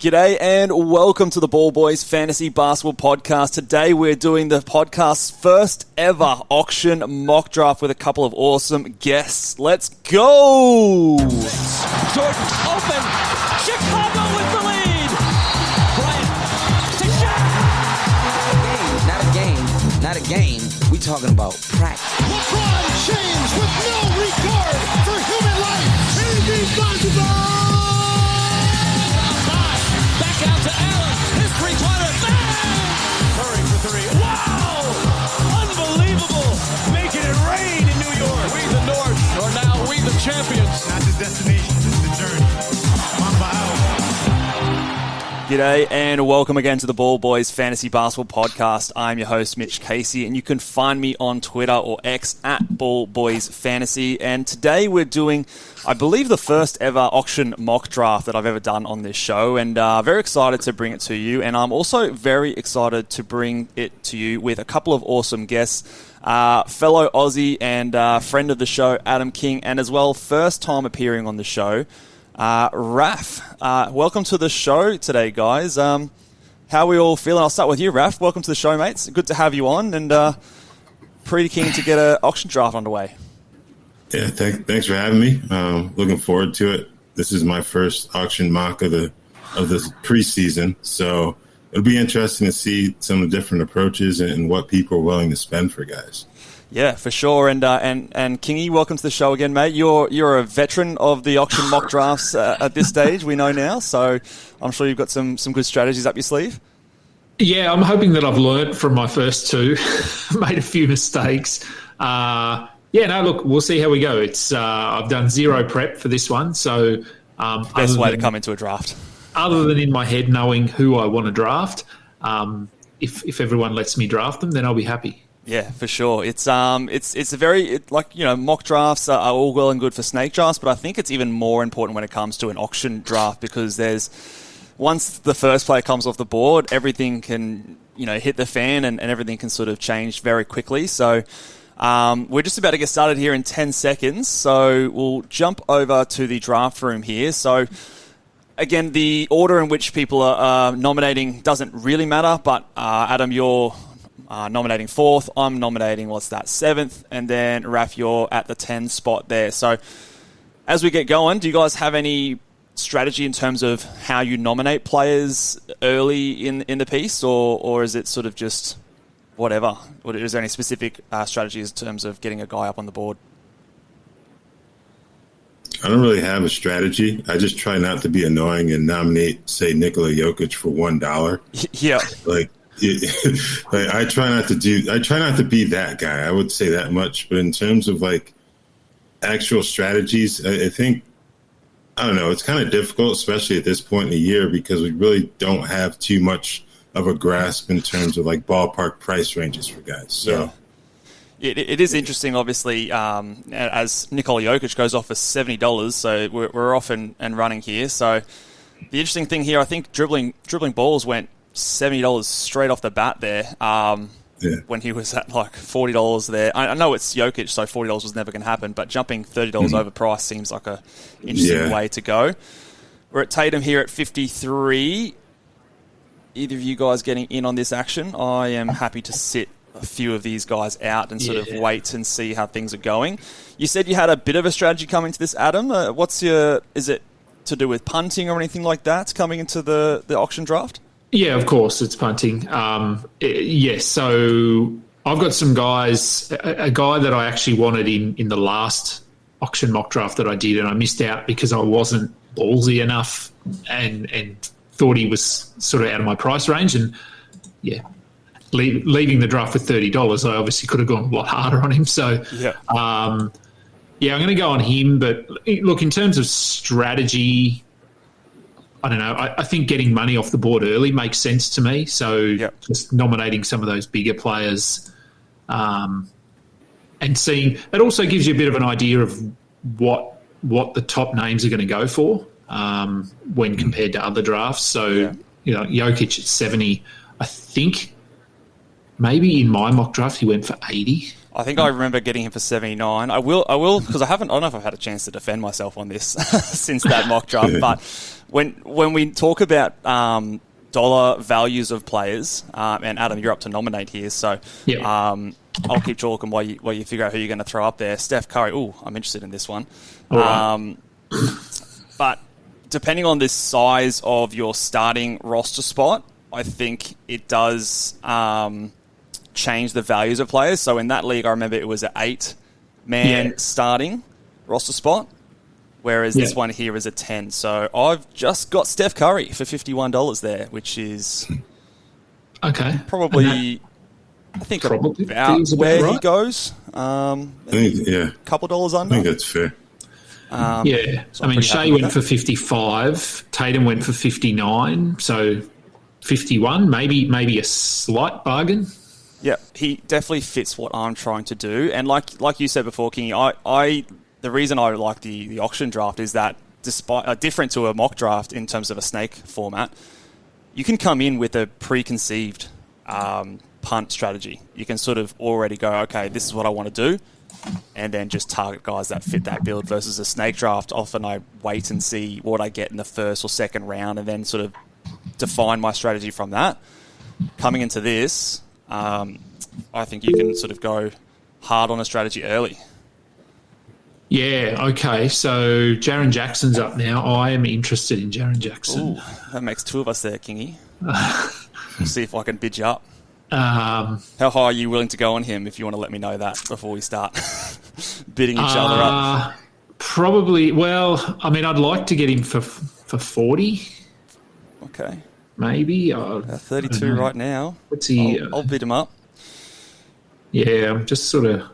G'day and welcome to the Ball Boys Fantasy Basketball Podcast. Today we're doing the podcast's first ever auction mock draft with a couple of awesome guests. Let's go! Jordan open. Chicago with the lead. Bryant to Shaq. Not a game. We talking about practice. LeBron James with no regard for human life. Indefensible! Back out to Allen. His three-pointer. Bang! Curry for three. Wow! Unbelievable. Making it rain in New York. We the North are now we the champions. Not the destination, it's the journey. Mamba out. G'day and welcome again to the Ball Boys Fantasy Basketball Podcast. I'm your host, Mitch Casey, and you can find me on Twitter or X at Ball Boys Fantasy. And today we're doing, I believe, the first ever auction mock draft that I've ever done on this show, and very excited to bring it to you. And I'm also very excited to bring it to you with a couple of awesome guests, fellow Aussie and friend of the show, Adam King, and as well, first time appearing on the show, Raph. Welcome to the show today, guys. How are we all feeling? I'll start with you, Raph. Welcome to the show, mates. Good to have you on, and pretty keen to get an auction draft underway. Yeah, thanks for having me. Looking forward to it. This is my first auction mock of the preseason, so it'll be interesting to see some of the different approaches and what people are willing to spend for guys. Yeah, for sure. And Kingy, welcome to the show again, mate. You're a veteran of the auction mock drafts at this stage, we know now. So I'm sure you've got some good strategies up your sleeve. Yeah, I'm hoping that I've learnt from my first two, made a few mistakes. Look, we'll see how we go. It's I've done zero prep for this one, so best way to come into a draft. Other than in my head knowing who I want to draft, if everyone lets me draft them, then I'll be happy. Yeah, for sure. It's a very mock drafts are all well and good for snake drafts, but I think it's even more important when it comes to an auction draft because once the first player comes off the board, everything can hit the fan and everything can sort of change very quickly. So we're just about to get started here in 10 seconds. So we'll jump over to the draft room here. So again, the order in which people are nominating doesn't really matter, but Adam, you're nominating 4th. I'm nominating, 7th. And then, Raph, you're at the 10 spot there. So as we get going, do you guys have any strategy in terms of how you nominate players early in the piece? Or is it sort of just whatever? Or is there any specific strategies in terms of getting a guy up on the board? I don't really have a strategy. I just try not to be annoying and nominate, say, Nikola Jokic for $1. Yeah. I try not to be that guy. I would say that much. But in terms of actual strategies, I think, I don't know, it's kind of difficult, especially at this point in the year, because we really don't have too much of a grasp in terms of ballpark price ranges for guys. So it is interesting, obviously, as Nikola Jokic goes off for $70, so we're off and running here. So the interesting thing here, I think dribbling balls went $70 straight off the bat there when he was at $40 there. I know it's Jokic, so $40 was never going to happen, but jumping $30 over price seems like a interesting way to go. We're at Tatum here at 53. Either of you guys getting in on this action? I am happy to sit a few of these guys out and sort of wait and see how things are going. You said you had a bit of a strategy coming to this, Adam. Is it to do with punting or anything like that coming into the auction draft? Yeah, of course, it's punting. So I've got some guys, a guy that I actually wanted in the last auction mock draft that I did, and I missed out because I wasn't ballsy enough and thought he was sort of out of my price range. And, leaving the draft for $30, I obviously could have gone a lot harder on him. So, I'm going to go on him. But, look, in terms of strategy, I don't know. I think getting money off the board early makes sense to me. So just nominating some of those bigger players and seeing – it also gives you a bit of an idea of what the top names are going to go for when compared to other drafts. So, Jokic at 70, I think maybe in my mock draft he went for 80. I think I remember getting him for 79. I will, because I don't know if I've had a chance to defend myself on this since that mock draft. But when we talk about dollar values of players, and Adam, you're up to nominate here, so I'll keep talking while you figure out who you're going to throw up there. Steph Curry. Ooh, I'm interested in this one. Right. But depending on the size of your starting roster spot, I think it does change the values of players. So in that league, I remember it was an 8-man starting roster spot, whereas this one here is a 10. So I've just got Steph Curry for $51 there, which is probably, I think, about where he goes. I think, a couple dollars under. I think that's fair. So I mean, Shea went for 55, Tatum went for 59, so 51, maybe a slight bargain. Yeah, he definitely fits what I'm trying to do. And like you said before, Kingy, the reason I like the auction draft is that despite different to a mock draft in terms of a snake format, you can come in with a preconceived punt strategy. You can sort of already go, okay, this is what I want to do, and then just target guys that fit that build versus a snake draft. Often I wait and see what I get in the first or second round and then sort of define my strategy from that. Coming into this, I think you can sort of go hard on a strategy early. Yeah, okay. So Jaren Jackson's up now. I am interested in Jaren Jackson. Ooh, that makes two of us there, Kingy. We'll see if I can bid you up. How high are you willing to go on him if you want to let me know that before we start bidding each other up? Probably, well, I mean, I'd like to get him for 40. Okay. Maybe. 32 right now. What's he? I'll bid him up. Yeah, I'm just sort of...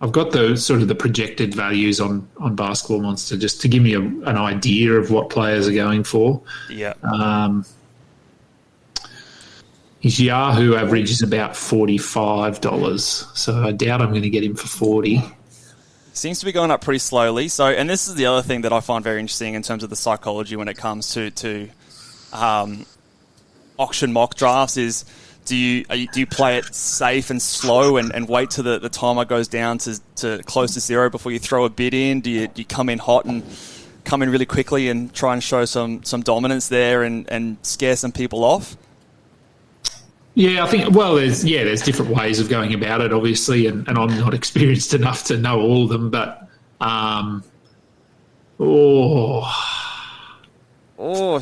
I've got the projected values on Basketball Monster just to give me an idea of what players are going for. Yeah. His Yahoo average is about $45, so I doubt I'm going to get him for 40. Seems to be going up pretty slowly. So, and this is the other thing that I find very interesting in terms of the psychology when it comes to auction mock drafts is, do you play it safe and slow and wait till the timer goes down to close to zero before you throw a bid in? Do you come in hot and come in really quickly and try and show some dominance there and scare some people off? Yeah, I think, well, there's different ways of going about it, obviously, and I'm not experienced enough to know all of them, but has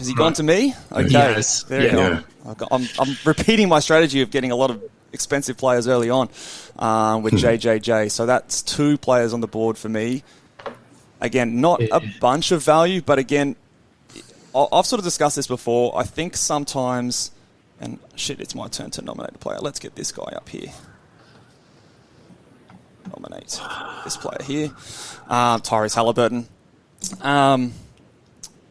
he gone to me? Okay, yes. There you go. I'm repeating my strategy of getting a lot of expensive players early on with JJJ. So that's 2 players on the board for me. Again, not a bunch of value, but again, I've sort of discussed this before. I think sometimes, and shit, it's my turn to nominate a player. Let's get this guy up here. Nominate this player here. Tyrese Halliburton. But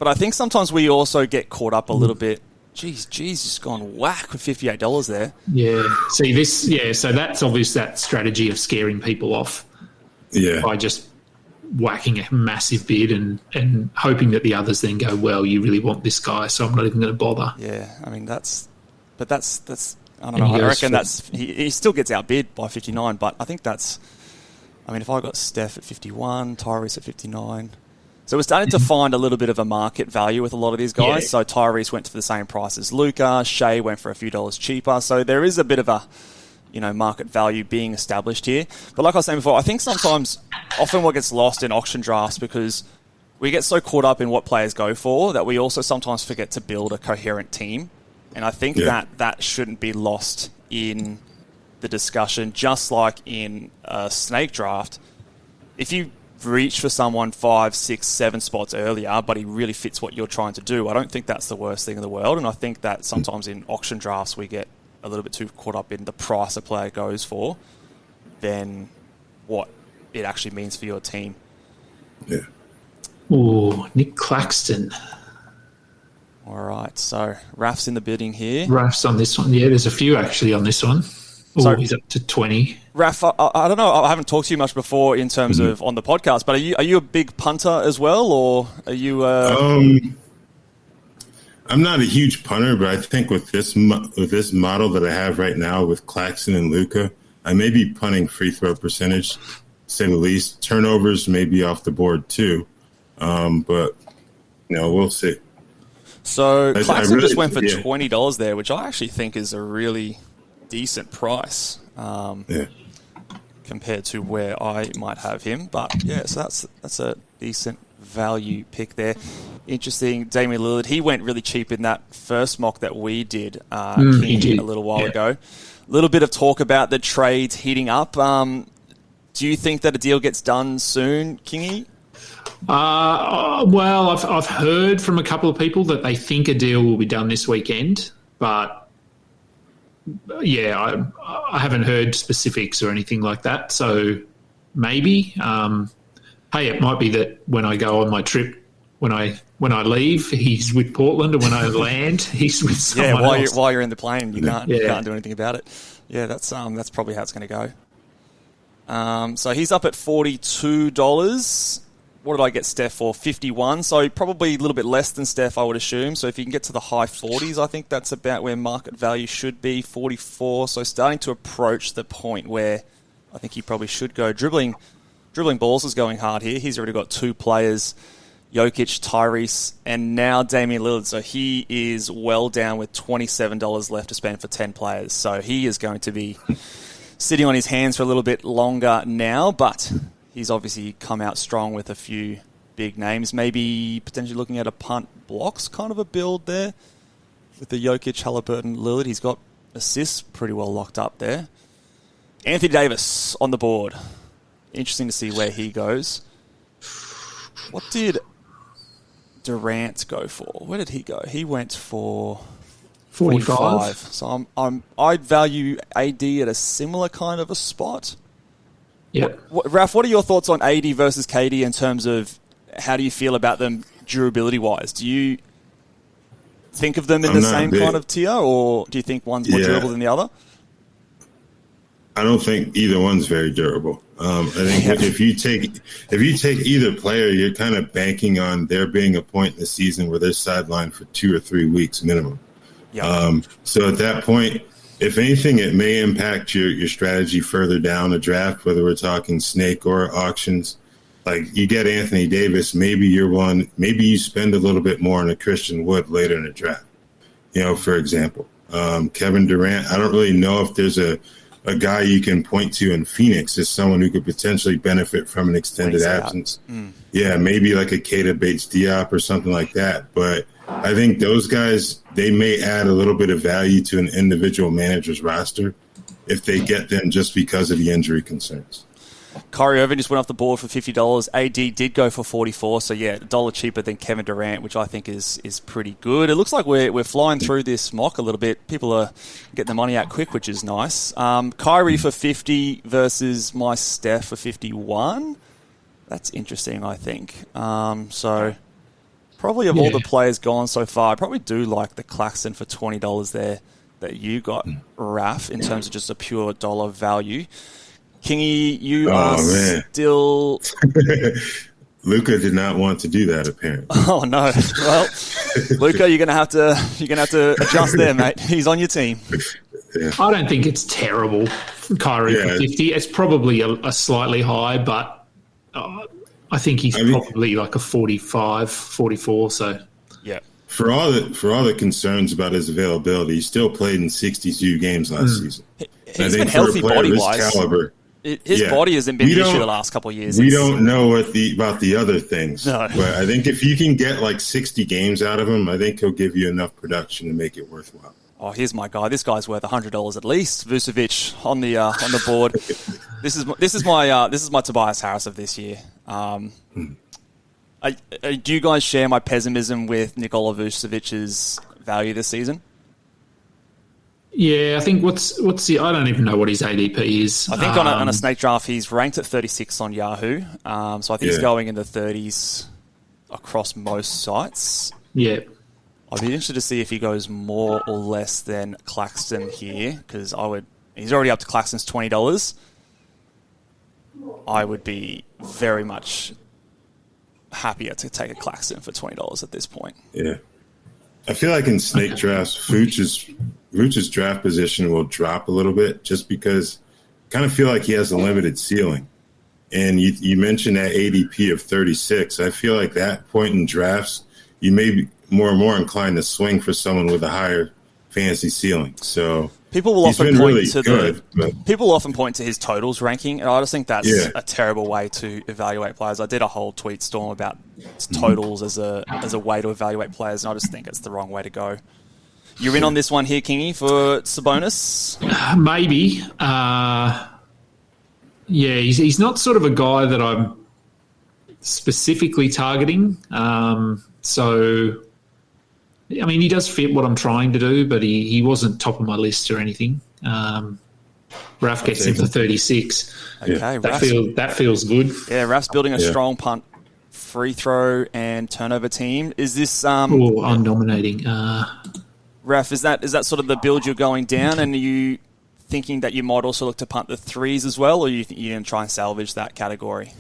I think sometimes we also get caught up a little bit. Jeez, just gone whack with $58 there. Yeah. See, so that's obvious, that strategy of scaring people off. Yeah. By just whacking a massive bid and hoping that the others then go, well, you really want this guy, so I'm not even going to bother. Yeah, I mean, that's I don't know. I reckon he still gets outbid by 59, but I think if I got Steph at 51, Tyrese at 59... So we're starting to find a little bit of a market value with a lot of these guys. Yeah. So Tyrese went for the same price as Luka. Shea went for a few dollars cheaper. So there is a bit of a, market value being established here. But like I was saying before, I think often what gets lost in auction drafts because we get so caught up in what players go for that we also sometimes forget to build a coherent team. And I think that shouldn't be lost in the discussion, just like in a snake draft. If you reach for someone 5, 6, 7 spots earlier, but he really fits what you're trying to do, I don't think that's the worst thing in the world. And I think that sometimes in auction drafts we get a little bit too caught up in the price a player goes for than what it actually means for your team. Yeah. Oh, Nick Claxton. All right, so Raf's in the bidding here. Raf's on this one. Yeah, there's a few actually on this one. So he's up to 20. Raf, I don't know. I haven't talked to you much before in terms of on the podcast, but are you a big punter as well, or are you? I'm not a huge punter, but I think with this model that I have right now with Claxton and Luka, I may be punting free throw percentage, to say the least. Turnovers may be off the board too, but we'll see. So Claxton really, just went for $20 there, which I actually think is a really decent price compared to where I might have him. But yeah, so that's a decent value pick there. Interesting, Damian Lillard. He went really cheap in that first mock that we did, a little while ago. A little bit of talk about the trades heating up. Do you think that a deal gets done soon, Kingy? Well, I've heard from a couple of people that they think a deal will be done this weekend, but yeah, I haven't heard specifics or anything like that. So maybe, hey, it might be that when I go on my trip, when I leave, he's with Portland, and when I land, he's with someone else. While you're in the plane, you can't do anything about it. Yeah, that's probably how it's going to go. So he's up at $42. What did I get Steph for? 51. So probably a little bit less than Steph, I would assume. So if you can get to the high 40s, I think that's about where market value should be, 44. So starting to approach the point where I think he probably should go. Dribbling balls is going hard here. He's already got 2 players, Jokic, Tyrese, and now Damian Lillard. So he is well down with $27 left to spend for 10 players. So he is going to be sitting on his hands for a little bit longer now, but he's obviously come out strong with a few big names. Maybe potentially looking at a punt blocks kind of a build there with the Jokic, Halliburton, Lillard. He's got assists pretty well locked up there. Anthony Davis on the board. Interesting to see where he goes. What did Durant go for? Where did he go? He went for 45. So I'd value AD at a similar kind of a spot. Yeah. Raph, what are your thoughts on AD versus KD in terms of how do you feel about them durability-wise? Do you think of them in the same kind of tier, or do you think one's more durable than the other? I don't think either one's very durable. I think if you take either player, you're kind of banking on there being a point in the season where they're sidelined for 2 or 3 weeks minimum. Yep. So at that point, if anything, it may impact your strategy further down the draft, whether we're talking snake or auctions. Like you get Anthony Davis, maybe you spend a little bit more on a Christian Wood later in the draft, for example. Kevin Durant, I don't really know if there's a guy you can point to in Phoenix as someone who could potentially benefit from an extended absence. Yeah, maybe like a Keita Bates-Diop or something like that. But I think those guys, they may add a little bit of value to an individual manager's roster if they get them just because of the injury concerns. Kyrie Irving just went off the board for $50. AD did go for $44, so yeah, $1 cheaper than Kevin Durant, which I think is pretty good. It looks like we're flying through this mock a little bit. People are getting the money out quick, which is nice. Kyrie for 50 versus my Steph for 51. That's interesting, I think. So probably of all the players gone so far, I probably do like the Claxton for $20 there that you got, Raph, in terms of just a pure dollar value. Kingy, you are still... Luka did not want to do that, apparently. Oh no! Well, Luka, you're gonna have to adjust there, mate. He's on your team. Yeah. I don't think it's terrible, Kyrie for 50. It's probably a slightly high, but I think he's probably like a 45, 44. So yeah. For all the concerns about his availability, he still played in 62 games last season. He's been healthy body-wise. Caliber, his body hasn't been the issue the last couple of years. We don't know about the other things. No. But I think if you can get like 60 games out of him, I think he'll give you enough production to make it worthwhile. Oh, here's my guy. This guy's worth $100 at least. Vucevic on the board. This is my Tobias Harris of this year. Do you guys share my pessimism with Nikola Vucevic's value this season? Yeah, I think what's the... I don't even know what his ADP is. I think on a snake draft, he's ranked at 36 on Yahoo. So I think he's going in the 30s across most sites. Yeah. I'd be interested to see if he goes more or less than Claxton here, because he's already up to Claxton's $20. I would be very much happier to take a Claxton for $20 at this point. Yeah. I feel like in snake drafts, Vooch's draft position will drop a little bit just because kind of feel like he has a limited ceiling. And you mentioned that ADP of 36. I feel like that point in drafts, you may be more and more inclined to swing for someone with a higher fantasy ceiling. So people will often point really to good, people often point to his totals ranking, and I just think that's a terrible way to evaluate players. I did a whole tweet storm about totals as a way to evaluate players, and I just think it's the wrong way to go. You're in on this one here, Kingy, for Sabonis? Maybe. He's not sort of a guy that I'm specifically targeting. So, I mean, he does fit what I'm trying to do, but he wasn't top of my list or anything. Raph gets him for 36. Okay, that feels good. Yeah, Raph's building a strong punt, free throw, and turnover team. Is this... I'm nominating. Raph, is that sort of the build you're going down, and are you thinking that you might also look to punt the threes as well, or you think you're going to try and salvage that category?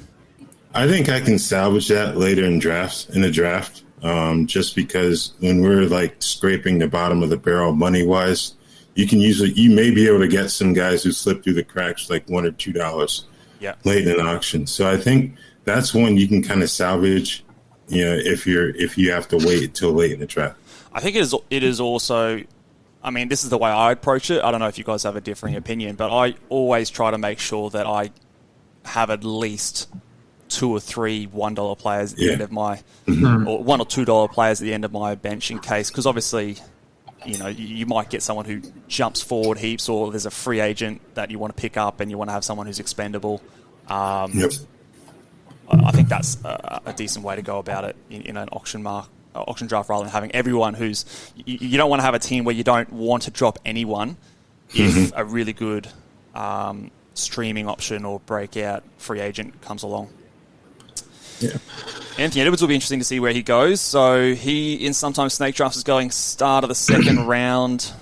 I think I can salvage that later in the draft, just because when we're like scraping the bottom of the barrel money-wise, you may be able to get some guys who slip through the cracks like $1 or $2 late in an auction. So I think that's one you can kind of salvage, if you have to wait until late in the draft. I think it is also, I mean, this is the way I approach it. I don't know if you guys have a differing opinion, but I always try to make sure that I have at least 2 or 3 $1 players at the end of my, or $1 or $2 players at the end of my bench in case, because obviously, you might get someone who jumps forward heaps, or there's a free agent that you want to pick up and you want to have someone who's expendable. I think that's a decent way to go about it in an auction draft, rather than having everyone who's... You don't want to have a team where you don't want to drop anyone if a really good streaming option or breakout free agent comes along. Yeah. Anthony Edwards will be interesting to see where he goes. So he, in sometimes snake drafts, is going start of the second round.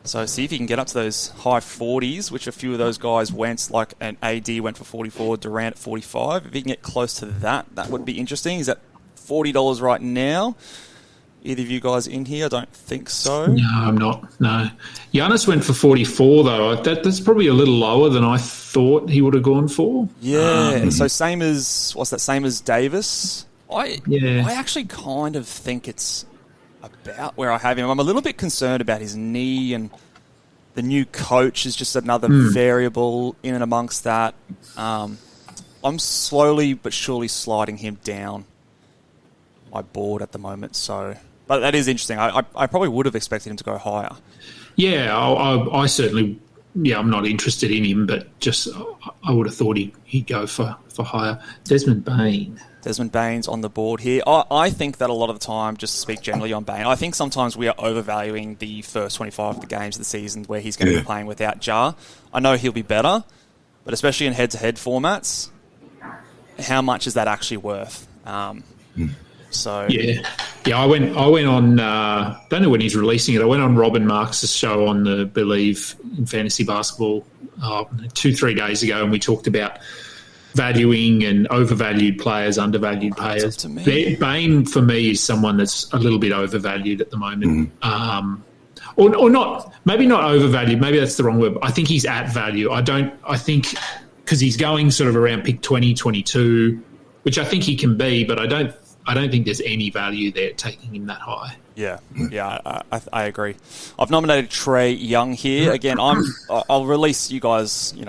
So see if he can get up to those high 40s, which a few of those guys went, like an AD went for 44, Durant at 45. If he can get close to that would be interesting. Is that $40 right now? Either of you guys in here? I don't think so. No, I'm not. No. Giannis went for 44, though. That's probably a little lower than I thought he would have gone for. Yeah. So same as Davis? I actually kind of think it's about where I have him. I'm a little bit concerned about his knee, and the new coach is just another variable in and amongst that. I'm slowly but surely sliding him down my board at the moment. So, but that is interesting. I probably would have expected him to go higher. Yeah, I certainly. Yeah, I'm not interested in him, but just I would have thought he'd go for higher. Desmond Bane's on the board here. I think that a lot of the time, just to speak generally on Bane, I think sometimes we are overvaluing the first 25 of the games of the season where he's going to be playing without Ja. I know he'll be better, but especially in head-to-head formats, how much is that actually worth? So I went on. Don't know when he's releasing it. I went on Robin Marks' show on the Believe in Fantasy Basketball 2-3 days ago, and we talked about valuing and overvalued players, undervalued players. To me. Bane for me is someone that's a little bit overvalued at the moment, or not. Maybe not overvalued. Maybe that's the wrong word. But I think he's at value. I think because he's going sort of around pick 20, 22, which I think he can be, but I don't think there's any value there taking him that high. Yeah, I agree. I've nominated Trae Young here. Again, I'll release you guys, who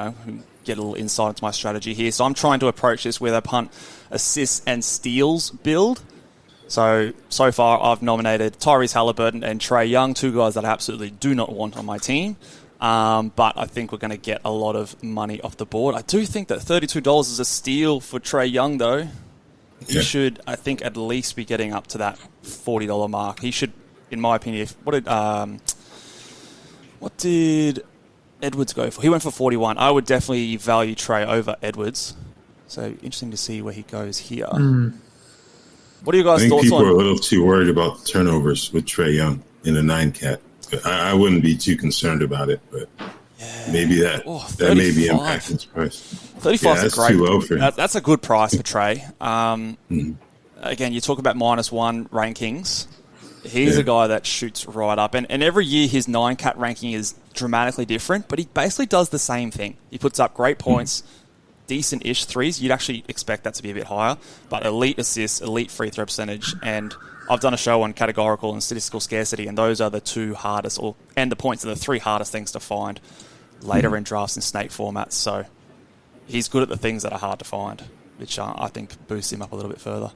get a little insight into my strategy here. So I'm trying to approach this with a punt, assists, and steals build. So far I've nominated Tyrese Halliburton and Trae Young, 2 guys that I absolutely do not want on my team. But I think we're going to get a lot of money off the board. I do think that $32 is a steal for Trae Young, though. He should, I think, at least be getting up to that $40 mark. He should, in my opinion, what did Edwards go for? He went for 41. I would definitely value Trae over Edwards. So interesting to see where he goes here. What are you guys' thoughts on? I think people are a little too worried about turnovers with Trae Young in a 9-cat. I wouldn't be too concerned about it, but maybe that may be impacting his price. 35 is great. Too low for him. That's a good price for Trae. Again, you talk about -1 rankings. He's a guy that shoots right up. And every year his 9-cat ranking is dramatically different, but he basically does the same thing. He puts up great points, decent-ish threes. You'd actually expect that to be a bit higher, but elite assists, elite free throw percentage, and I've done a show on categorical and statistical scarcity, and those are the two hardest, and the points are the three hardest things to find later in drafts and snake formats. So he's good at the things that are hard to find, which I think boosts him up a little bit further.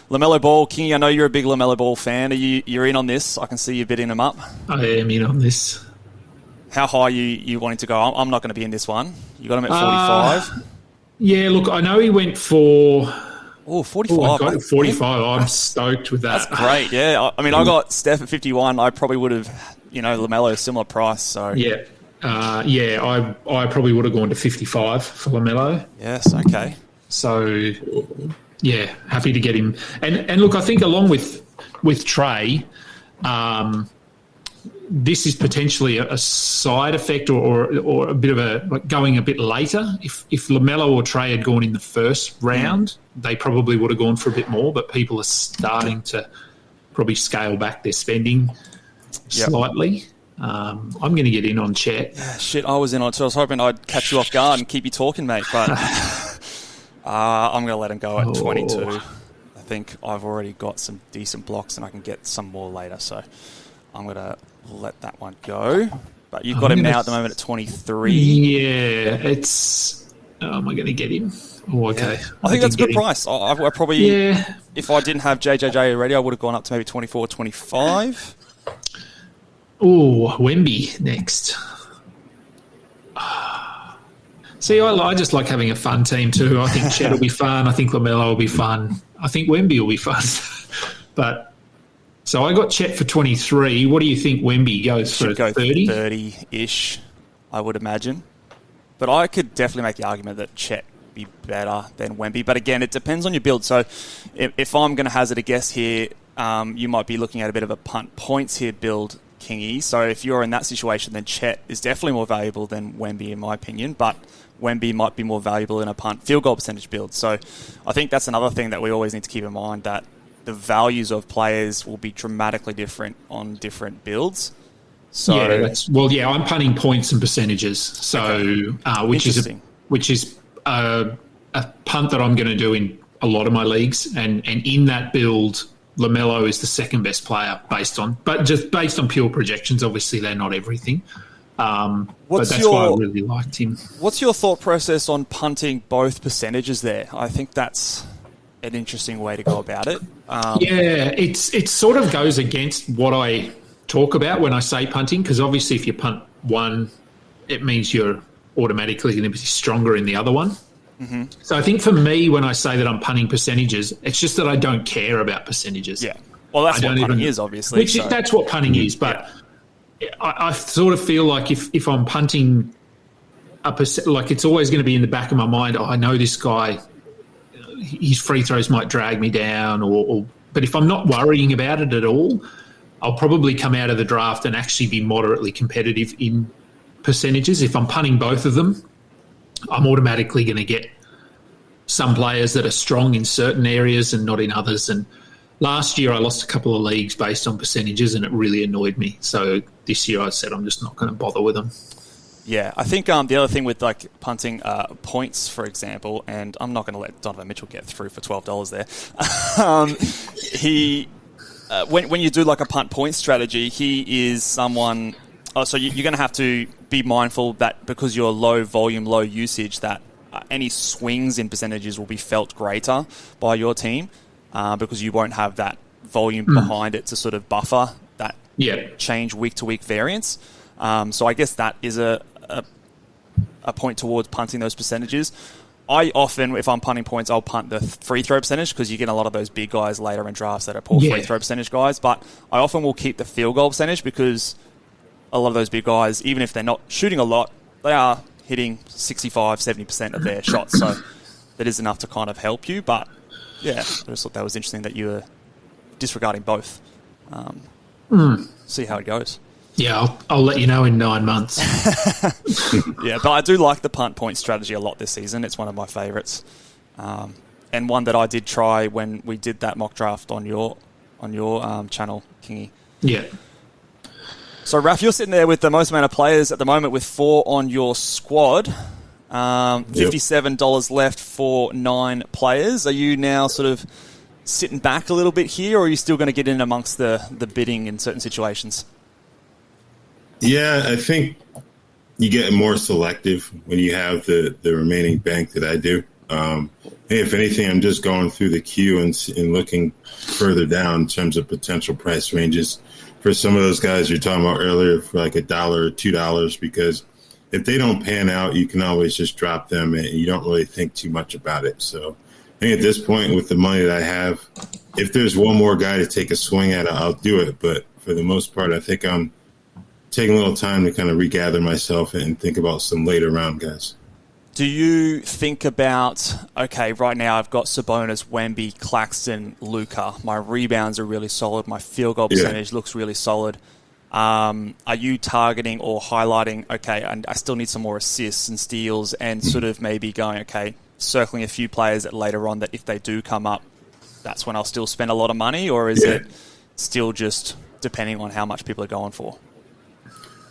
LaMelo Ball, Kingy, I know you're a big LaMelo Ball fan. You're in on this? I can see you bidding him up. I am in on this. How high are you wanting to go? I'm not going to be in this one. You got him at 45? Yeah, look, I know he went for... 45. 45. I'm stoked with that. That's great, yeah. I mean, I got Steph at 51. I probably would have, LaMelo a similar price. So Yeah. I probably would have gone to 55 for LaMelo. Yes, okay. So, yeah, happy to get him. And look, I think along with Trey, this is potentially a side effect or a bit of a going a bit later. If LaMelo or Trey had gone in the first round, they probably would have gone for a bit more, but people are starting to probably scale back their spending slightly. I'm going to get in on Chet. Yeah, shit, I was in on it too. I was hoping I'd catch you off guard and keep you talking, mate, but I'm going to let him go at 22. I think I've already got some decent blocks and I can get some more later, so I'm going to let that one go. But you've got him now at the moment at 23. Yeah, it's... am I going to get him? Oh, okay. Yeah. I think that's a good price. I probably, if I didn't have JJJ already, I would have gone up to maybe 24, 25. Oh, Wemby next. See, I just like having a fun team too. I think Chet will be fun. I think LaMelo will be fun. I think Wemby will be fun. But so I got Chet for 23. What do you think Wemby goes for? 30? 30-ish, I would imagine. But I could definitely make the argument that Chet be better than Wemby. But again, it depends on your build. So if I'm going to hazard a guess here, you might be looking at a bit of a punt points here build, Kingy. So if you're in that situation, then Chet is definitely more valuable than Wemby, in my opinion. But Wemby might be more valuable in a punt field goal percentage build. So I think that's another thing that we always need to keep in mind, that the values of players will be dramatically different on different builds. So I'm punting points and percentages. So which is a punt that I'm going to do in a lot of my leagues, and in that build, LaMelo is the second best player based on pure projections. Obviously, they're not everything. But that's why I really liked him. What's your thought process on punting both percentages there? I think that's an interesting way to go about it. It sort of goes against what I talk about when I say punting, because obviously if you punt one, it means you're automatically going to be stronger in the other one. Mm-hmm. So I think for me, when I say that I'm punting percentages, it's just that I don't care about percentages. Yeah. Well, that's what punting is, obviously. That's what punting is, but I sort of feel like if I'm punting like it's always going to be in the back of my mind, I know this guy, his free throws might drag me down, but if I'm not worrying about it at all, I'll probably come out of the draft and actually be moderately competitive in percentages. If I'm punting both of them, I'm automatically going to get some players that are strong in certain areas and not in others. And last year I lost a couple of leagues based on percentages, and it really annoyed me. So this year I said I'm just not going to bother with them. Yeah, I think the other thing with like punting points, for example, and I'm not going to let Donovan Mitchell get through for $12 there. When you do like a punt point strategy, he is someone. So you're going to have to be mindful that because you're low volume, low usage, that any swings in percentages will be felt greater by your team because you won't have that volume behind it to sort of buffer that change week to week variance. So I guess that is a point towards punting those percentages. I often, if I'm punting points, I'll punt the free throw percentage because you get a lot of those big guys later in drafts that are poor free throw percentage guys. But I often will keep the field goal percentage because a lot of those big guys, even if they're not shooting a lot, they are hitting 65, 70% of their shots. So that is enough to kind of help you. But yeah, I just thought that was interesting that you were disregarding both. See how it goes. Yeah, I'll let you know in 9 months. Yeah, but I do like the punt point strategy a lot this season. It's one of my favourites. And one that I did try when we did that mock draft on your on your channel, Kingy. Yeah. So, Raph, you're sitting there with the most amount of players at the moment with 4 on your squad. $57 left for 9 players. Are you now sort of sitting back a little bit here, or are you still going to get in amongst the bidding in certain situations? Yeah, I think you get more selective when you have the remaining bank that I do. If anything, I'm just going through the queue and looking further down in terms of potential price ranges for some of those guys you're talking about earlier for like $1 or $2, because if they don't pan out, you can always just drop them and you don't really think too much about it. So I think at this point, with the money that I have, if there's one more guy to take a swing at it, I'll do it. But for the most part, I think I'm taking a little time to kind of regather myself and think about some later round guys. Do you think about, okay, right now I've got Sabonis, Wemby, Claxton, Luka. My rebounds are really solid. My field goal percentage looks really solid. Are you targeting or highlighting, okay, and I still need some more assists and steals, and sort of maybe going, okay, circling a few players that later on that if they do come up, that's when I'll still spend a lot of money, or is it still just depending on how much people are going for?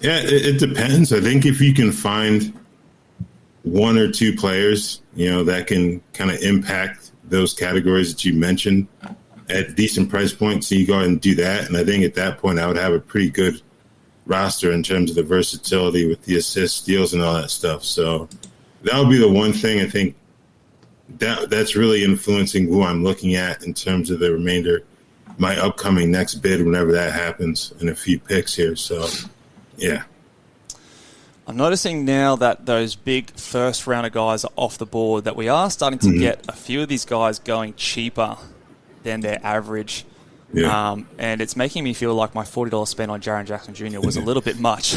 Yeah, it depends. I think if you can find 1 or 2 players, that can kind of impact those categories that you mentioned at decent price points, so you go ahead and do that. And I think at that point, I would have a pretty good roster in terms of the versatility with the assists, steals, and all that stuff. So that would be the one thing I think that's really influencing who I'm looking at in terms of the remainder, my upcoming next bid, whenever that happens, in a few picks here. So, yeah. I'm noticing now that those big first rounder guys are off the board, that we are starting to get a few of these guys going cheaper than their average. Yeah. And it's making me feel like my $40 spend on Jaren Jackson Jr. was a little bit much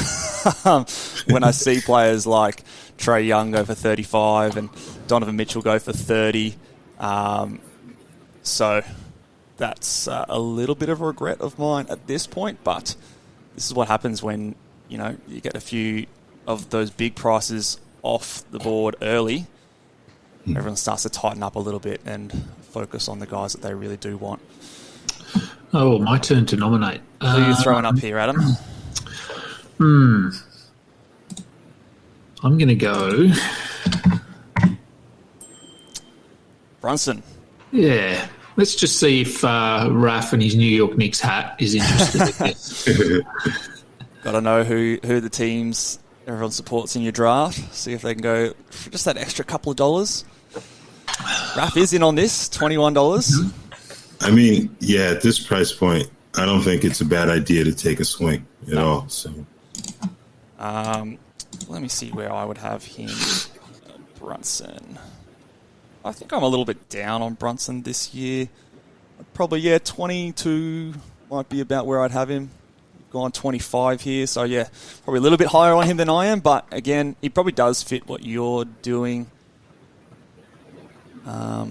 when I see players like Trae Young go for 35 and Donovan Mitchell go for 30. So that's a little bit of a regret of mine at this point, but this is what happens when, you get a few of those big prices off the board early. Everyone starts to tighten up a little bit and focus on the guys that they really do want. Oh, my turn to nominate. Who are you throwing up here, Adam? I'm going to go Brunson. Yeah. Let's just see if Raph and his New York Knicks hat is interested in this. Got to know who the teams everyone supports in your draft. See if they can go for just that extra couple of dollars. Raph is in on this, $21. I mean, yeah, at this price point, I don't think it's a bad idea to take a swing at all. So, let me see where I would have him. Brunson. I think I'm a little bit down on Brunson this year. Probably, 22 might be about where I'd have him. Gone 25 here, so probably a little bit higher on him than I am, but again, he probably does fit what you're doing. There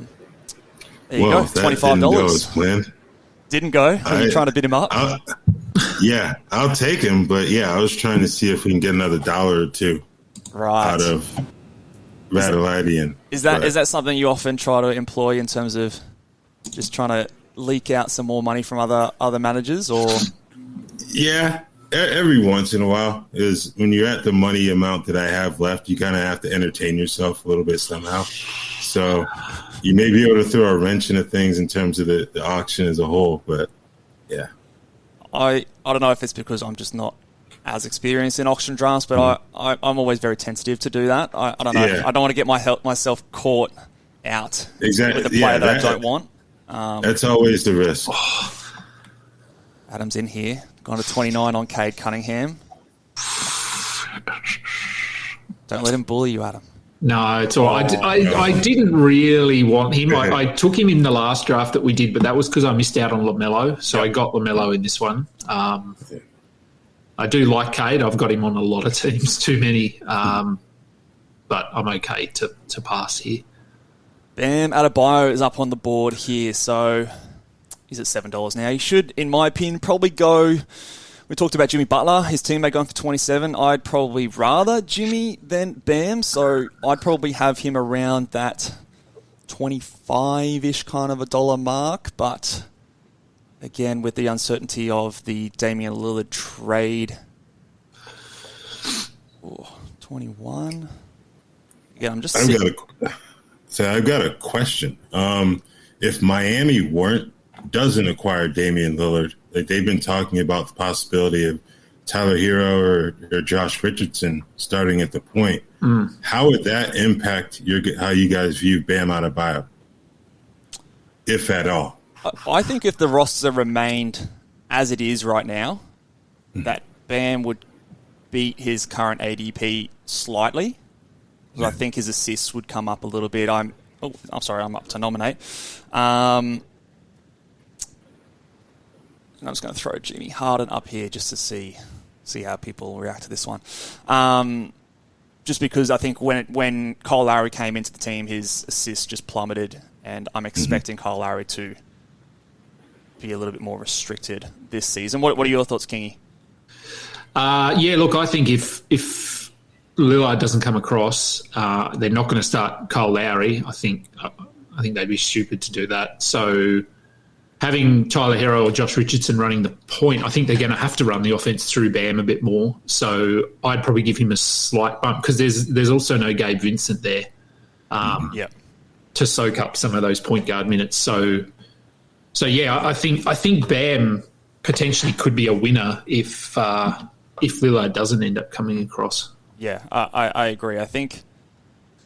you go, $25. Didn't go? Are you trying to bid him up? I'll take him, but I was trying to see if we can get another $1 or $2 out of Raduladian. Is that something you often try to employ in terms of just trying to leak out some more money from other managers, or? Yeah, every once in a while. Is when you're at the money amount that I have left, you kind of have to entertain yourself a little bit somehow. So you may be able to throw a wrench into things in terms of the auction as a whole, but yeah. I don't know if it's because I'm just not as experienced in auction drafts, but I'm always very tentative to do that. I don't know. I don't want to get myself caught out with a player that I don't want. That's always the risk. Adam's in here. Gone to 29 on Cade Cunningham. Don't let him bully you, Adam. No, it's all right. I didn't really want him. I took him in the last draft that we did, but that was because I missed out on LaMelo, so I got LaMelo in this one. I do like Cade. I've got him on a lot of teams, too many, but I'm okay to pass here. Bam Adebayo is up on the board here, so he's at $7 now. He should, in my opinion, probably go. We talked about Jimmy Butler, his teammate going for 27. I'd probably rather Jimmy than Bam, so I'd probably have him around that 25-ish kind of a dollar mark. But again, with the uncertainty of the Damian Lillard trade. 21. Again, I'm just I've got a question. If Miami doesn't acquire Damian Lillard, like they've been talking about the possibility of Tyler Hero or Josh Richardson starting at the point, how would that impact how you guys view Bam Adebayo, if at all? I think if the roster remained as it is right now, that Bam would beat his current ADP slightly. I think his assists would come up a little bit. I'm up to nominate. I'm just going to throw Jimmy Harden up here just to see how people react to this one. Just because I think when Kyle Lowry came into the team, his assists just plummeted, and I'm expecting Kyle Lowry to be a little bit more restricted this season. What are your thoughts, Kingy? Look, I think if Lillard doesn't come across, they're not going to start Kyle Lowry. I think they'd be stupid to do that. So having Tyler Hero or Josh Richardson running the point, I think they're going to have to run the offense through Bam a bit more. So I'd probably give him a slight bump because there's also no Gabe Vincent there to soak up some of those point guard minutes. So I think Bam potentially could be a winner if Lillard doesn't end up coming across. Yeah, I agree. I think,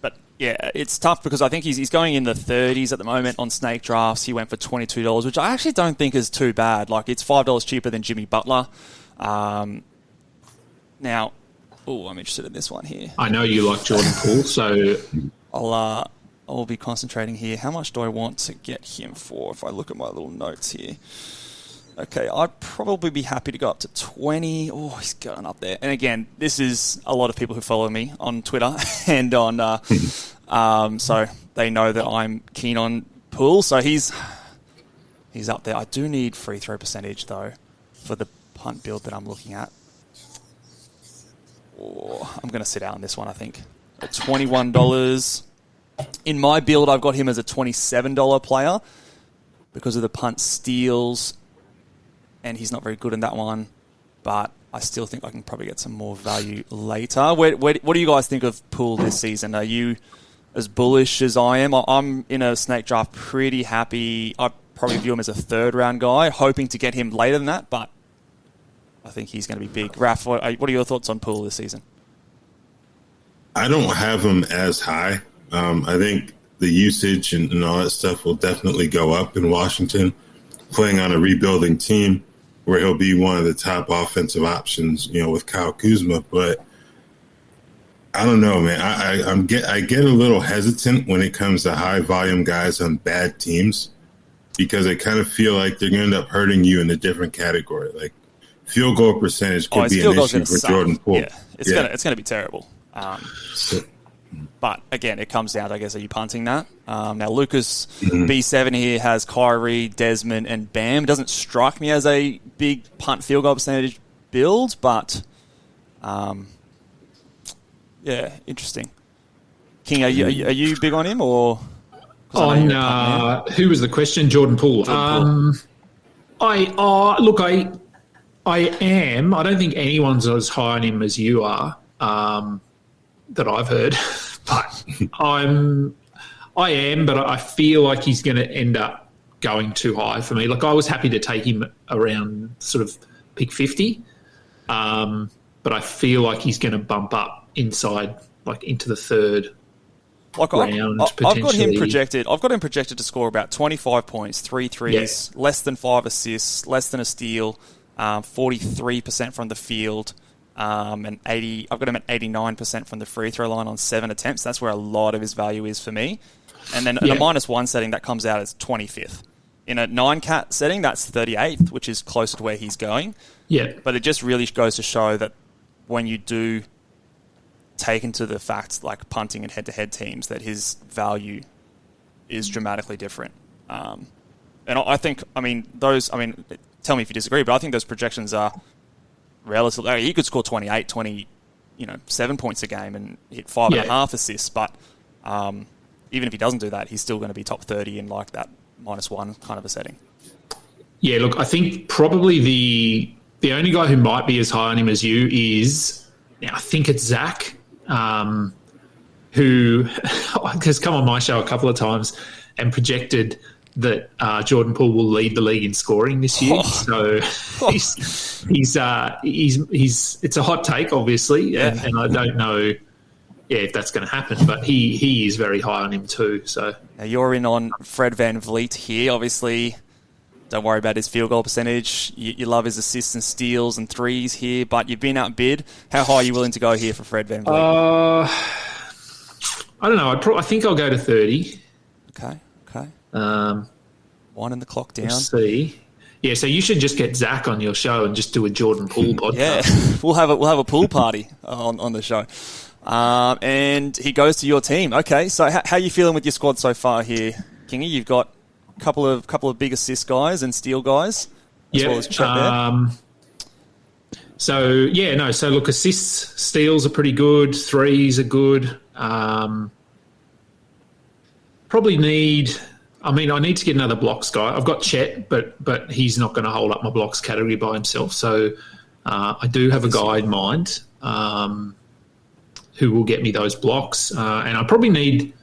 but yeah, it's tough because I think he's going in the 30s at the moment on snake drafts. He went for $22, which I actually don't think is too bad. Like, it's $5 cheaper than Jimmy Butler. Now, I'm interested in this one here. I know you like Jordan Poole, so I'll be concentrating here. How much do I want to get him for? If I look at my little notes here. Okay, I'd probably be happy to go up to 20. Oh, he's going up there. And again, this is a lot of people who follow me on Twitter and on, so they know that I'm keen on Poole. So he's up there. I do need free throw percentage though for the punt build that I'm looking at. Oh, I'm going to sit out on this one. I think at $21. In my build, I've got him as a $27 player because of the punt steals. And he's not very good in that one, but I still think I can probably get some more value later. What do you guys think of Poole this season? Are you as bullish as I am? I'm in a snake draft pretty happy. I probably view him as a third-round guy, hoping to get him later than that, but I think he's going to be big. Raph, what are your thoughts on Poole this season? I don't have him as high. I think the usage and all that stuff will definitely go up in Washington, playing on a rebuilding team, where he'll be one of the top offensive options, with Kyle Kuzma. But I don't know, man. I get a little hesitant when it comes to high volume guys on bad teams because I kind of feel like they're going to end up hurting you in a different category. Like field goal percentage could be an issue for Jordan Poole. Yeah, it's going to be terrible. But again, it comes down to, I guess, are you punting that? Now, Lucas B7 here has Kyrie, Desmond, and Bam. It doesn't strike me as a big punt field goal percentage build, but interesting. King, are you big on him or? Who was the question? Jordan Poole. I am. I don't think anyone's as high on him as you are. That I've heard, but I am, but I feel like he's going to end up going too high for me. Like I was happy to take him around sort of pick 50, but I feel like he's going to bump up inside, like into the third round. I've got him projected. I've got him projected to score about 25 points, 3 threes, less than 5 assists, less than a steal, 43% from the field. And I've got him at 89% from the free throw line on 7 attempts. That's where a lot of his value is for me. And then in a -1 setting, that comes out as 25th. In a 9-cat setting, that's 38th, which is closer to where he's going. Yeah. But it just really goes to show that when you do take into the fact, like punting and head-to-head teams, that his value is dramatically different. And I think, tell me if you disagree, but I think those projections are relatively. He could score 28, 7 points a game and hit 5.5 assists, but even if he doesn't do that, he's still going to be top 30 in like that -1 kind of a setting. Yeah, look, I think probably the only guy who might be as high on him as you is, I think it's Zach, who has come on my show a couple of times and projected that Jordan Poole will lead the league in scoring this year. So he's it's a hot take, obviously, and I don't know if that's going to happen, but he is very high on him too. So now you're in on Fred VanVleet here, obviously. Don't worry about his field goal percentage. You love his assists and steals and threes here, but you've been outbid. How high are you willing to go here for Fred VanVleet? I don't know. I think I'll go to 30. Okay. Winding the clock down. We'll see. Yeah, so you should just get Zach on your show and just do a Jordan Poole podcast. Yeah, we'll have a pool party on the show. And he goes to your team. Okay, so how are you feeling with your squad so far here, Kingy? You've got a couple of big assist guys and steal guys, as well as Chet there. So look, assists, steals are pretty good. Threes are good. I need to get another blocks guy. I've got Chet, but he's not going to hold up my blocks category by himself. So I do have a guy in mind who will get me those blocks. And I probably need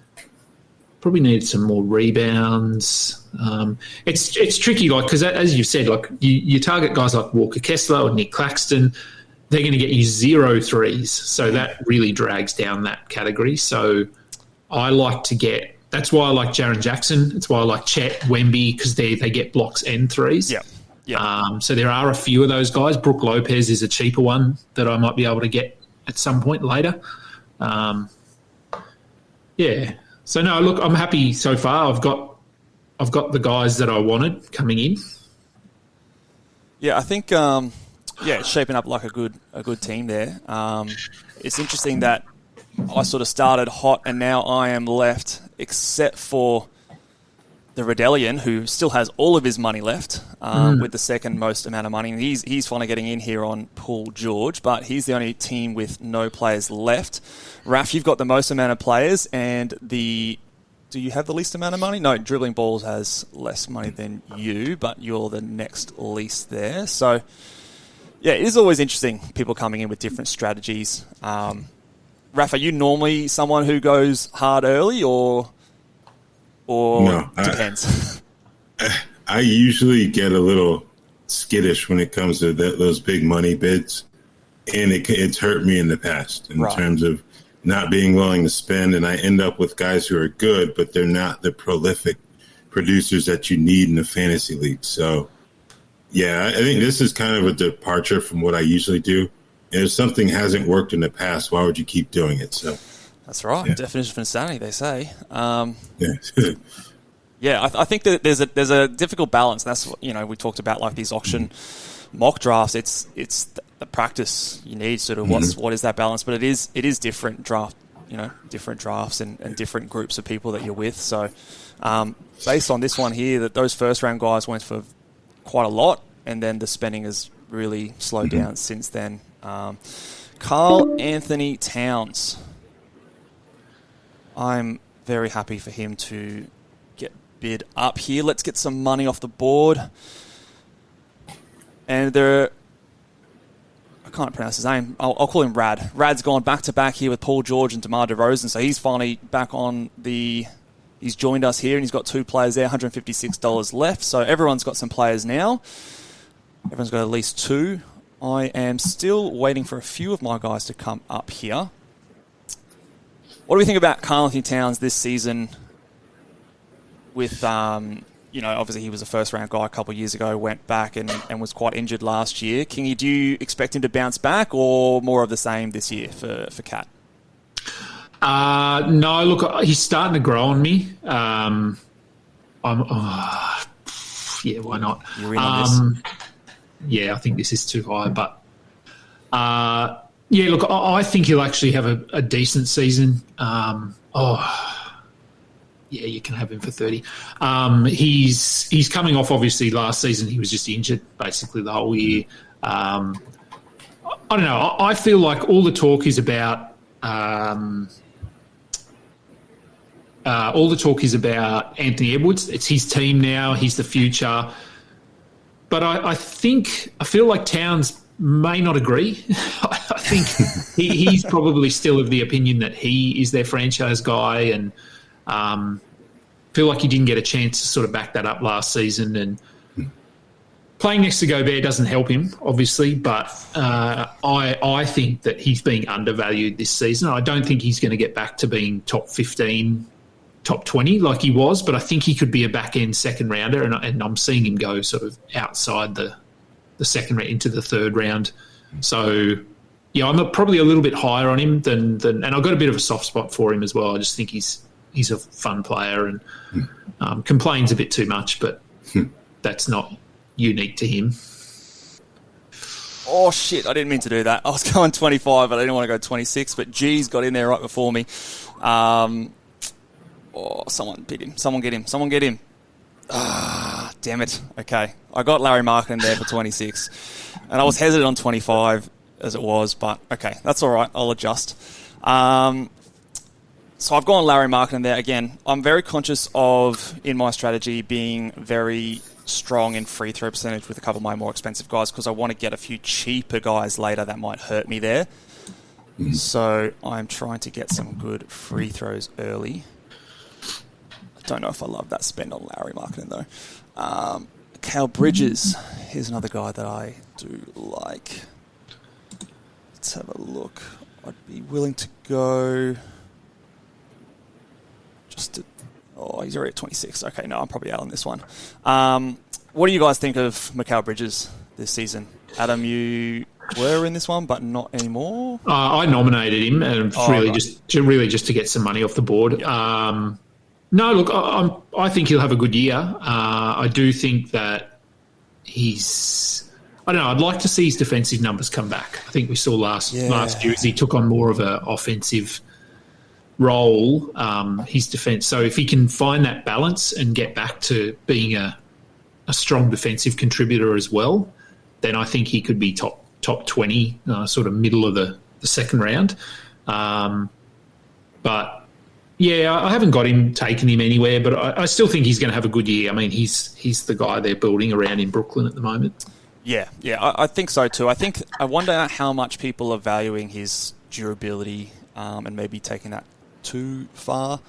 some more rebounds. It's tricky, because as you've said, you target guys like Walker Kessler or Nick Claxton, they're going to get you 0 threes. So that really drags down that category. So I like to get. That's why I like Jaren Jackson. It's why I like Chet, Wemby, because they get blocks and threes. Yeah. So there are a few of those guys. Brooke Lopez is a cheaper one that I might be able to get at some point later. So no, look, I'm happy so far. I've got the guys that I wanted coming in. Yeah, I think it's shaping up like a good team there. It's interesting that I sort of started hot and now I am left, except for the Redelian, who still has all of his money left with the second most amount of money. And he's finally getting in here on Paul George, but he's the only team with no players left. Raph, you've got the most amount of players, and do you have the least amount of money? No, Dribbling Balls has less money than you, but you're the next least there. So, yeah, it is always interesting, people coming in with different strategies. Raph, are you normally someone who goes hard early or no, depends? I usually get a little skittish when it comes to those big money bids, and it's hurt me in the past in terms of not being willing to spend, and I end up with guys who are good, but they're not the prolific producers that you need in a fantasy league. So, yeah, I think this is kind of a departure from what I usually do. And if something hasn't worked in the past, why would you keep doing it? So that's right. Yeah. Definition of insanity, they say. Yeah. I think that there's a difficult balance. And that's what, we talked about, like these auction mock drafts. It's the practice you need. Sort of what is that balance? But it is different different drafts and different groups of people that you're with. So based on this one here, that those first round guys went for quite a lot, and then the spending has really slowed down since then. Karl Anthony Towns. I'm very happy for him to get bid up here. Let's get some money off the board. And I can't pronounce his name. I'll call him Rad. Rad's gone back-to-back here with Paul George and DeMar DeRozan, so he's finally back on he's joined us here, and he's got 2 players there, $156 left. So everyone's got some players now. Everyone's got at least 2. I am still waiting for a few of my guys to come up here. What do we think about Karl Anthony Towns this season with, obviously he was a first-round guy a couple of years ago, went back and was quite injured last year. Kingy, do you expect him to bounce back or more of the same this year for Cat? No, look, he's starting to grow on me. Yeah, why not? You're in on this? Yeah, I think this is too high, but look, I think he'll actually have a decent season. You can have him for 30. He's coming off, obviously, last season he was just injured basically the whole year. I don't know. I feel like all the talk is about Anthony Edwards. It's his team now. He's the future. but I feel like Towns may not agree. I think he's probably still of the opinion that he is their franchise guy, and feel like he didn't get a chance to sort of back that up last season. And playing next to Gobert doesn't help him, obviously, but I think that he's being undervalued this season. I don't think he's going to get back to being top 15, top 20 like he was, but I think he could be a back-end second rounder, and I'm seeing him go sort of outside the second round into the third round. So, yeah, I'm probably a little bit higher on him than and I've got a bit of a soft spot for him as well. I just think he's a fun player and complains a bit too much, but that's not unique to him. Oh, shit, I didn't mean to do that. I was going 25, but I didn't want to go 26, but G's got in there right before me. Someone beat him. Someone get him. Damn it. Okay. I got Larry Markkinen there for 26, and I was hesitant on 25 as it was, but okay, that's all right. I'll adjust. So I've gone Larry Markkinen there. Again, I'm very conscious of, in my strategy, being very strong in free throw percentage with a couple of my more expensive guys because I want to get a few cheaper guys later that might hurt me there. So I'm trying to get some good free throws early. I don't know if I love that spend on Larry Markkinen though. Cal Bridges, here's another guy that I do like. Let's have a look. I'd be willing to go he's already at 26. Okay, no, I'm probably out on this one. What do you guys think of Mikal Bridges this season? Adam, you were in this one, but not anymore. I nominated him, and just to get some money off the board. Yep. No, look, I think he'll have a good year. I do think that I don't know. I'd like to see his defensive numbers come back. I think we saw last year as he took on more of an offensive role, his defense. So if he can find that balance and get back to being a strong defensive contributor as well, then I think he could be top 20, sort of middle of the second round. But yeah, I haven't got him, taken him anywhere, but I still think he's going to have a good year. I mean, he's the guy they're building around in Brooklyn at the moment. Yeah, I think so too. I wonder how much people are valuing his durability and maybe taking that too far.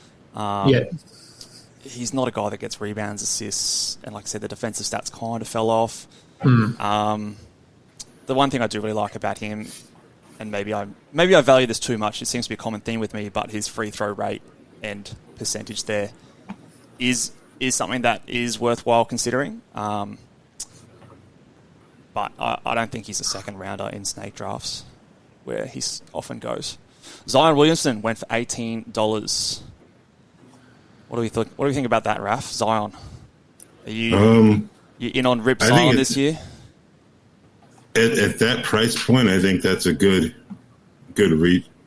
He's not a guy that gets rebounds, assists, and like I said, the defensive stats kind of fell off. The one thing I do really like about him, and maybe I value this too much, it seems to be a common theme with me, but his free throw rate and percentage there is something that is worthwhile considering. But I don't think he's a second rounder in snake drafts where he often goes. Zion Williamson went for $18. What do you think about that, Raph? Zion, are you in on Rip Zion this year? At that price point, I think that's a good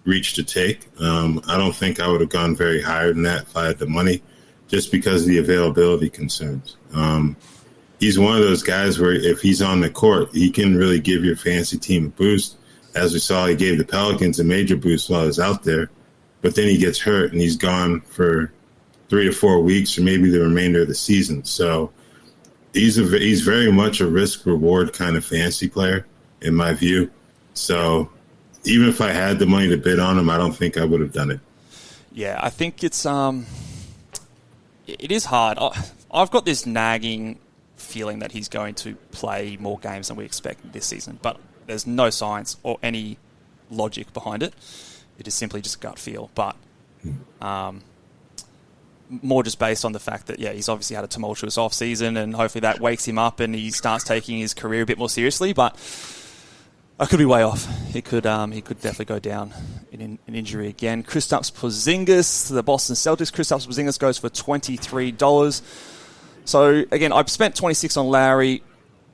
reach to take. I don't think I would have gone very higher than that if I had the money, just because of the availability concerns. He's one of those guys where if he's on the court, he can really give your fantasy team a boost. As we saw, he gave the Pelicans a major boost while he was out there, but then he gets hurt and he's gone for 3 to 4 weeks or maybe the remainder of the season. So he's very much a risk-reward kind of fantasy player, in my view. So even if I had the money to bid on him, I don't think I would have done it. Yeah, I think it is hard. I've got this nagging feeling that he's going to play more games than we expect this season, but there's no science or any logic behind it. It is simply just gut feel, but more just based on the fact that, he's obviously had a tumultuous off-season and hopefully that wakes him up and he starts taking his career a bit more seriously, but I could be way off. He could definitely go down in an injury again. Kristaps Porzingis, the Boston Celtics. Kristaps Porzingis goes for $23. So, again, I've spent 26 on Lowry.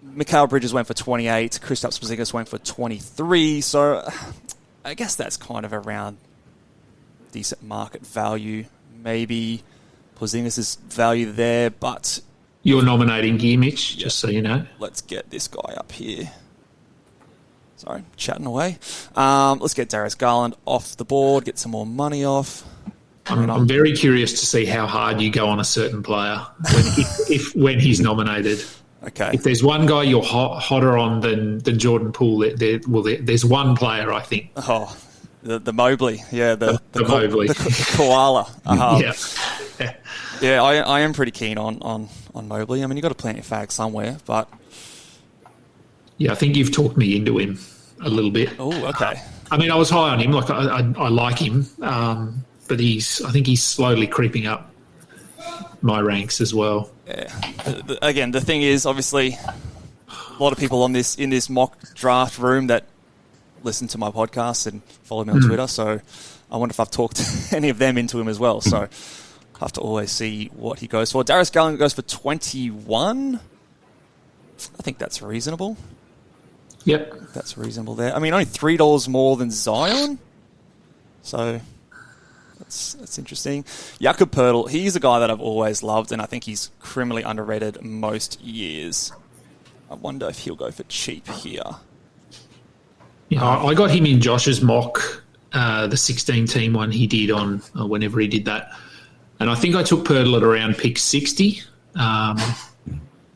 Mikal Bridges went for 28. Kristaps Porzingis went for 23. So, I guess that's kind of around decent market value. Maybe Porzingis' value there, but... You're nominating here, Mitch, just so you know. Let's get this guy up here. Sorry, chatting away. Let's get Darius Garland off the board, get some more money off. I'm very curious to see how hard you go on a certain player when he's nominated. Okay. If there's one guy you're hotter on than Jordan Poole, there's one player, I think. Oh, the Mobley. Yeah, the Mobley. The koala. Yeah. I am pretty keen on Mobley. I mean, you've got to plant your flag somewhere, but... Yeah, I think you've talked me into him a little bit. Oh, okay. I mean, I was high on him. Like, I like him, but I think he's slowly creeping up my ranks as well. Yeah. Again, the thing is, obviously, a lot of people in this mock draft room that listen to my podcast and follow me on Twitter, so I wonder if I've talked any of them into him as well. So I have to always see what he goes for. Darius Garland goes for 21. I think that's reasonable. Yep. That's reasonable there. I mean, only $3 more than Zion. So that's interesting. Jakob Poeltl, he's a guy that I've always loved, and I think he's criminally underrated most years. I wonder if he'll go for cheap here. Yeah, I got him in Josh's mock, the 16-team one he did on whenever he did that. And I think I took Poeltl at around pick 60,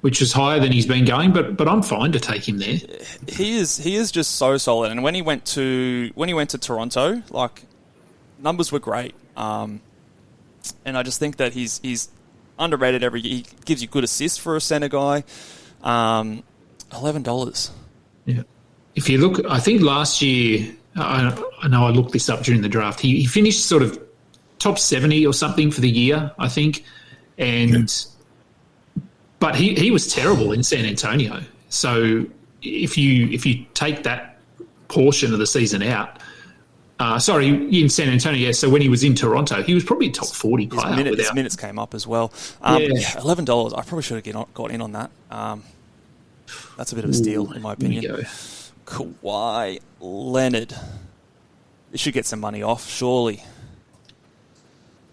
which is higher than he's been going, but I'm fine to take him there. He is just so solid. And when he went to Toronto, like, numbers were great. And I just think that he's underrated every year. He gives you good assists for a centre guy. $11. Yeah. If you look, I think last year, I know I looked this up during the draft, he finished sort of top 70 or something for the year, I think. But he was terrible in San Antonio. So if you take that portion of the season out, in San Antonio, yeah, so when he was in Toronto, he was probably a top 40 player. His minutes came up as well. $11, I probably should have got in on that. That's a bit of a steal, in my opinion. Kawhi Leonard. He should get some money off, surely.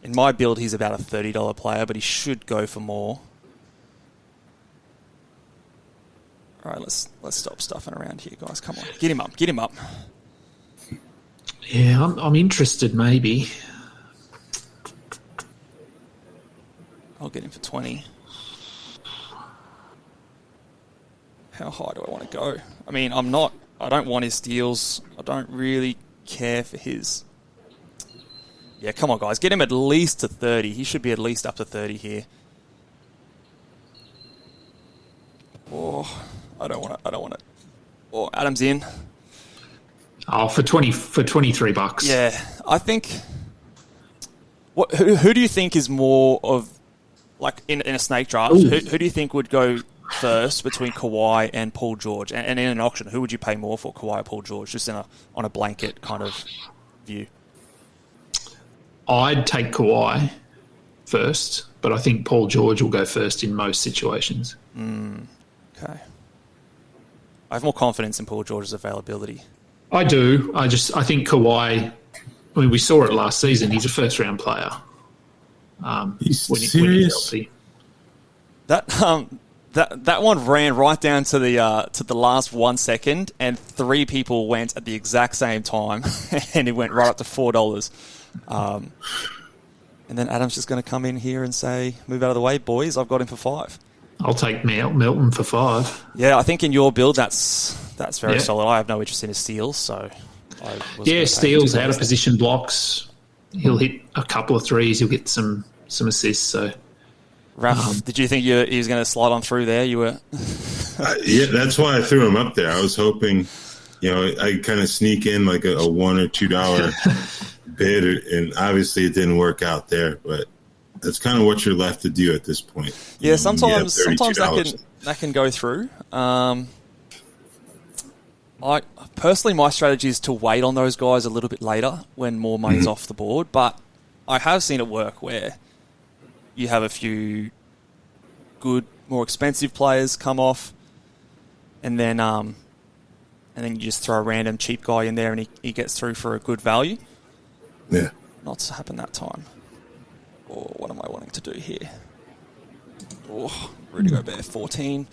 In my build, he's about a $30 player, but he should go for more. All right, let's stop stuffing around here, guys. Come on, get him up. Yeah, I'm interested, maybe. I'll get him for 20. How high do I want to go? I mean, I don't want his steals. I don't really care for his... Yeah, come on, guys. Get him at least to 30. He should be at least up to 30 here. Oh, I don't want to. Oh, Adam's in. Oh, for $23. Yeah, I think... Who do you think is more of... Like, in a snake draft, who do you think would go first between Kawhi and Paul George? And in an auction, who would you pay more for, Kawhi or Paul George? Just on a blanket kind of view. I'd take Kawhi first, but I think Paul George will go first in most situations. Okay. I have more confidence in Paul George's availability. I do. I think Kawhi, I mean, we saw it last season. He's a first-round player. He's when he's serious? healthy. That one ran right down to the last 1 second, and 3 people went at the exact same time, and it went right up to $4. And then Adam's just going to come in here and say, "Move out of the way, boys. I've got him for 5." I'll take Melton for 5. Yeah, I think in your build that's very solid. I have no interest in his steals, so steals, out of position blocks. He'll hit a couple of threes. He'll get some assists. So, Raph, did you think he was going to slide on through there? You were. Yeah, that's why I threw him up there. I was hoping, I kind of sneak in like a $1 or $2 bid, and obviously it didn't work out there. But that's kind of what you're left to do at this point. Yeah, sometimes that can go through. Personally, my strategy is to wait on those guys a little bit later when more money's off the board. But I have seen it work where you have a few good, more expensive players come off, and then you just throw a random cheap guy in there, and he gets through for a good value. Yeah, not to happen that time. Or what am I wanting to do here? Oh, Rudy Gobert 14,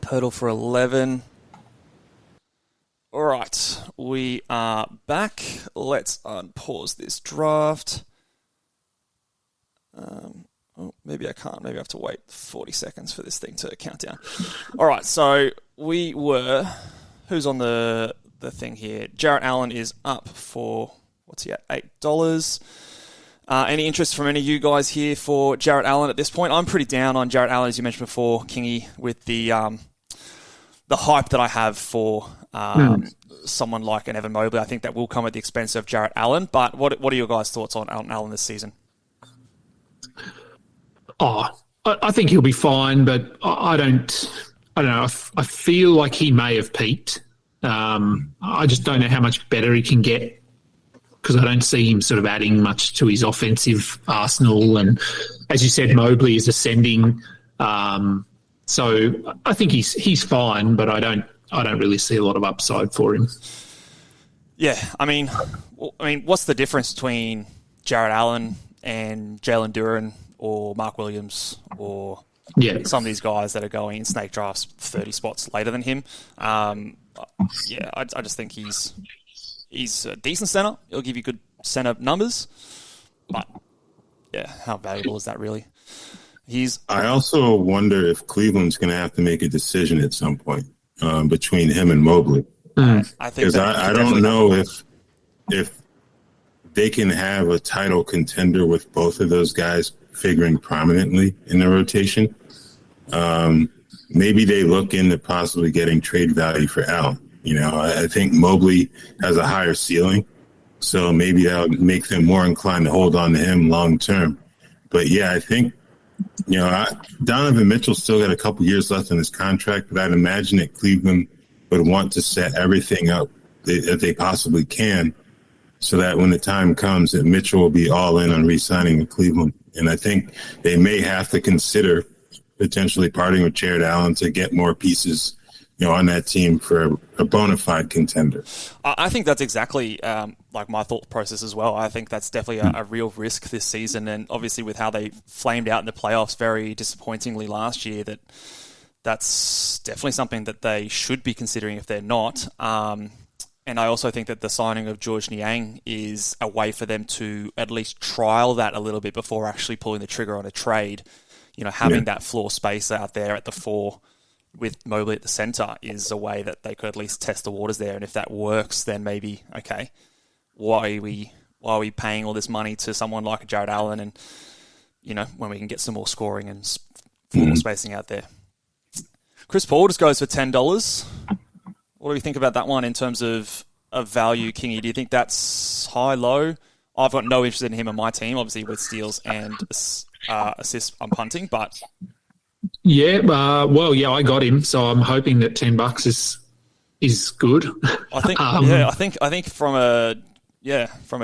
Poeltl for 11. All right, we are back. Let's unpause this draft. Oh, maybe I can't. Maybe I have to wait 40 seconds for this thing to count down. All right, so we were... Who's on the thing here? Jarrett Allen is up for... What's he at? $8. Any interest from any of you guys here for Jarrett Allen at this point? I'm pretty down on Jarrett Allen, as you mentioned before, Kingy, with the hype that I have for someone like an Evan Mobley. I think that will come at the expense of Jarrett Allen. But what are your guys' thoughts on Allen this season? Oh, I think he'll be fine, but I don't know. I feel like he may have peaked. I just don't know how much better he can get because I don't see him sort of adding much to his offensive arsenal. And as you said, Mobley is ascending. So I think he's fine, but I don't really see a lot of upside for him. Yeah, I mean, what's the difference between Jarrett Allen and Jalen Duren or Mark Williams or some of these guys that are going in snake drafts 30 spots later than him? I just think he's a decent center. He'll give you good center numbers, but yeah, how valuable is that really? I also wonder if Cleveland's going to have to make a decision at some point between him and Mobley. I think because I don't know if they can have a title contender with both of those guys figuring prominently in the rotation. Maybe they look into possibly getting trade value for Allen. I think Mobley has a higher ceiling, so maybe that'll make them more inclined to hold on to him long term. But yeah, I think Donovan Mitchell's still got a couple years left in his contract, but I'd imagine that Cleveland would want to set everything up that they possibly can so that when the time comes that Mitchell will be all in on re-signing with Cleveland. And I think they may have to consider potentially parting with Jarrett Allen to get more pieces on that team for a bona fide contender. I think that's exactly like my thought process as well. I think that's definitely a real risk this season, and obviously with how they flamed out in the playoffs very disappointingly last year, that's definitely something that they should be considering if they're not. And I also think that the signing of George Niang is a way for them to at least trial that a little bit before actually pulling the trigger on a trade. Having that floor space out there at the 4 with Mobley at the center is a way that they could at least test the waters there. And if that works, then maybe, okay, why are we paying all this money to someone like Jarrett Allen and, when we can get some more scoring and floor spacing out there. Chris Paul just goes for $10. What do you think about that one in terms of value, Kingy? Do you think that's high, low? I've got no interest in him on my team, obviously with steals and assists on punting, but... Yeah, I got him, so I'm hoping that $10 is good. I think, I think from a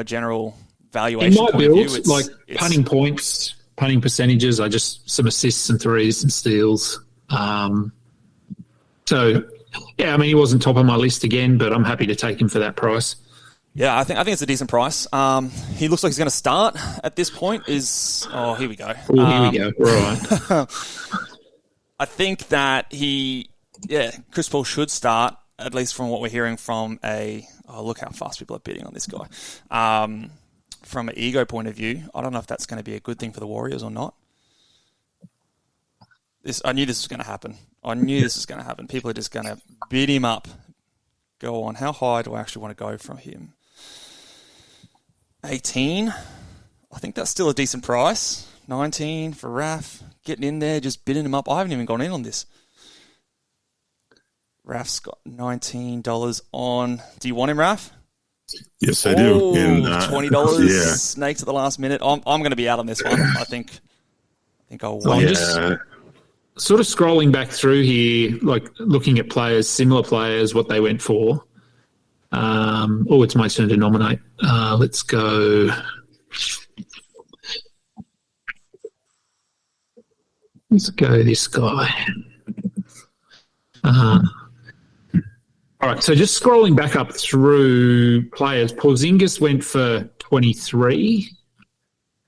general valuation in my point of build, view, it's punting points, punting percentages, some assists and threes and steals. He wasn't top of my list again, but I'm happy to take him for that price. Yeah, I think it's a decent price. He looks like he's going to start at this point. Here we go. Here we go. Right. I think that Chris Paul should start, at least from what we're hearing from look how fast people are bidding on this guy. From an ego point of view, I don't know if that's going to be a good thing for the Warriors or not. I knew this was going to happen. People are just going to bid him up. Go on. How high do I actually want to go from him? 18. I think that's still a decent price. 19 for Raph. Getting in there, just bidding him up. I haven't even gone in on this. Raph's got $19 on. Do you want him, Raph? Yes, I do. $20. Yeah. Snakes at the last minute. I'm going to be out on this one. I think I'll wait. Just sort of scrolling back through here, like looking at players, similar players, what they went for. It's my turn to nominate. Let's go. Let's go this guy. All right, so just scrolling back up through players, Porzingis went for 23.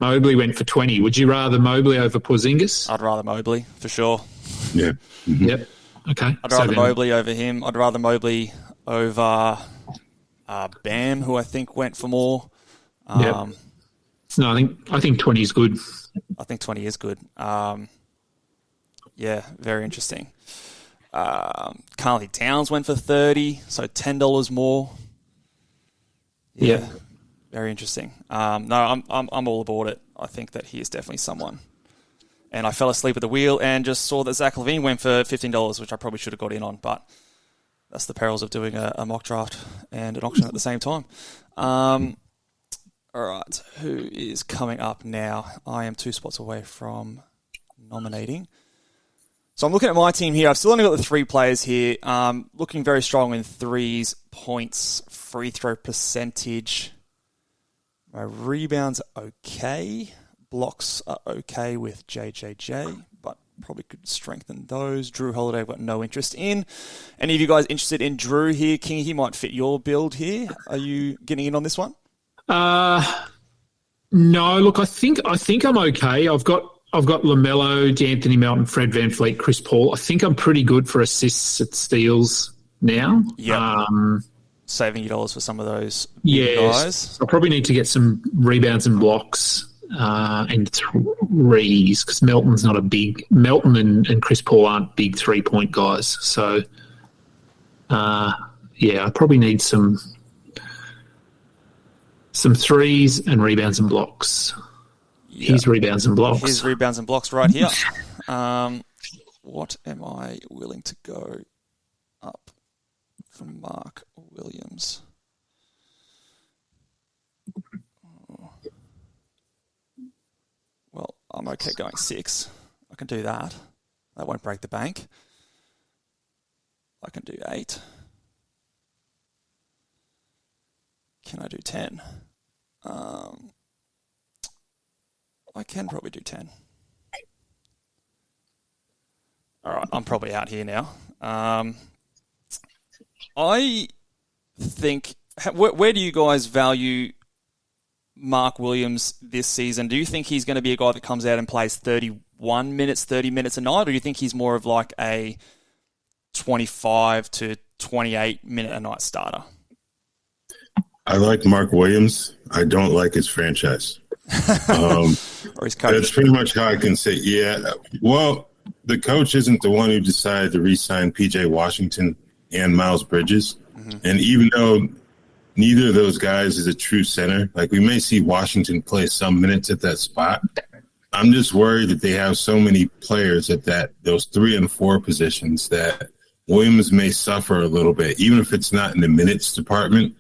Mobley went for 20. Would you rather Mobley over Porzingis? I'd rather Mobley, for sure. Yeah. Mm-hmm. Yep. Okay. I'd rather Mobley over him. I'd rather Mobley over Bam, who I think went for more. No, I think 20 is good. I think 20 is good. Yeah, very interesting. Carly Towns went for 30, so $10 more. Yeah, very interesting. No, I'm all aboard it. I think that he is definitely someone. And I fell asleep at the wheel and just saw that Zach LaVine went for $15, which I probably should have got in on, but that's the perils of doing a mock draft and an auction at the same time. All right, who is coming up now? I am 2 spots away from nominating. So I'm looking at my team here. I've still only got the 3 players here. Looking very strong in threes, points, free throw percentage. My rebounds are okay. Blocks are okay with JJJ, but probably could strengthen those. Drew Holiday I've got no interest in. Any of you guys interested in Drew here? King, he might fit your build here. Are you getting in on this one? No, look, I think I'm okay. I've got LaMelo, D'Anthony Melton, Fred VanVleet, Chris Paul. I think I'm pretty good for assists at steals now. Yeah. Saving your dollars for some of those guys. I probably need to get some rebounds and blocks and threes because Melton and Chris Paul aren't big 3-point guys. So, I probably need some threes and rebounds and blocks. Yep. His rebounds and blocks right here. What am I willing to go up from Mark Williams? Well, I'm okay going 6. I can do that. That won't break the bank. I can do 8. Can I do 10? I can probably do 10. All right, I'm probably out here now. I think, where do you guys value Mark Williams this season? Do you think he's going to be a guy that comes out and plays 31 minutes, 30 minutes a night, or do you think he's more of like a 25 to 28 minute a night starter? I like Mark Williams. I don't like his franchise. Or his coach. That's pretty much how I can say, yeah. Well, the coach isn't the one who decided to re-sign P.J. Washington and Miles Bridges. Mm-hmm. And even though neither of those guys is a true center, like we may see Washington play some minutes at that spot, I'm just worried that they have so many players at those 3 and 4 positions that Williams may suffer a little bit, even if it's not in the minutes department.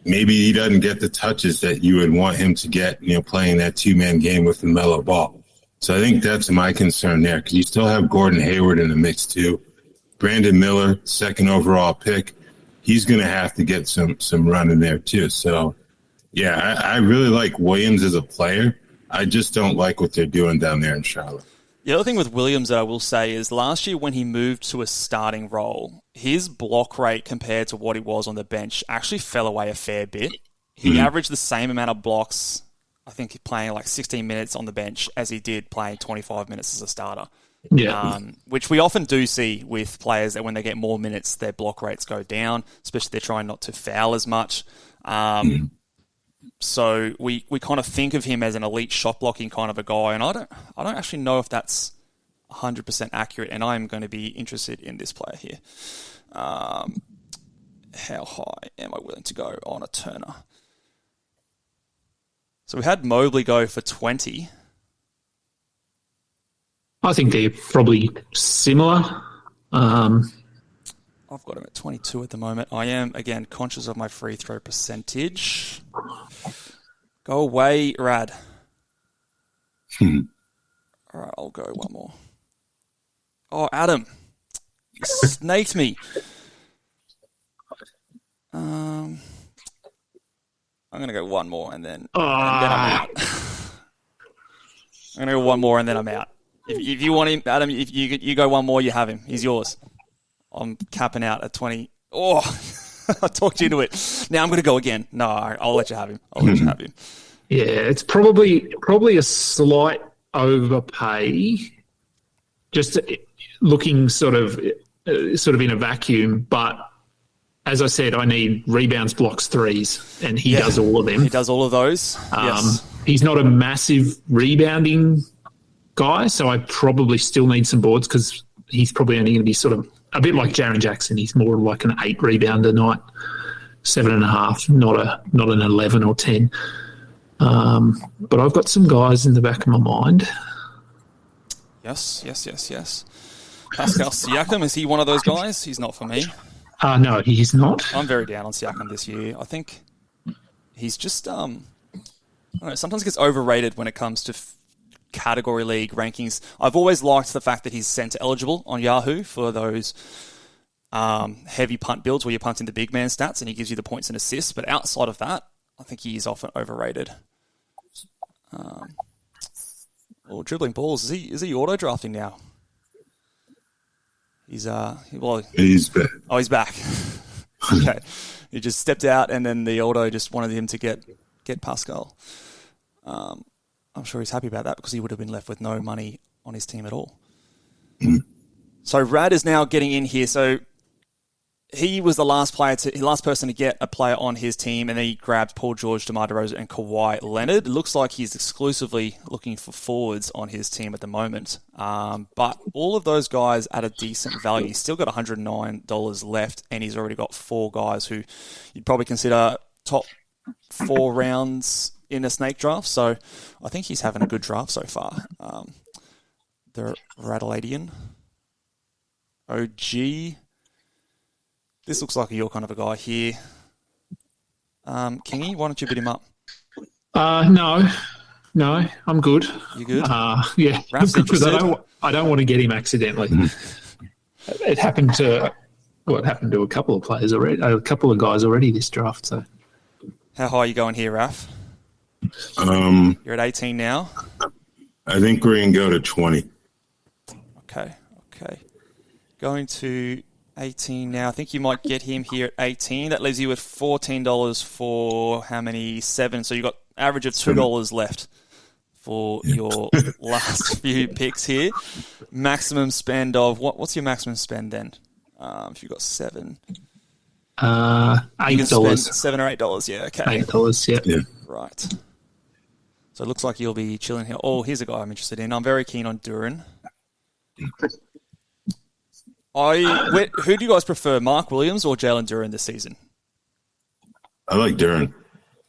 Maybe he doesn't get the touches that you would want him to get, playing that 2-man game with LaMelo Ball. So I think that's my concern there, because you still have Gordon Hayward in the mix too. Brandon Miller, 2nd overall pick, he's going to have to get some run in there too. So, yeah, I really like Williams as a player. I just don't like what they're doing down there in Charlotte. The other thing with Williams that I will say is last year when he moved to a starting role, his block rate compared to what he was on the bench actually fell away a fair bit. He averaged the same amount of blocks, I think, playing like 16 minutes on the bench as he did playing 25 minutes as a starter. Yeah. Which we often do see with players that when they get more minutes, their block rates go down, especially if they're trying not to foul as much. So we kind of think of him as an elite shot blocking kind of a guy, and I don't actually know if that's 100% accurate, and I'm going to be interested in this player here. How high am I willing to go on a Turner? So we had Mobley go for 20. I think they're probably similar. I've got him at 22 at the moment. I am, again, conscious of my free throw percentage. Go away, Rad. All right, I'll go one more. Oh, Adam. You snaked me. I'm going to go one more and then I'm out. I'm going to go one more and then I'm out. If you want him, Adam, if you go one more, you have him. He's yours. I'm capping out at 20. Oh, I talked you into it. Now I'm going to go again. No, I'll let you have him. Yeah, it's probably a slight overpay. Just looking sort of in a vacuum, but as I said, I need rebounds, blocks, threes, and he does all of them. He does all of those. Yes. He's not a massive rebounding guy, so I probably still need some boards because he's probably only going to be sort of a bit like Jaren Jackson. He's more like an 8 rebounder night, 7.5, not an 11 or 10. But I've got some guys in the back of my mind. Yes. Pascal Siakam, is he one of those guys? He's not for me. No, he's not. I'm very down on Siakam this year. I think he's just, I don't know, sometimes gets overrated when it comes to category league rankings. I've always liked the fact that he's center eligible on Yahoo for those heavy punt builds where you're punting the big man stats and he gives you the points and assists. But outside of that, I think he is often overrated. Dribbling balls. Is he auto drafting now? He's back. Oh, he's back. Okay. He just stepped out and then the auto just wanted him to get Pascal. I'm sure he's happy about that because he would have been left with no money on his team at all. So Rad is now getting in here. So he was the last person to get a player on his team, and then he grabbed Paul George, DeMar DeRozan, and Kawhi Leonard. It looks like he's exclusively looking for forwards on his team at the moment. But all of those guys at a decent value. He's still got $109 left, and he's already got 4 guys who you'd probably consider top 4 rounds in a snake draft. So I think he's having a good draft so far. The Radaladian. OG. This looks like you're kind of a guy here. Kingy, why don't you bid him up? No, I'm good. You good? Yeah, because I don't want to get him accidentally. It happened to a couple of players already, a couple of guys already this draft. So, how high are you going here, Raph? You're at 18 now. I think we're going to go to 20. Okay. Going to 18 now. I think you might get him here at 18. That leaves you with $14 for how many? 7. So you've got average of $2 left for your last few picks here. Maximum spend of what's your maximum spend then? If you've got 7. $8. $7 or $8. Yeah. Okay. $8. Yeah. Right. So it looks like you'll be chilling here. Oh, here's a guy I'm interested in. I'm very keen on Duran. Who do you guys prefer, Mark Williams or Jalen Duran this season? I like Duran.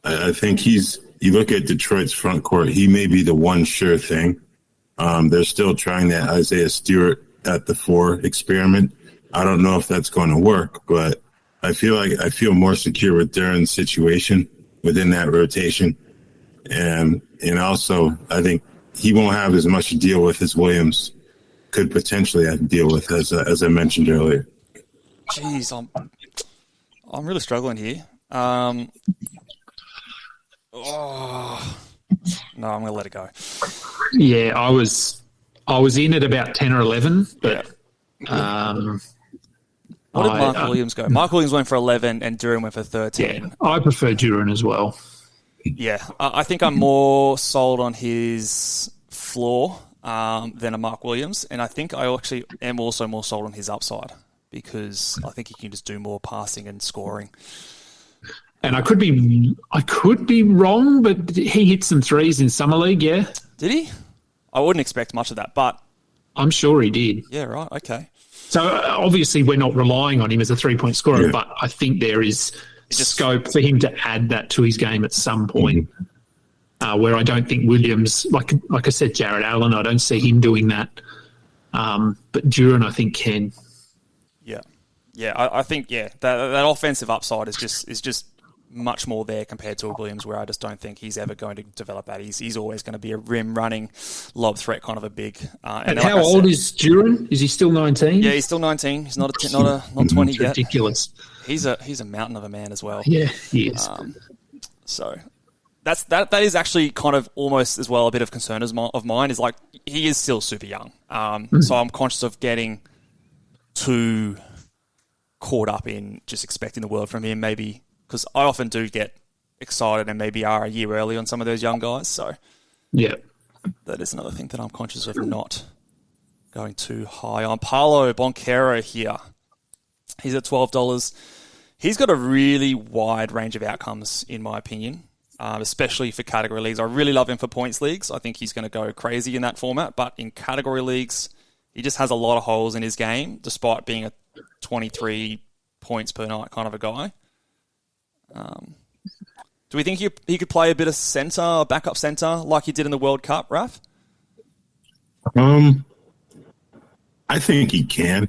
I think you look at Detroit's front court, he may be the one sure thing. They're still trying that Isaiah Stewart at the 4 experiment. I don't know if that's going to work, but I feel more secure with Duran's situation within that rotation. And also, I think he won't have as much to deal with as Williams could potentially have to deal with, as I mentioned earlier. Jeez, I'm really struggling here. No, I'm going to let it go. Yeah, I was in at about 10 or 11, but what did Mark Williams go? Mark Williams went for 11 and Duran went for 13. Yeah, I prefer Duran as well. Yeah, I think I'm more sold on his floor than a Mark Williams, and I think I actually am also more sold on his upside because I think he can just do more passing and scoring. And I could be wrong, but he hit some threes in Summer League, yeah? Did he? I wouldn't expect much of that, but I'm sure he did. Yeah, right, okay. So obviously we're not relying on him as a 3-point scorer, but I think there is scope for him to add that to his game at some point. Where I don't think Williams, like I said, Jared Allen, I don't see him doing that. But Duran, I think, can. Yeah, I think that offensive upside is just much more there compared to Williams, where I just don't think he's ever going to develop that. He's always going to be a rim running lob threat kind of a big. And how old is Duran? Is he still 19? Yeah, he's still 19. He's not 20 yet. Ridiculous. He's a mountain of a man as well. Yeah, he is. So that is actually kind of almost as well a bit of concern of mine. Is like he is still super young. So I'm conscious of getting too caught up in just expecting the world from him, maybe. Because I often do get excited and maybe are a year early on some of those young guys. So yeah, that is another thing that I'm conscious of not going too high on. Paolo Banchero here. He's at $12. He's got a really wide range of outcomes, in my opinion. especially for category leagues. I really love him for points leagues. I think he's going to go crazy in that format. But in category leagues, he just has a lot of holes in his game, despite being a 23 points per night kind of a guy. Do we think he could play a bit of centre, backup centre, like he did in the World Cup, Raph? I think he can.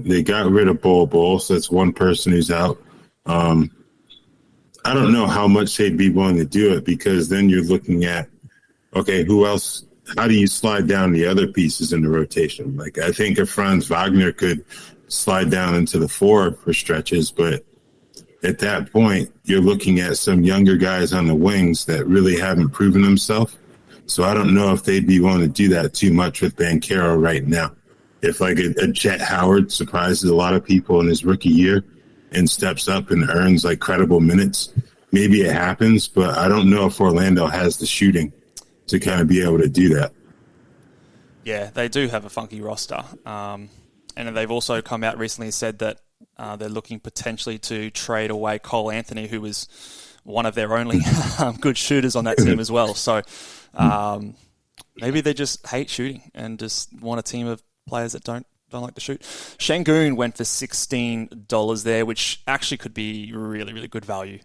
They got rid of Bol, so that's one person who's out. I don't know how much they'd be willing to do it, because then you're looking at, okay, who else? How do you slide down the other pieces in the rotation? Like, I think if Franz Wagner could slide down into the 4 for stretches, but at that point, you're looking at some younger guys on the wings that really haven't proven themselves. So I don't know if they'd be willing to do that too much with Banchero right now. If like a Jet Howard surprises a lot of people in his rookie year and steps up and earns like credible minutes, maybe it happens, but I don't know if Orlando has the shooting to kind of be able to do that. Yeah, they do have a funky roster. And they've also come out recently and said that they're looking potentially to trade away Cole Anthony, who was one of their only good shooters on that team as well. So maybe they just hate shooting and just want a team of players that don't like to shoot. Şengün went for $16 there, which actually could be really, really good value.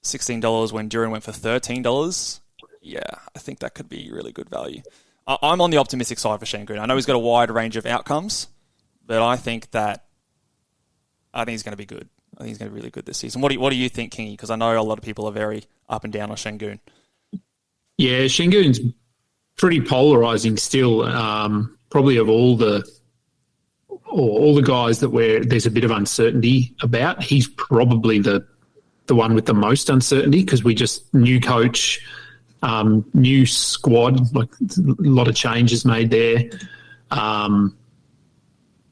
$16 when Duran went for $13. Yeah, I think that could be really good value. I'm on the optimistic side for Şengün. I know he's got a wide range of outcomes, but I think he's going to be good. I think he's going to be really good this season. What do you think, Kingy? Because I know a lot of people are very up and down on Şengün. Yeah, Şengün's pretty polarizing still. Probably of all the guys that there's a bit of uncertainty about, he's probably the one with the most uncertainty, because we just new coach, new squad, like a lot of changes made there.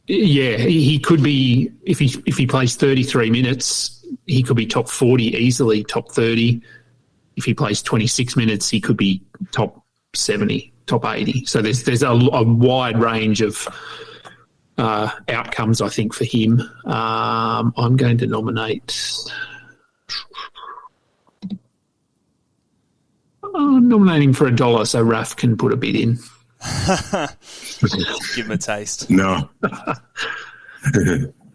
Yeah, he could be, if he plays 33 minutes, he could be top 40 easily, top 30. If he plays 26 minutes, he could be top 70, top 80. So there's a wide range of outcomes, I think, for him. I'm going to nominate... I'm nominating for $1, so Raph can put a bid in. Give him a taste. No.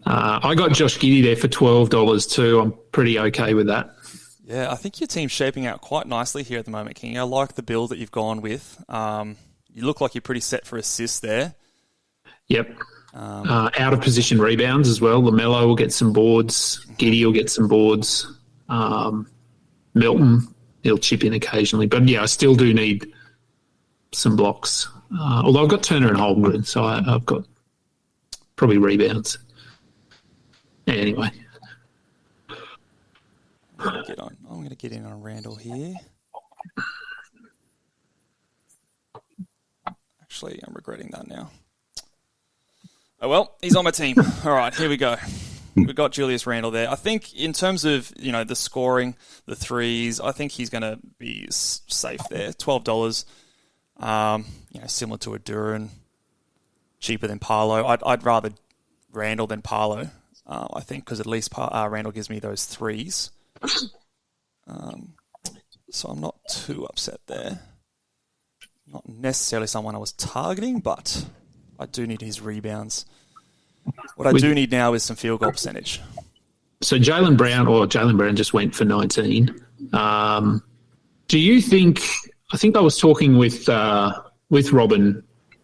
I got Josh Giddey there for $12 too. I'm pretty okay with that. Yeah, I think your team's shaping out quite nicely here at the moment, King. I like the build that you've gone with. You look like you're pretty set for assists there. Yep. Out of position rebounds as well. LaMelo will get some boards. Giddey will get some boards. Milton, he'll chip in occasionally. But, yeah, I still do need some blocks. Although I've got Turner and Holmgren, so I've got probably rebounds. Anyway. I'm going to get in on Randall here. Actually, I'm regretting that now. Oh, well, he's on my team. All right, here we go. We've got Julius Randle there. I think in terms of, the scoring, the threes, I think he's going to be safe there. $12, similar to a Duran, cheaper than Paolo. I'd rather Randle than Paolo, I think, because at least Randle gives me those threes. So I'm not too upset there. Not necessarily someone I was targeting, but I do need his rebounds. What I do need now is some field goal percentage. So Jaylen Brown just went for 19. Do you think, I think I was talking with Robin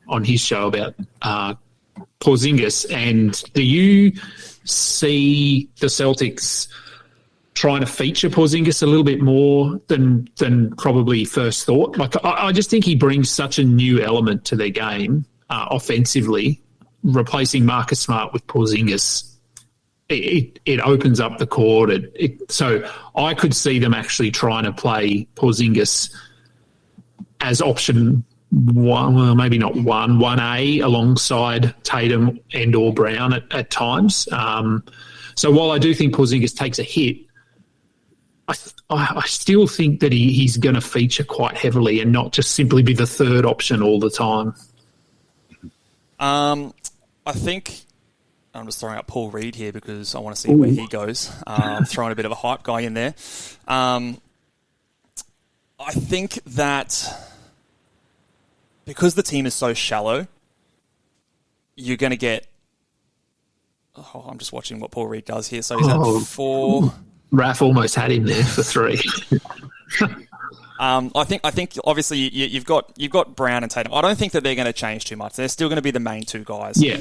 on his show about Porzingis, and do you see the Celtics trying to feature Porzingis a little bit more than probably first thought? Like, I just think he brings such a new element to their game offensively. Replacing Marcus Smart with Porzingis, it opens up the court. So I could see them actually trying to play Porzingis as option one, well, maybe not 1A alongside Tatum and or Brown at times. So while I do think Porzingis takes a hit, I still think that he's going to feature quite heavily and not just simply be the third option all the time. I think I'm just throwing up Paul Reed here because I want to see where he goes. Throwing a bit of a hype guy in there. I think that because the team is so shallow, you're going to get... Oh, I'm just watching what Paul Reed does here. So he's at 4... Raph almost had him there for 3. I think obviously you've got Brown and Tatum. I don't think that they're going to change too much. They're still going to be the main 2 guys. Yeah.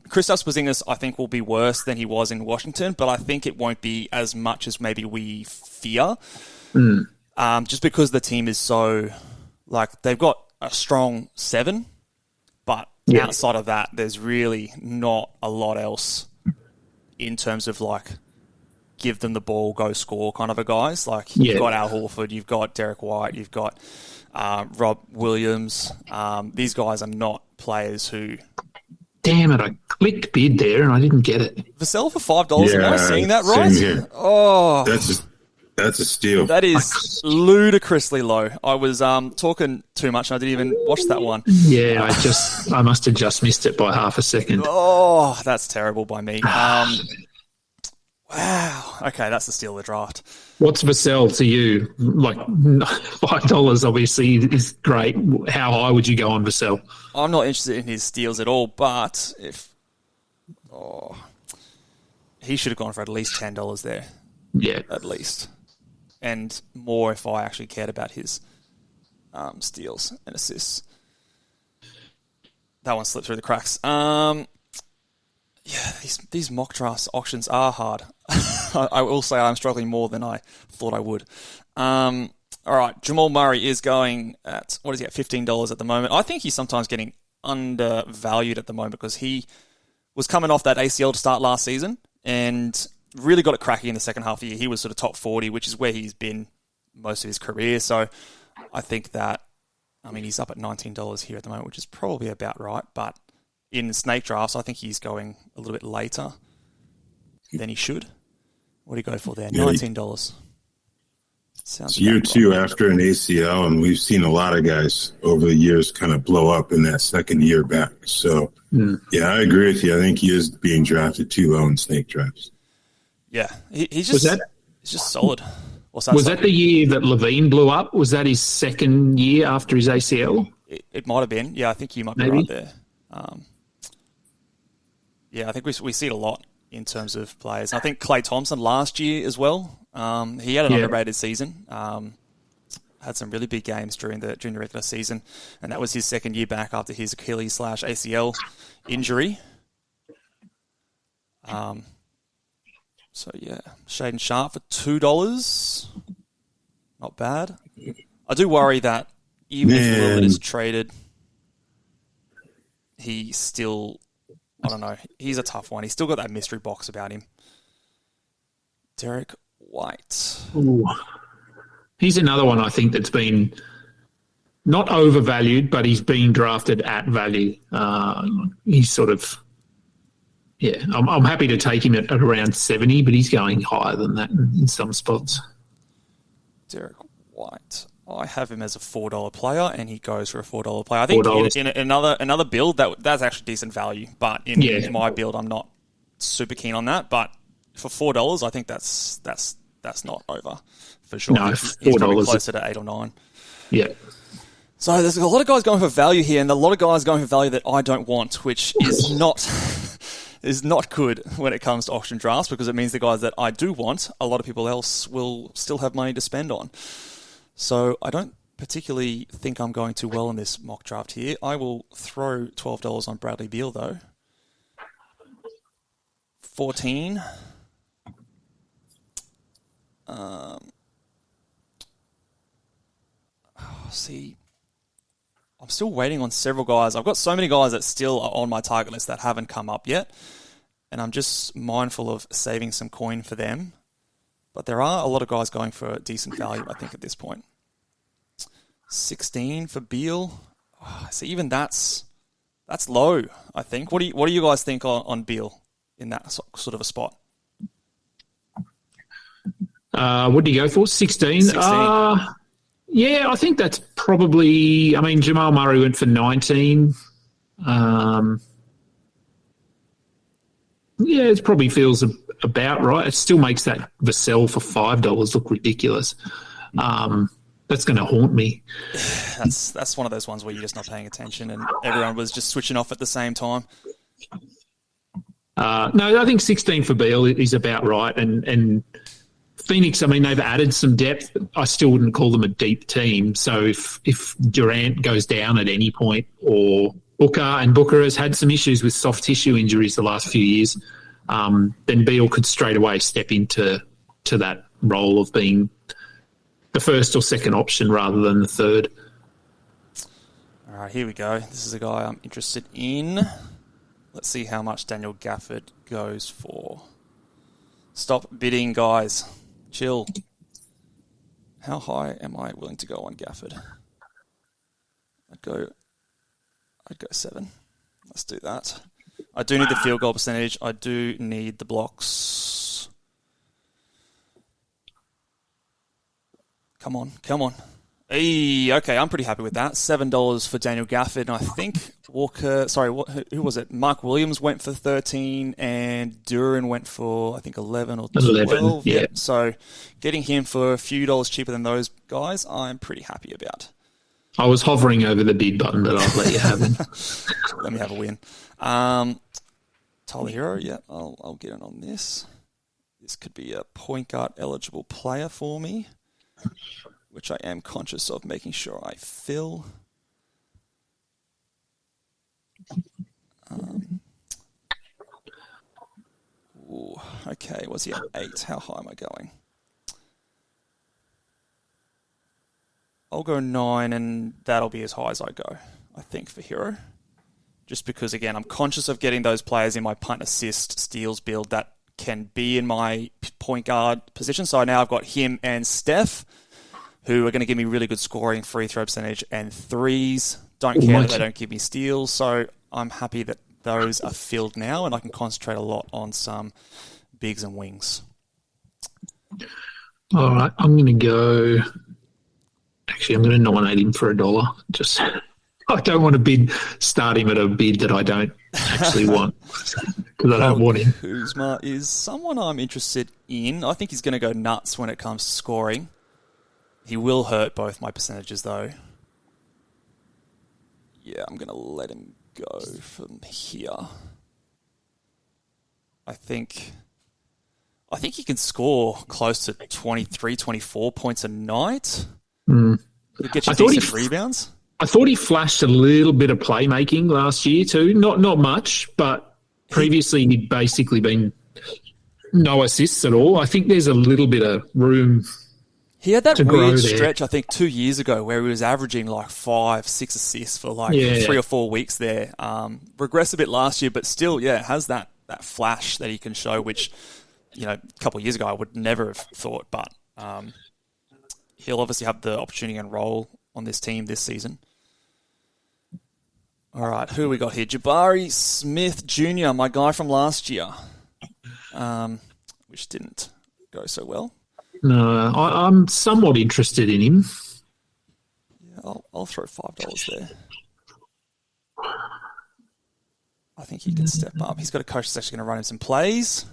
Kristaps Porzingis, I think, will be worse than he was in Washington, but I think it won't be as much as maybe we fear. Just because the team is so they've got a strong 7, but outside of that, there's really not a lot else in terms of give them the ball, go score kind of a guys. You've got Al Horford, you've got Derek White, you've got Rob Williams. These guys are not players who... Damn it, I clicked bid there and I didn't get it. Vassell for $5, am I seeing that right? Here. Oh, that's a steal. That is ludicrously low. I was talking too much and I didn't even watch that one. Yeah, I must have just missed it by half a second. Oh, that's terrible by me. Wow. Okay, that's the steal of the draft. What's Vassell to you? $5 obviously is great. How high would you go on Vassell? I'm not interested in his steals at all, but he should have gone for at least $10 there. Yeah. At least. And more if I actually cared about his steals and assists. That one slipped through the cracks. Yeah, these mock drafts auctions are hard. I will say I'm struggling more than I thought I would. All right, Jamal Murray is going at, what is he at, $15 at the moment. I think he's sometimes getting undervalued at the moment because he was coming off that ACL to start last season and really got it cracking in the second half of the year. He was sort of top 40, which is where he's been most of his career. So I think that, he's up at $19 here at the moment, which is probably about right, but in snake drafts, I think he's going a little bit later than he should. What do you go for there? $19. Sounds it's year 2 after an ACL, and we've seen a lot of guys over the years kind of blow up in that second year back. So, yeah, I agree with you. I think he is being drafted too low in snake drafts. Yeah, he's just solid. Was that the year that Levine blew up? Was that his second year after his ACL? It might have been. Yeah, I think you might be right there. Yeah, I think we see it a lot in terms of players. I think Klay Thompson last year as well. He had an underrated season. Had some really big games during the regular season, and that was his second year back after his Achilles/ACL injury. So yeah, Shaden Sharp for $2. Not bad. I do worry that even if Lillard is traded, he still... I don't know. He's a tough one. He's still got that mystery box about him. Derek White. Ooh. He's another one I think that's been not overvalued, but he's been drafted at value. He's sort of, I'm happy to take him at around 70, but he's going higher than that in some spots. Derek White. I have him as a $4 player, and he goes for a $4 player. I think in another build, that's actually decent value. But in my build, I'm not super keen on that. But for $4, I think that's not over for sure. No, he's probably closer to 8 or 9. Yeah. So there's a lot of guys going for value here, and a lot of guys going for value that I don't want, which is not good when it comes to auction drafts because it means the guys that I do want, a lot of people else will still have money to spend on. So I don't particularly think I'm going too well in this mock draft here. I will throw $12 on Bradley Beal, though. 14. See, I'm still waiting on several guys. I've got so many guys that still are on my target list that haven't come up yet, and I'm just mindful of saving some coin for them. But there are a lot of guys going for decent value, I think, at this point. 16 for Beal. So even that's low, I think. What do you guys think on Beal in that sort of a spot? What do you go for? 16? 16. Yeah, I think that's probably... Jamal Murray went for 19. Yeah, it probably feels about right. It still makes that Vassell for $5 look ridiculous. That's going to haunt me. That's one of those ones where you're just not paying attention and everyone was just switching off at the same time. No, I think 16 for Beal is about right. And Phoenix, I mean, they've added some depth. I still wouldn't call them a deep team. So if Durant goes down at any point, or Booker has had some issues with soft tissue injuries the last few years, then Beal could straight away step into that role of being the first or second option rather than the third. All right, here we go. This is a guy I'm interested in. Let's see how much Daniel Gafford goes for. Stop bidding, guys. Chill. How high am I willing to go on Gafford? I'd go 7. Let's do that. I do need the field goal percentage. I do need the blocks. Come on. Hey, okay, I'm pretty happy with that. $7 for Daniel Gafford, and I think who was it? Mark Williams went for 13, and Duran went for, I think, 11 or 12. 11, yeah. So getting him for a few dollars cheaper than those guys, I'm pretty happy about. I was hovering over the bid button, but I'll let you have him. Let me have a win. Tyler Hero, yeah, I'll get in on this. This could be a point guard eligible player for me, which I am conscious of making sure I fill. Okay, was he at 8? How high am I going? I'll go 9, and that'll be as high as I go, I think, for Hero. Just because, again, I'm conscious of getting those players in my punt assist steals build that can be in my point guard position. So now I've got him and Steph, who are going to give me really good scoring, free throw percentage, and threes. Don't care that they don't give me steals. So I'm happy that those are filled now, and I can concentrate a lot on some bigs and wings. All right, I'm going to go... Actually, I'm going to nominate him for $1. Just, I don't want to start him at a bid that I don't actually want, because I don't want him. Kuzma is someone I'm interested in. I think he's going to go nuts when it comes to scoring. He will hurt both my percentages, though. Yeah, I'm going to let him go from here. I think he can score close to 23, 24 points a night. He'll get you decent rebounds. I thought he flashed a little bit of playmaking last year too. Not much, but previously he'd basically been no assists at all. I think there's a little bit of room. He had that weird stretch, I think, 2 years ago where he was averaging like 5-6 assists for 3 or 4 weeks there. Regressed a bit last year, but still, has that flash that he can show, which, a couple of years ago I would never have thought. But he'll obviously have the opportunity and role on this team this season. All right, who we got here? Jabari Smith Jr., my guy from last year, which didn't go so well. No, I'm somewhat interested in him. Yeah, I'll throw $5 there. I think he can step up. He's got a coach that's actually going to run him some plays.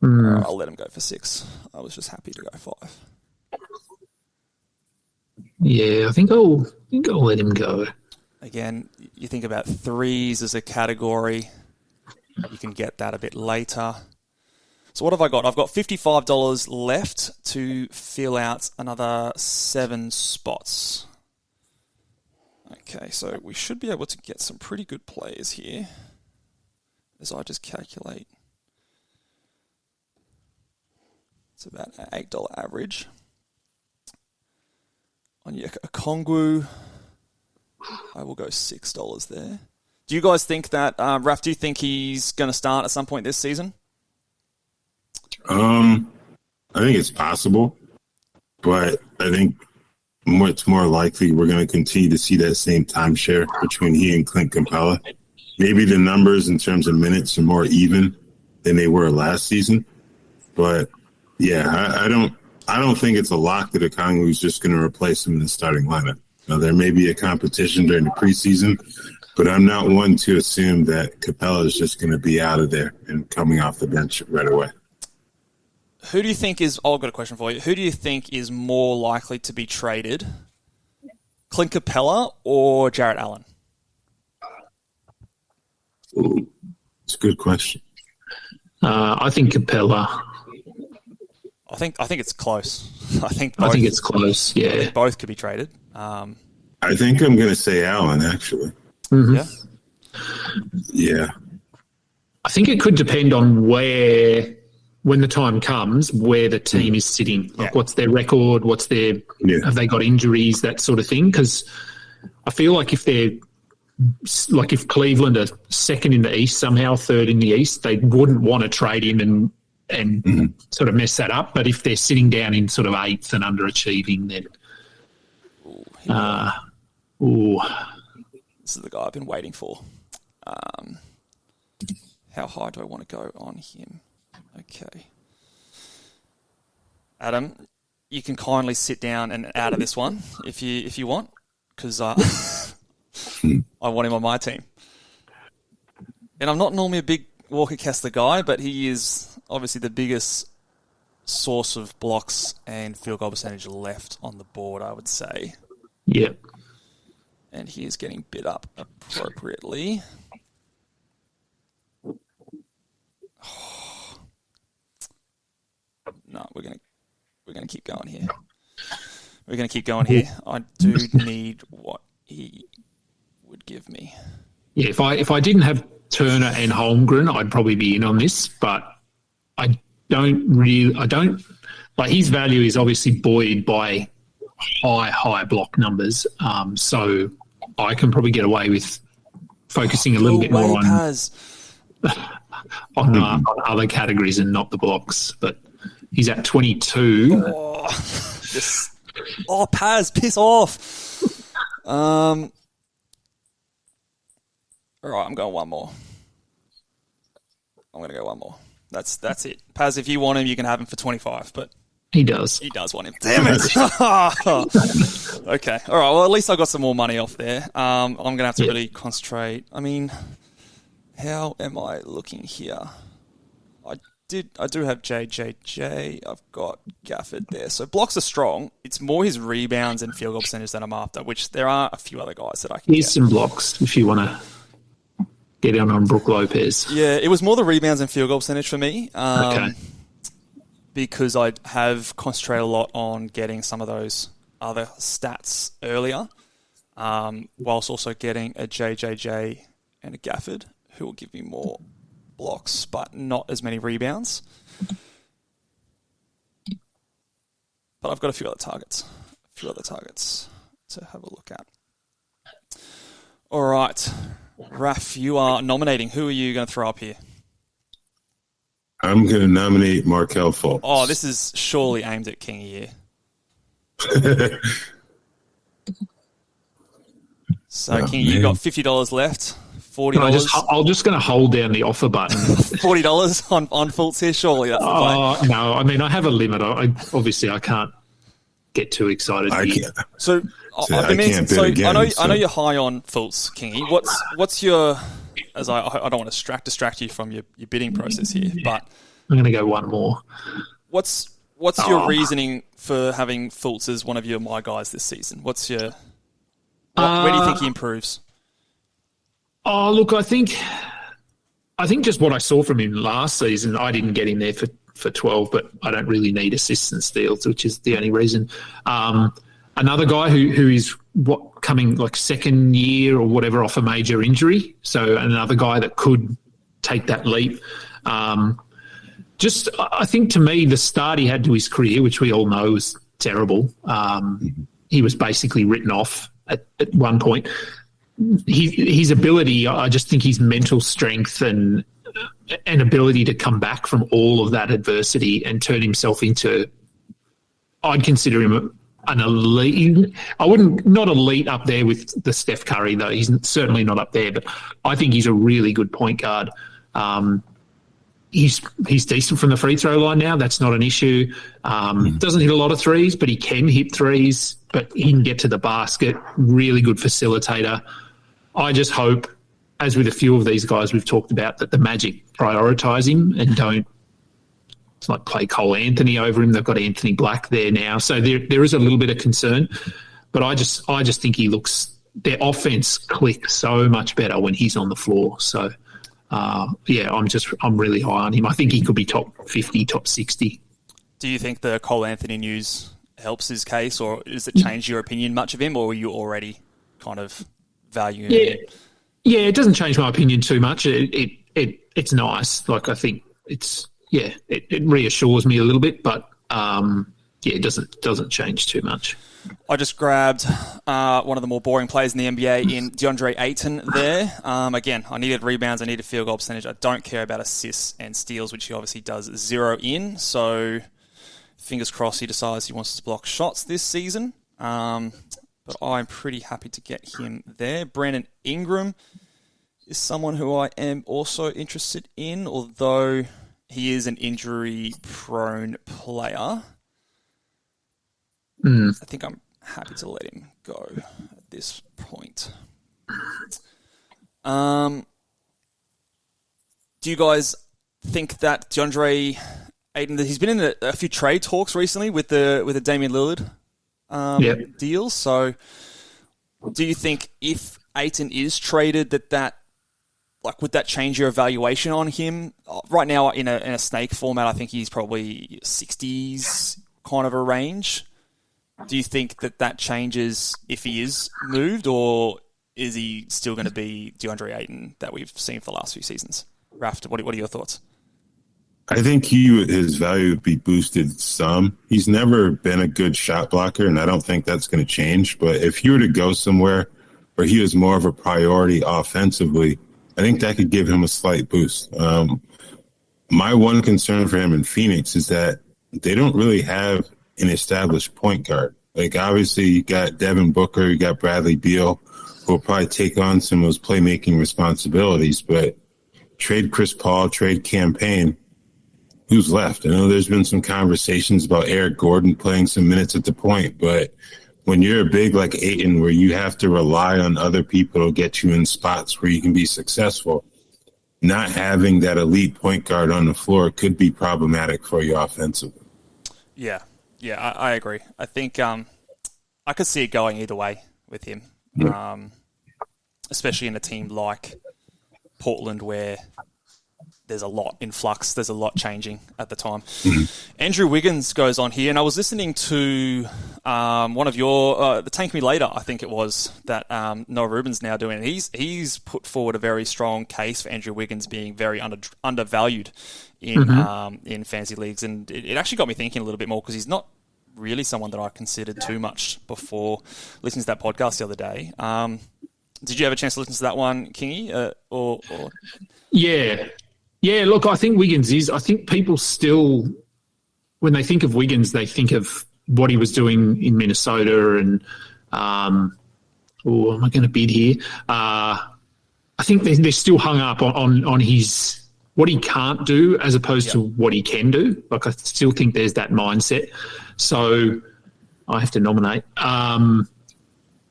I'll let him go for 6. I was just happy to go 5. Yeah, I think I'll let him go. Again, you think about threes as a category. You can get that a bit later. So what have I got? I've got $55 left to fill out another 7 spots. Okay, so we should be able to get some pretty good players here as I just calculate. It's about an $8 average. On Okongwu, I will go $6 there. Do you guys think that, Raph, do you think he's going to start at some point this season? I think it's possible, but I think it's more likely we're going to continue to see that same timeshare between he and Clint Capella. Maybe the numbers in terms of minutes are more even than they were last season, but yeah, I don't think it's a lock that Okongwu is just going to replace him in the starting lineup. Now, there may be a competition during the preseason, but I'm not one to assume that Capella is just going to be out of there and coming off the bench right away. Who do you think is... I've got a question for you. Who do you think is more likely to be traded? Clint Capella or Jarrett Allen? Ooh, it's a good question. I think Capella. I think it's close. I think it's close. Yeah, I think both could be traded. I think I'm going to say Allen, actually. Mm-hmm. Yeah. I think it could depend on where, when the time comes, where the team is sitting. Like, what's their record? What's their? Have they got injuries? That sort of thing. Because I feel like if Cleveland are second in the East somehow, third in the East, they wouldn't want to trade him and sort of mess that up. But if they're sitting down in sort of eighth and underachieving, then this is the guy I've been waiting for. How high do I want to go on him? Okay. Adam, you can kindly sit down and out of this one if you want, because I want him on my team. And I'm not normally a big Walker Kessler guy, but he is obviously the biggest source of blocks and field goal percentage left on the board, I would say. Yep. And he is getting bid up appropriately. No, we're gonna keep going here. We're gonna keep going here. I do need what he would give me. Yeah, if I didn't have Turner and Holmgren, I'd probably be in on this, but I don't like his value is obviously buoyed by high block numbers. So I can probably get away with focusing a little bit more on other categories and not the blocks. But he's at 22. Paz, piss off. All right, I'm going one more. I'm going to go one more. That's it. Paz, if you want him, you can have him for 25, but he does want him. Damn it. Okay. All right. Well, at least I got some more money off there. I'm going to have to really concentrate. I mean, how am I looking here? I do have JJJ. I've got Gafford there. So blocks are strong. It's more his rebounds and field goal percentage that I'm after, which there are a few other guys that I can Here's some blocks if you want to get in on Brook Lopez. Yeah, it was more the rebounds and field goal percentage for me. Okay. Because I have concentrated a lot on getting some of those other stats earlier, whilst also getting a JJJ and a Gafford, who will give me more blocks, but not as many rebounds. But I've got a few other targets to have a look at. All right, Raph, you are nominating. Who are you going to throw up here? I'm going to nominate Markelle Fultz. Oh, this is surely aimed at King here. So, King, you got $50 left. $40. I'm just going to hold down the offer button. $40 on Fultz here, surely. That's the play. No, I mean, I have a limit. Obviously, I can't get too excited. I can't. So, I know you're high on Fultz, Kingy. What's your... As I don't want to distract you from your bidding process here, but I'm going to go one more. What's your reasoning for having Fultz as one of your my guys this season? Where do you think he improves? Oh, look, I think just what I saw from him last season, I didn't get him there for 12, but I don't really need assists and steals, which is the only reason. Another guy who is coming like second year or whatever off a major injury, so another guy that could take that leap. I think to me the start he had to his career, which we all know was terrible. He was basically written off at one point. His ability, I just think his mental strength and ability to come back from all of that adversity and turn himself into, I'd consider him an elite. Not elite up there with the Steph Curry, though. He's certainly not up there, but I think he's a really good point guard. he's decent from the free throw line now. That's not an issue. Doesn't hit a lot of threes, but he can hit threes. But he can get to the basket. Really good facilitator. I just hope, as with a few of these guys we've talked about, that the Magic prioritise him and don't play Cole Anthony over him. They've got Anthony Black there now, so there is a little bit of concern. But I just think their offense clicks so much better when he's on the floor. So I'm really high on him. I think he could be top 50, top 60. Do you think the Cole Anthony news helps his case, or does it change your opinion much of him, or were you already kind of valuing him? Yeah, it doesn't change my opinion too much. It's nice. I think it reassures me a little bit, but it doesn't change too much. I just grabbed one of the more boring players in the NBA in DeAndre Ayton there. Again, I needed rebounds, I needed field goal percentage. I don't care about assists and steals, which he obviously does 0 in. So fingers crossed he decides he wants to block shots this season. But I'm pretty happy to get him there. Brandon Ingram is someone who I am also interested in, although he is an injury-prone player. I think I'm happy to let him go at this point. Do you guys think that DeAndre Ayton, he's been in a few trade talks recently with the Damian Lillard deal. So do you think if Ayton is traded that would that change your evaluation on him? Right now in a snake format, I think he's probably 60s kind of a range. Do you think that changes if he is moved, or is he still going to be DeAndre Ayton that we've seen for the last few seasons? Raph, what are your thoughts? I think his value would be boosted some. He's never been a good shot blocker, and I don't think that's going to change. But if he were to go somewhere where he was more of a priority offensively, I think that could give him a slight boost. My one concern for him in Phoenix is that they don't really have an established point guard. Obviously, you got Devin Booker, you got Bradley Beal, who will probably take on some of those playmaking responsibilities. But trade Chris Paul, trade campaign, who's left? I know there's been some conversations about Eric Gordon playing some minutes at the point, but when you're a big like Ayton, where you have to rely on other people to get you in spots where you can be successful, not having that elite point guard on the floor could be problematic for you offensively. Yeah, I agree. I think I could see it going either way with him, especially in a team like Portland where there's a lot in flux, there's a lot changing at the time. Andrew Wiggins goes on here, and I was listening to one of your, the Tank Me Later, I think it was, that Noah Rubin's now doing. He's put forward a very strong case for Andrew Wiggins being very undervalued in fantasy leagues, and it actually got me thinking a little bit more, because he's not really someone that I considered too much before listening to that podcast the other day. Did you have a chance to listen to that one, Kingy? Or? Yeah, look, I think Wiggins is. I think people still, when they think of Wiggins, they think of what he was doing in Minnesota and, am I going to bid here? I think they're still hung up on his, what he can't do as opposed to what he can do. I still think there's that mindset. So I have to nominate.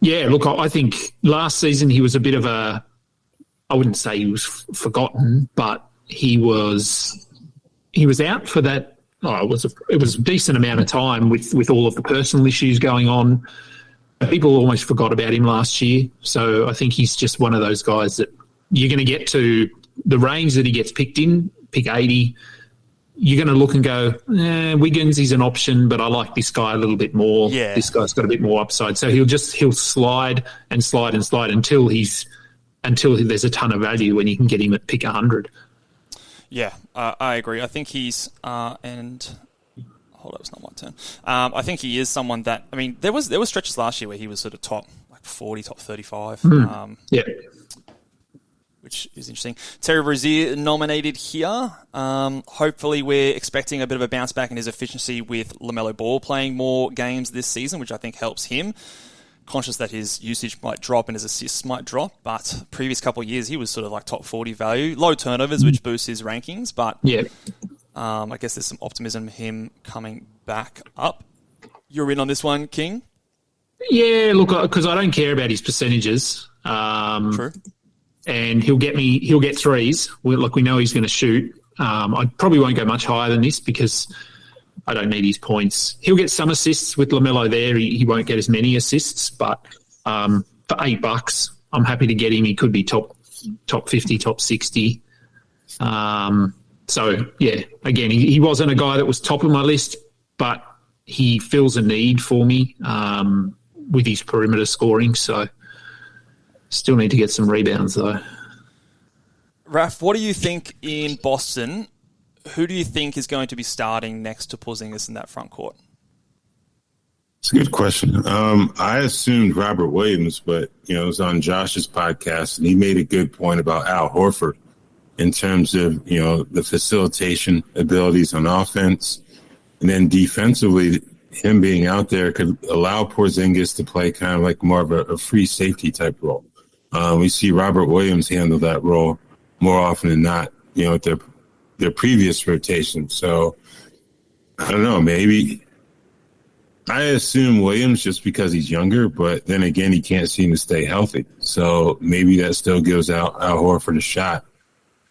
Look, I think last season he was a bit of I wouldn't say he was forgotten, but he was out for that. It was a decent amount of time with all of the personal issues going on. People almost forgot about him last year. So I think he's just one of those guys that you're going to get to the range that he gets picked in, pick 80. You're going to look and go, Wiggins is an option, but I like this guy a little bit more. Yeah. This guy's got a bit more upside. So he'll slide and slide and slide until there's a ton of value when you can get him at pick 100. Yeah, I agree. I think he's hold up, it's not my turn. I think he is someone that, I mean, there was stretches last year where he was sort of top 40, top 35. Which is interesting. Terry Rozier nominated here. Hopefully we're expecting a bit of a bounce back in his efficiency with LaMelo Ball playing more games this season, which I think helps him. conscious that his usage might drop and his assists might drop, but previous couple of years he was sort of like top 40 value. Low turnovers, which boosts his rankings, but I guess there's some optimism in him coming back up. You're in on this one, King? Yeah, look, because I don't care about his percentages. True. And he'll get threes. We know he's going to shoot. I probably won't go much higher than this because I don't need his points. He'll get some assists with LaMelo there. He won't get as many assists, but for $8, I'm happy to get him. He could be top 50, top 60. So, yeah, again, he wasn't a guy that was top of my list, but he fills a need for me with his perimeter scoring. So, still need to get some rebounds, though. Raph, what do you think in Boston? Who do you think is going to be starting next to Porzingis in that front court? It's a good question. I assumed Robert Williams, but, it was on Josh's podcast, and he made a good point about Al Horford in terms of, the facilitation abilities on offense. And then defensively, him being out there could allow Porzingis to play kind of like more of a free safety type role. We see Robert Williams handle that role more often than not, with their previous rotation. So, I don't know, maybe I assume Williams just because he's younger, but then again, he can't seem to stay healthy. So maybe that still gives Al Horford a shot.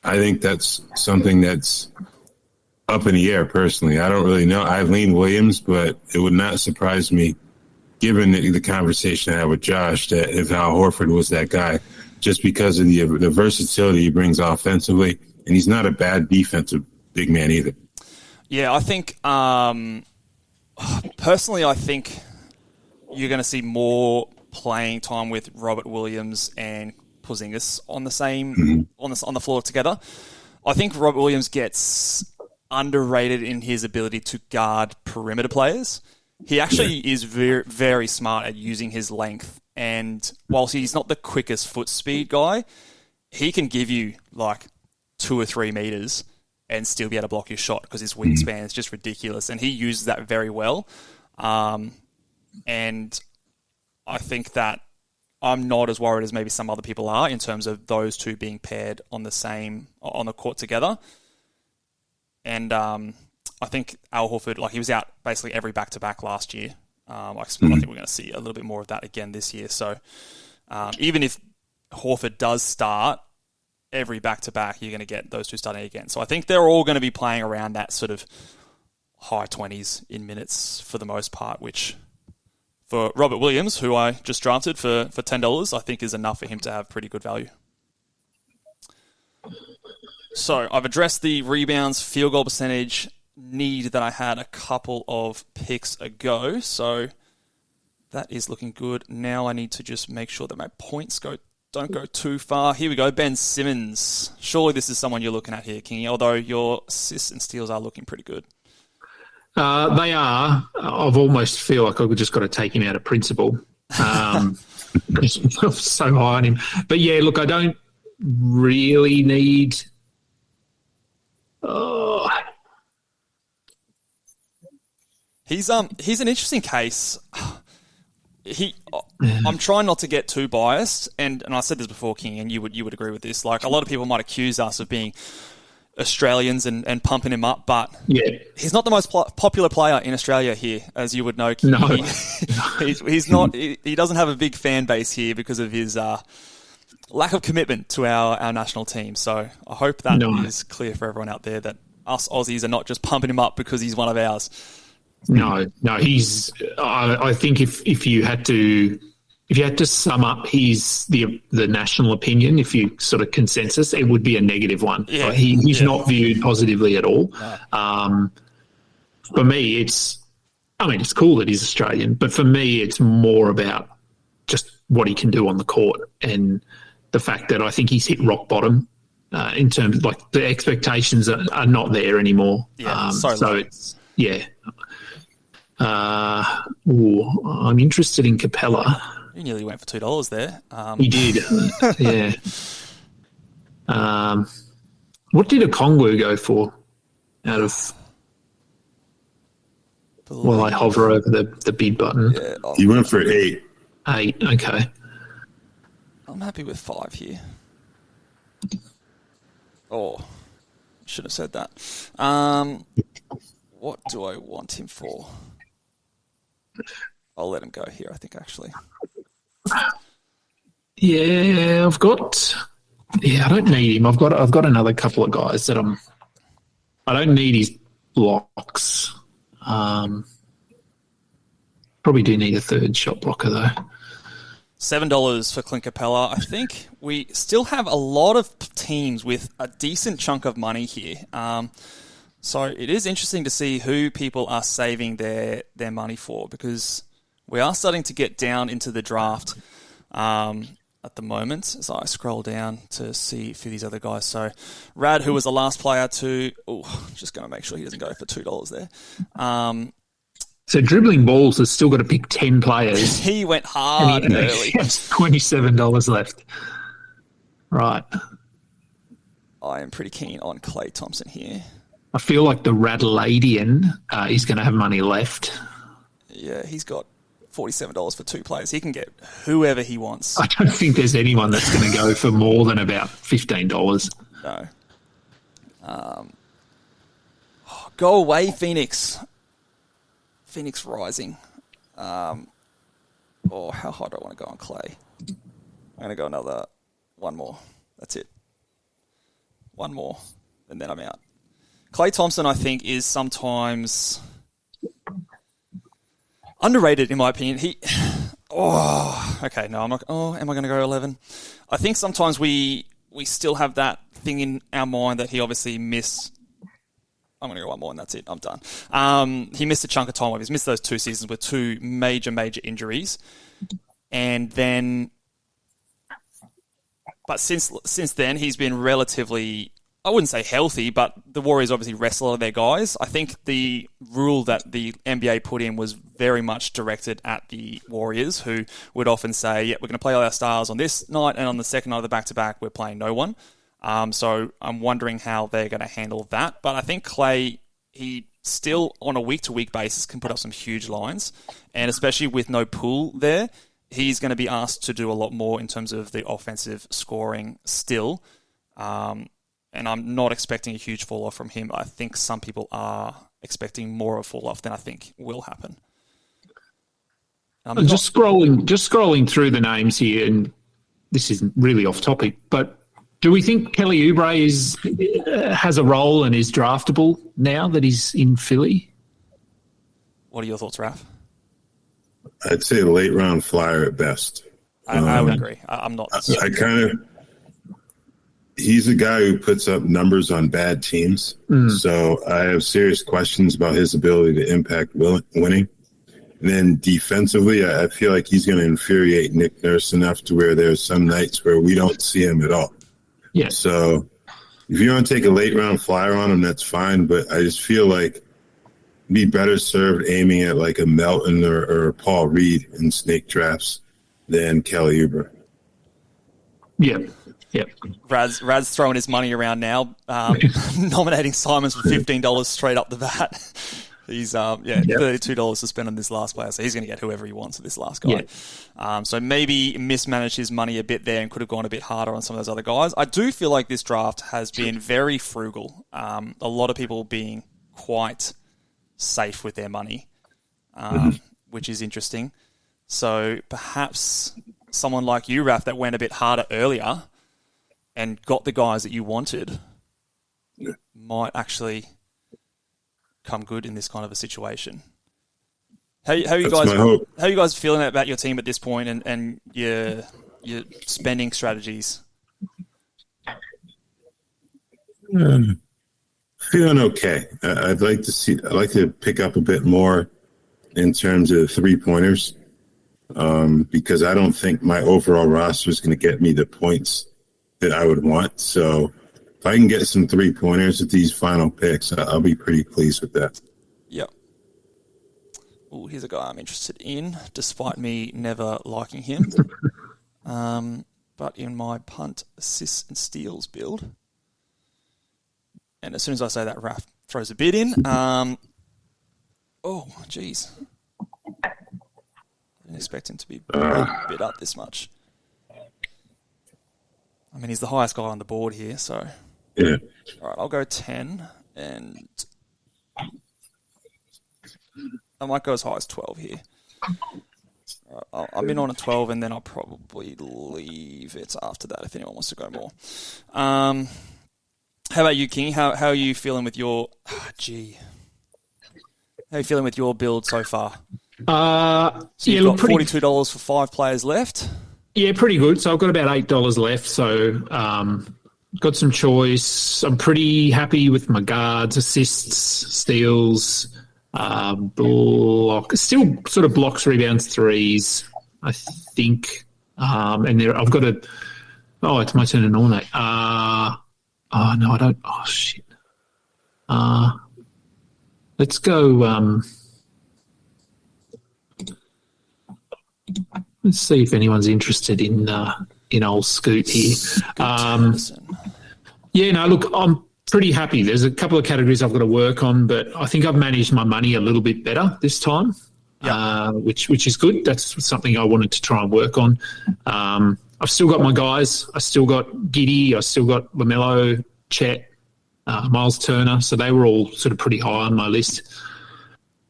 I think that's something that's up in the air personally. I don't really know. I lean Williams, but it would not surprise me, given the conversation I had with Josh, that if Al Horford was that guy, just because of the versatility he brings offensively, and he's not a bad defensive big man either. Yeah, I think personally, I think you're going to see more playing time with Robert Williams and Porzingis on the same on the floor together. I think Robert Williams gets underrated in his ability to guard perimeter players. He actually is very, very smart at using his length. And whilst he's not the quickest foot speed guy, he can give you like 2 or 3 meters and still be able to block your shot because his wingspan is just ridiculous. And he uses that very well. And I think that I'm not as worried as maybe some other people are in terms of those two being paired on the court together. And I think Al Horford, he was out basically every back-to-back last year. I think we're going to see a little bit more of that again this year. So even if Horford does start every back-to-back, you're going to get those two starting again. So I think they're all going to be playing around that sort of high 20s in minutes for the most part, which for Robert Williams, who I just drafted for $10, I think is enough for him to have pretty good value. So I've addressed the rebounds, field goal percentage need that I had a couple of picks ago. So that is looking good. Now I need to just make sure that my points don't go too far. Here we go. Ben Simmons. Surely this is someone you're looking at here, Kingy, although your assists and steals are looking pretty good. They are. I've almost feel like I've just got to take him out of principle. I'm so high on him. But yeah, look, I don't really need... He's an interesting case. I'm trying not to get too biased, and I said this before, King, and you would agree with this. Like, a lot of people might accuse us of being Australians and pumping him up, but he's not the most popular player in Australia here, as you would know, King. No. He's not. He doesn't have a big fan base here because of his lack of commitment to our national team. So I hope that is clear for everyone out there that us Aussies are not just pumping him up because he's one of ours. No, he's. I think if you had to sum up the national opinion, if you sort of consensus, it would be a negative one. Yeah. He's not viewed positively at all. No. For me, it's cool that he's Australian, but for me, it's more about just what he can do on the court and the fact that I think he's hit rock bottom in terms of the expectations are not there anymore. Yeah, so it's I'm interested in Capella. You nearly went for $2 there. He did, yeah. What did Okongwu go for? Out of while I hover over the bid button, he went for 8. 8, okay. I'm happy with 5 here. Oh, should have said that. What do I want him for? I'll let him go here, I think, actually. Yeah, I don't need him. I've got another couple of guys that I don't need his blocks. Probably do need a third shot blocker, though. $7 for Clint Capella. I think we still have a lot of teams with a decent chunk of money here. So it is interesting to see who people are saving their money for, because we are starting to get down into the draft at the moment. As I scroll down to see a few of these other guys. So Rad, who was the last player to... Oh, just going to make sure he doesn't go for $2 there. So dribbling balls has still got to pick 10 players. He went hard early. He has $27 left. Right. I am pretty keen on Klay Thompson here. I feel like the Radladian is going to have money left. Yeah, he's got $47 for 2 players. He can get whoever he wants. I don't think there's anyone that's going to go for more than about $15. No. Go away, Phoenix. Phoenix Rising. How high do I want to go on Klay? I'm going to go one more. That's it. One more, and then I'm out. Klay Thompson, I think, is sometimes underrated, in my opinion. Okay, no, I'm not. Oh, am I going to go 11? I think sometimes we still have that thing in our mind that he obviously missed. I'm going to go one more and that's it. I'm done. He missed a chunk of time. He's missed those 2 seasons with 2 major injuries. And then, but since then, he's been relatively, I wouldn't say healthy, but the Warriors obviously rest a lot of their guys. I think the rule that the NBA put in was very much directed at the Warriors, who would often say, yeah, we're going to play all our stars on this night, and on the second night of the back-to-back, we're playing no one. So I'm wondering how they're going to handle that. But I think Klay, he still, on a week-to-week basis, can put up some huge lines. And especially with no pool there, he's going to be asked to do a lot more in terms of the offensive scoring still. And I'm not expecting a huge fall-off from him. I think some people are expecting more of a fall-off than I think will happen. Just scrolling through the names here, and this isn't really off topic, but do we think Kelly Oubre has a role and is draftable now that he's in Philly? What are your thoughts, Raph? I'd say a late round flyer at best. I would agree. I'm not. He's a guy who puts up numbers on bad teams. So I have serious questions about his ability to impact winning. And then defensively, I feel like he's going to infuriate Nick Nurse enough to where there's some nights where we don't see him at all. Yeah. So if you want to take a late round flyer on him, that's fine. But I just feel like be better served aiming at like a Melton or Paul Reed in snake drafts than Kelly Oubre. Yeah. Yeah. Rad's throwing his money around now, nominating Simons for $15 straight up the bat. He's $32 to spend on this last player, so he's going to get whoever he wants with this last guy. Yeah. So maybe mismanaged his money a bit there and could have gone a bit harder on some of those other guys. I do feel like this draft has been very frugal. A lot of people being quite safe with their money, which is interesting. So perhaps someone like you, Raph, that went a bit harder earlier and got the guys that you wanted might actually come good in this kind of a situation. How you guys feeling about your team at this point and your spending strategies? Feeling okay. I'd like to pick up a bit more in terms of 3-pointers, because I don't think my overall roster is going to get me the points that I would want. So if I can get some 3-pointers with these final picks, I'll be pretty pleased with that. Yep. Oh, here's a guy I'm interested in, despite me never liking him. But in my punt, assists, and steals build. And as soon as I say that, Raph throws a bid in. Oh, jeez. I didn't Didn't expect him to be a bit up this much. I mean, he's the highest guy on the board here, so... Yeah. All right, I'll go 10, and I might go as high as 12 here. All right, I'm in on a 12, and then I'll probably leave it after that if anyone wants to go more. How about you, King? How are you feeling with your... How are you feeling with your build so far? So you've got $42 for 5 players left? Yeah, pretty good. So I've got about $8 left, so... got some choice. I'm pretty happy with my guards, assists, steals, still sort of blocks, rebounds, threes, I think. And there, I've got it's my turn to nominate. No, I don't. Oh, shit. Let's go. Let's see if anyone's interested in old Scoot here. Yeah, no, look, I'm pretty happy. There's a couple of categories I've got to work on, but I think I've managed my money a little bit better this time, which is good. That's something I wanted to try and work on. I've still got my guys. I still got Giddy. I still got LaMelo, Chet, Miles Turner. So they were all sort of pretty high on my list.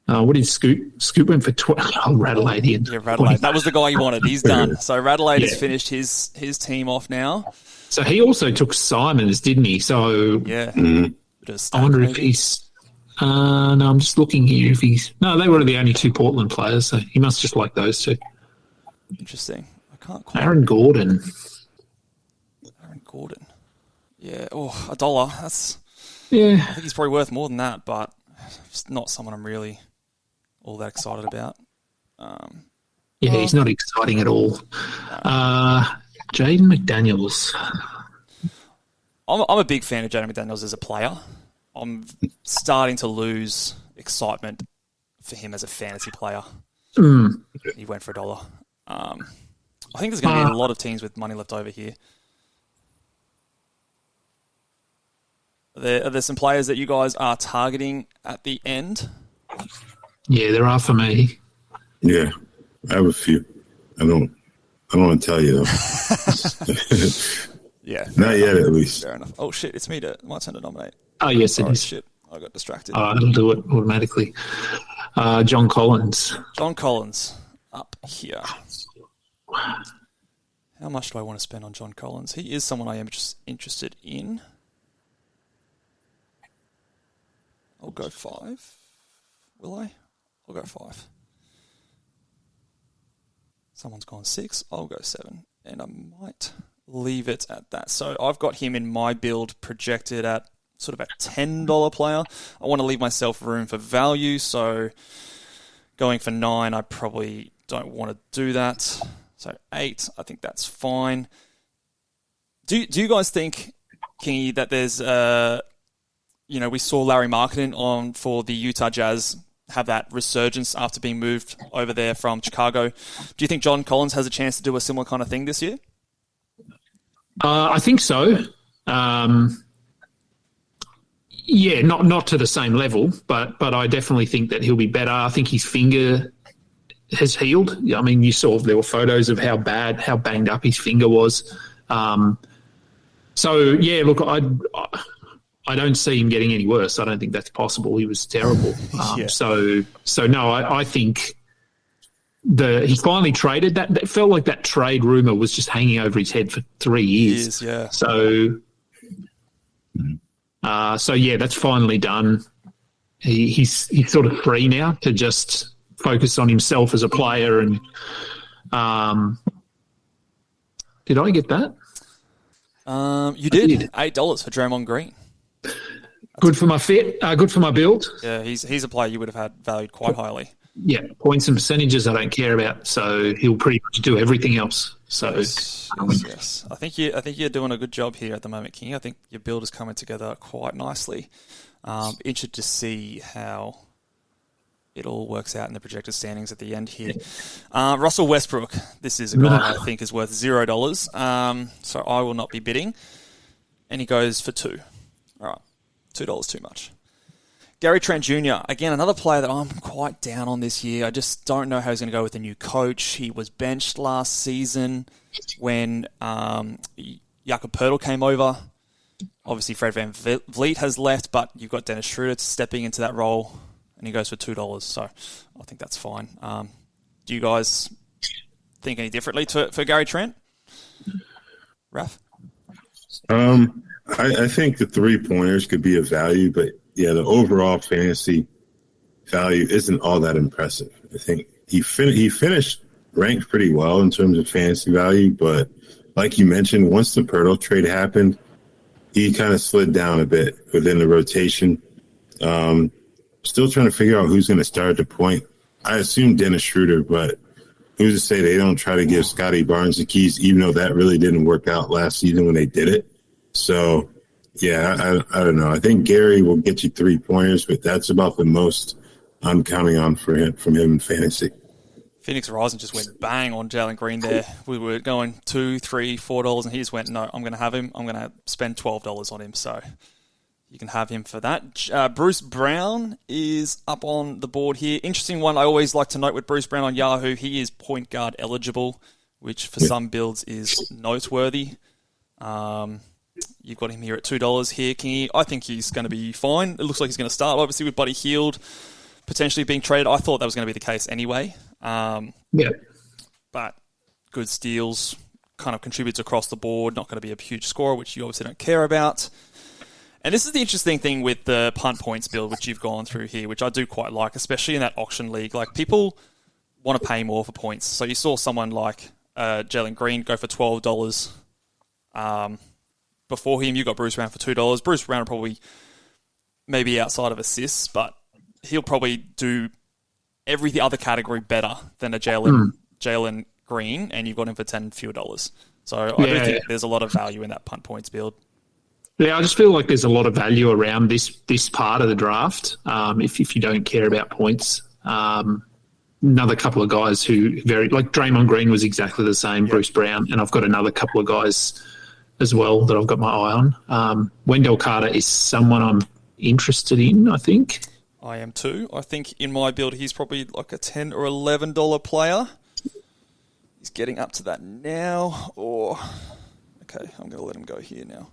What did Scoot? Scoot went for 12. Oh, Radelaide. Yeah, Radelaide. That was the guy you wanted. He's done. So Radelaide has finished his team off now. So he also took Simons, didn't he? So yeah. I wonder if he's... no, I'm just looking here if he's... No, they were the only 2 Portland players, so he must just like those 2. Interesting. I can't quite... Aaron Gordon. Yeah. Oh, $1. That's... Yeah. I think he's probably worth more than that, but it's not someone I'm really all that excited about. He's not exciting at all. Jaden McDaniels. I'm a big fan of Jaden McDaniels as a player. I'm starting to lose excitement for him as a fantasy player. He went for $1. I think there's going to be a lot of teams with money left over here. Are there some players that you guys are targeting at the end? Yeah, there are for me. Yeah, I have a few. I don't want to tell you though. Yeah, not yet at least. Fair enough. Oh shit, it's my turn to nominate. Oh yes, it is. Shit, I got distracted. It'll do it automatically. John Collins. John Collins up here. How much do I want to spend on John Collins? He is someone I am just interested in. I'll go 5. Will I? I'll go 5. Someone's gone 6. I'll go 7. And I might leave it at that. So I've got him in my build projected at sort of a $10 player. I want to leave myself room for value. So going for 9, I probably don't want to do that. So 8, I think that's fine. Do you guys think, Kingy, that there's... we saw Larry Marketing on for the Utah Jazz have that resurgence after being moved over there from Chicago. Do you think John Collins has a chance to do a similar kind of thing this year? I think so. Not to the same level, but I definitely think that he'll be better. I think his finger has healed. I mean, you saw there were photos of how banged up his finger was. Look, I don't see him getting any worse. I don't think that's possible. He was terrible. I think he finally traded. That felt like that trade rumor was just hanging over his head for 3 years. Yeah. That's finally done. He's sort of free now to just focus on himself as a player. And did I get that? You did. $8 for Draymond Green. Good for my fit. Good for my build. Yeah, he's a player you would have had valued quite highly. Yeah, points and percentages I don't care about. So he'll pretty much do everything else. So yes. I think you're doing a good job here at the moment, King. I think your build is coming together quite nicely. Interested to see how it all works out in the projected standings at the end here. Russell Westbrook. This is a guy I think is worth $0. So I will not be bidding. And he goes for 2. All right. $2 too much. Gary Trent Jr., again, another player that I'm quite down on this year. I just don't know how he's going to go with the new coach. He was benched last season when Jakob Poeltl came over. Obviously, Fred Van Vliet has left, but you've got Dennis Schroeder stepping into that role, and he goes for $2. So I think that's fine. Do you guys think any differently for Gary Trent? Raph? I think the 3-pointers could be of value, but yeah, the overall fantasy value isn't all that impressive. I think he finished ranked pretty well in terms of fantasy value, but like you mentioned, once the Poeltl trade happened, he kind of slid down a bit within the rotation. Still trying to figure out who's going to start at the point. I assume Dennis Schroeder, but who's to say they don't try to give Scotty Barnes the keys, even though that really didn't work out last season when they did it. So, yeah, I don't know. I think Gary will get you 3-pointers, but that's about the most I'm counting on from him in fantasy. Phoenix Rising just went bang on Jalen Green there. We were going $2, $3, $4, and he just went, no, I'm going to have him. I'm going to spend $12 on him. So you can have him for that. Bruce Brown is up on the board here. Interesting one I always like to note with Bruce Brown on Yahoo. He is point guard eligible, which for some builds is noteworthy. You've got him here at $2 here, Kingy. I think he's going to be fine. It looks like he's going to start, obviously, with Buddy Hield potentially being traded. I thought that was going to be the case anyway. But good steals, kind of contributes across the board, not going to be a huge scorer, which you obviously don't care about. And this is the interesting thing with the punt points build, which you've gone through here, which I do quite like, especially in that auction league. Like, people want to pay more for points. So you saw someone like Jalen Green go for $12. Before him, you got Bruce Brown for $2. Bruce Brown will probably maybe outside of assists, but he'll probably do every other category better than a Jalen Green, and you've got him for $10 fewer. So I do think there's a lot of value in that punt points build. Yeah, I just feel like there's a lot of value around this part of the draft. If you don't care about points, another couple of guys who like Draymond Green was exactly the same. Yep. Bruce Brown, and I've got another couple of guys as well that I've got my eye on. Wendell Carter is someone I'm interested in, I think. I am too. I think in my build he's probably like a $10 or $11 player. He's getting up to that now. Okay, I'm going to let him go here now.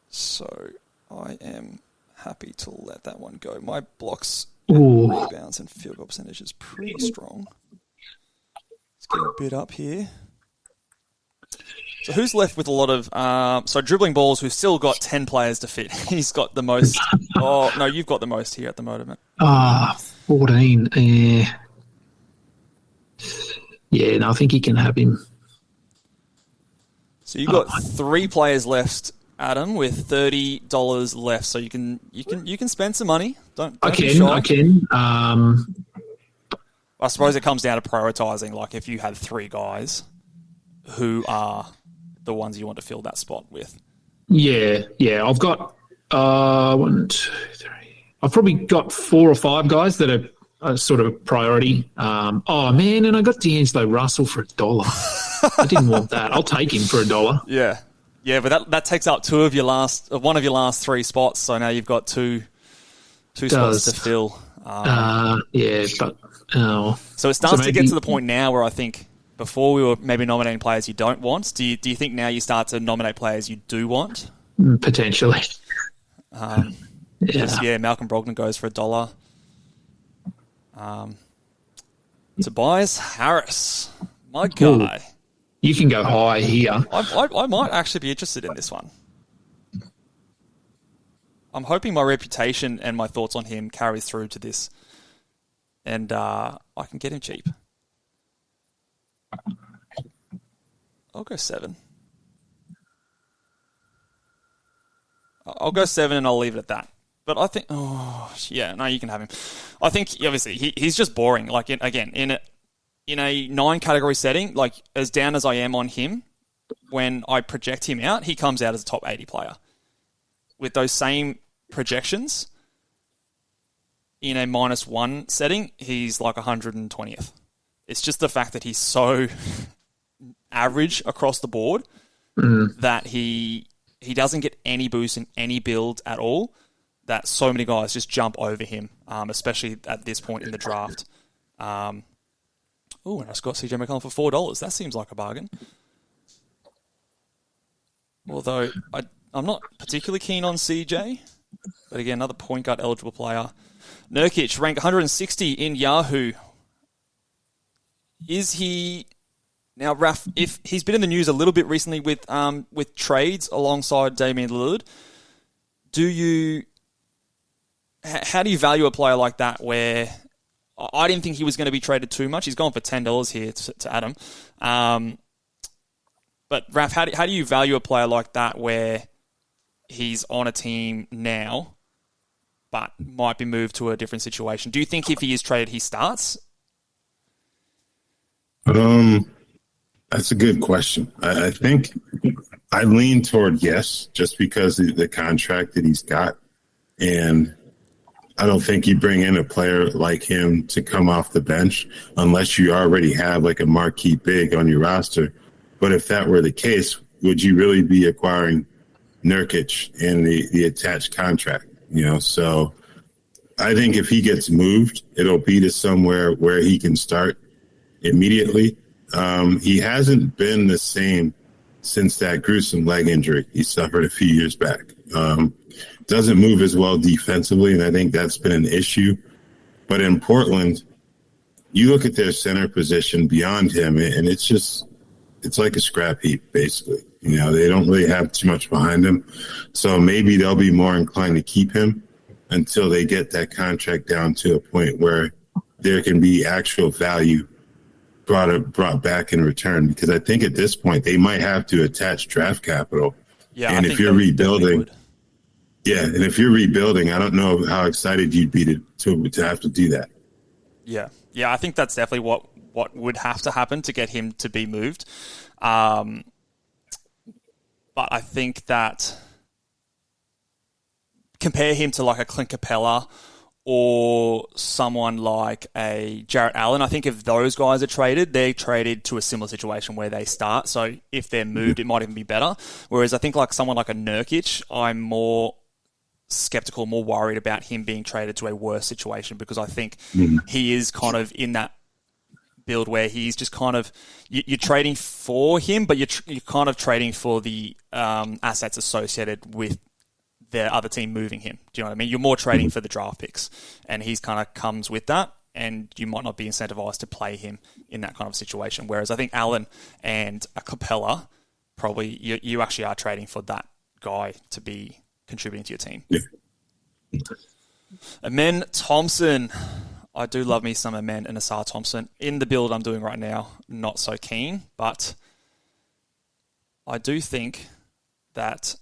So I am happy to let that one go. My blocks, rebounds, and field goal percentage is pretty strong. Let's get a bit up here. So who's left with a lot of... so dribbling balls, we've still got 10 players to fit. He's got the most... Oh, no, you've got the most here at the moment. 14. Yeah, no, I think you can have him. So you've got 3 players left, Adam, with $30 left. So you can spend some money. Don't I be shy. I can. I suppose it comes down to prioritizing. Like, if you had 3 guys, who are the ones you want to fill that spot with? Yeah. I've got 1, 2, 3. I've probably got 4 or 5 guys that are sort of a priority. Oh man, and I got D'Angelo Russell for $1. I didn't want that. I'll take him for $1. Yeah, but that takes up one of your last 3 spots. So now you've got two spots to fill. So it starts to get to the point now where I think before we were maybe nominating players you don't want. Do you think now you start to nominate players you do want? Potentially. Malcolm Brogdon goes for $1. Tobias Harris, my guy. Ooh, you can go high here. I might actually be interested in this one. I'm hoping my reputation and my thoughts on him carries through to this, and I can get him cheap. I'll go 7. I'll go 7 and I'll leave it at that. But I think, you can have him. I think, obviously, he's just boring. Like, in a 9 category setting, like, as down as I am on him, when I project him out, he comes out as a top 80 player. With those same projections, in a -1 setting, he's like 120th. It's just the fact that he's so average across the board that he doesn't get any boost in any build at all. that so many guys just jump over him, especially at this point in the draft. And I just got CJ McCollum for $4. That seems like a bargain. Although I'm not particularly keen on CJ. But again, another point guard eligible player. Nurkic, ranked 160 in Yahoo. Is he... Now, Raph, if he's been in the news a little bit recently with trades alongside Damian Lillard, how do you value a player like that where I didn't think he was going to be traded too much. He's gone for $10 here to Adam. But, Raph, how do you value a player like that where he's on a team now but might be moved to a different situation? Do you think if he is traded, he starts? That's a good question. I think I lean toward yes, just because of the contract that he's got. And I don't think you bring in a player like him to come off the bench unless you already have like a marquee big on your roster. But if that were the case, would you really be acquiring Nurkic in the attached contract? So I think if he gets moved, it'll be to somewhere where he can start immediately. He hasn't been the same since that gruesome leg injury he suffered a few years back. Doesn't move as well defensively, and I think that's been an issue. But in Portland, you look at their center position beyond him, and it's like a scrap heap, basically. They don't really have too much behind him. So maybe they'll be more inclined to keep him until they get that contract down to a point where there can be actual value brought back in return, because I think at this point they might have to attach draft capital. Yeah, and if you're rebuilding, I don't know how excited you'd be to have to do that. Yeah, I think that's definitely what would have to happen to get him to be moved. But I think that compare him to like a Clint Capella or someone like a Jarrett Allen. I think if those guys are traded, they're traded to a similar situation where they start. So if they're moved, it might even be better. Whereas I think like someone like a Nurkic, I'm more skeptical, more worried about him being traded to a worse situation, because I think he is kind of in that build where he's just kind of, you're trading for him, but you're kind of trading for the assets associated with the other team moving him. Do you know what I mean? You're more trading for the draft picks, and he's kind of comes with that, and you might not be incentivized to play him in that kind of situation. Whereas I think Allen and a Capella, probably you actually are trading for that guy to be contributing to your team. Yeah. Amen Thompson. I do love me some Amen and Asar Thompson. In the build I'm doing right now, not so keen, but I do think that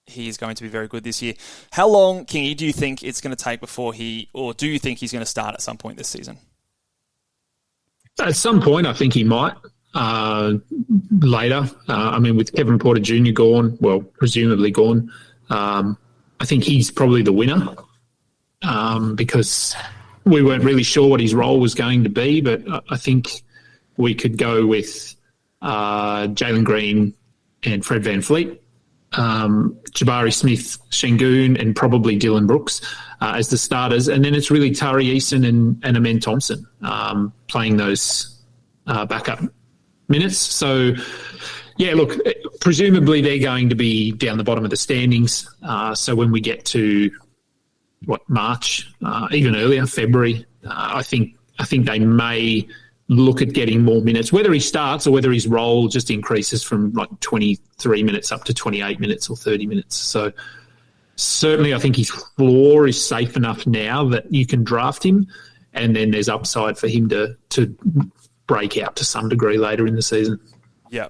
he is going to be very good this year. How long, Kingy, do you think it's going to take before or do you think he's going to start at some point this season? At some point, I think he might. Later. With Kevin Porter Jr. gone, well, presumably gone, I think he's probably the winner because we weren't really sure what his role was going to be, but I think we could go with Jalen Green and Fred VanVleet, Jabari Smith, Şengün, and probably Dylan Brooks as the starters. And then it's really Tari Eason and Amen Thompson playing those backup minutes. So, yeah, look, presumably they're going to be down the bottom of the standings. So when we get to, March, even earlier, February, I think they may look at getting more minutes, whether he starts or whether his role just increases from 23 minutes up to 28 minutes or 30 minutes. So certainly I think his floor is safe enough now that you can draft him, and then there's upside for him to break out to some degree later in the season. Yeah,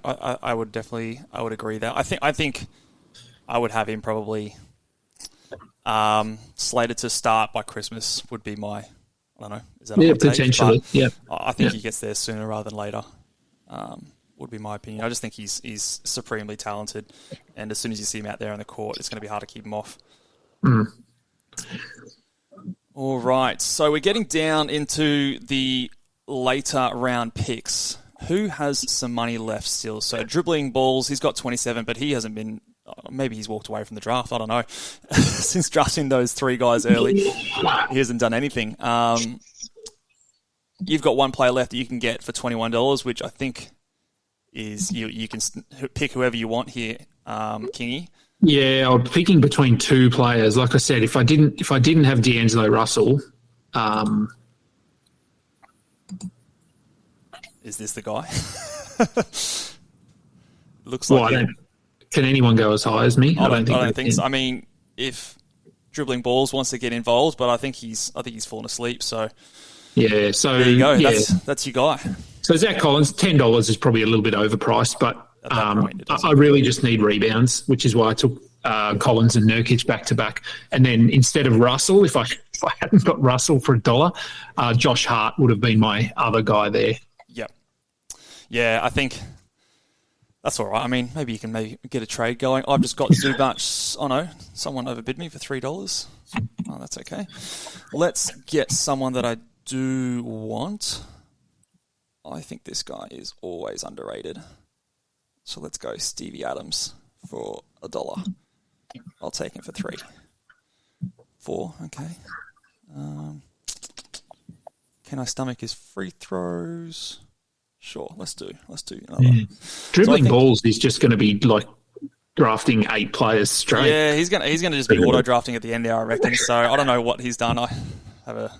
I would agree there. I think I would have him probably slated to start by Christmas would be my, I don't know. Is that a hot take? Potentially. Yeah, I think he gets there sooner rather than later. Would be my opinion. I just think he's supremely talented, and as soon as you see him out there on the court, it's going to be hard to keep him off. All right, so we're getting down into the later round picks. Who has some money left still? So dribbling balls, he's got 27, but he hasn't been maybe he's walked away from the draft. I don't know. Since drafting those 3 guys early, he hasn't done anything. You've got one player left that you can get for $21, which I think is you can pick whoever you want here, Kingy. Yeah, I'm picking between 2 players. Like I said, if I didn't have D'Angelo Russell, is this the guy? Looks like. Can anyone go as high as me? I don't think so. I mean, if Dribbling Balls wants to get involved, but I think he's fallen asleep. So yeah, so there you go. Yeah. That's your guy. So Zach Collins, $10 is probably a little bit overpriced, but I really just need rebounds, which is why I took Collins and Nurkic back to back. And then instead of Russell, if I hadn't got Russell for $1, Josh Hart would have been my other guy there. Yep. Yeah, I think that's all right. I mean, maybe you can get a trade going. I've just got Zubac. Oh no, someone overbid me for $3. Oh, that's okay. Let's get someone that I do want. I think this guy is always underrated. So let's go Stevie Adams for $1. I'll take him for 3. 4, okay. Can I stomach his free throws? Sure, let's do another. Dribbling Balls is just going to be like drafting 8 players straight. Yeah, he's gonna just be auto drafting at the end there, I reckon. So I don't know what he's done. I have a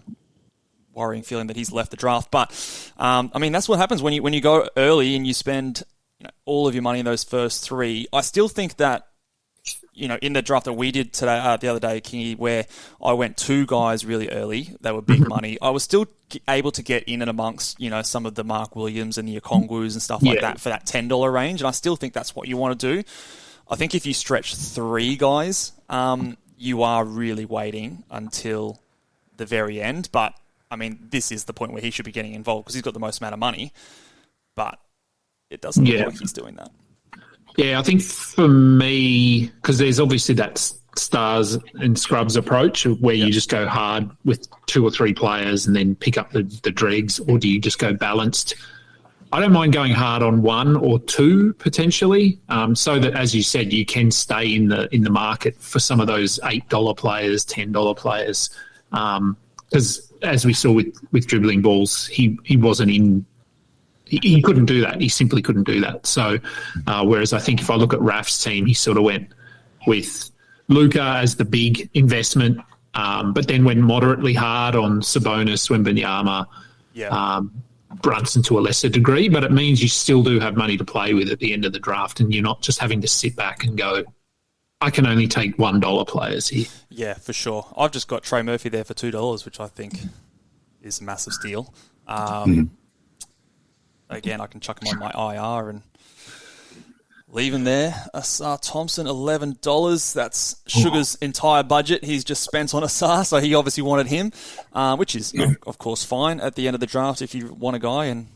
worrying feeling that he's left the draft. But I mean, that's what happens when you go early and you spend all of your money in those first 3. I still think that in the draft that we did today, the other day, Kingy, where I went 2 guys really early, they were big money. I was still able to get in and amongst some of the Mark Williams and the Okongwus and stuff like that for that $10 range, and I still think that's what you want to do. I think if you stretch 3 guys, you are really waiting until the very end. But I mean, this is the point where he should be getting involved because he's got the most amount of money, but it doesn't look like he's doing that. Yeah, I think for me, because there's obviously that stars and scrubs approach where you just go hard with 2 or 3 players and then pick up the dregs, or do you just go balanced? I don't mind going hard on 1 or 2 potentially, so that, as you said, you can stay in the market for some of those $8 players, $10 players. Because as we saw with Dribbling Balls, he wasn't in. He couldn't do that. He simply couldn't do that. So, whereas I think if I look at Raf's team, he sort of went with Luka as the big investment, but then went moderately hard on Sabonis, Wembanyama, Brunson to a lesser degree. But it means you still do have money to play with at the end of the draft, and you're not just having to sit back and go, I can only take $1 players here. Yeah, for sure. I've just got Trey Murphy there for $2, which I think is a massive steal. Again, I can chuck him on my IR and leave him there. Asar Thompson, $11. That's Sugar's entire budget he's just spent on Asar, so he obviously wanted him, which is, of course, fine at the end of the draft if you want a guy and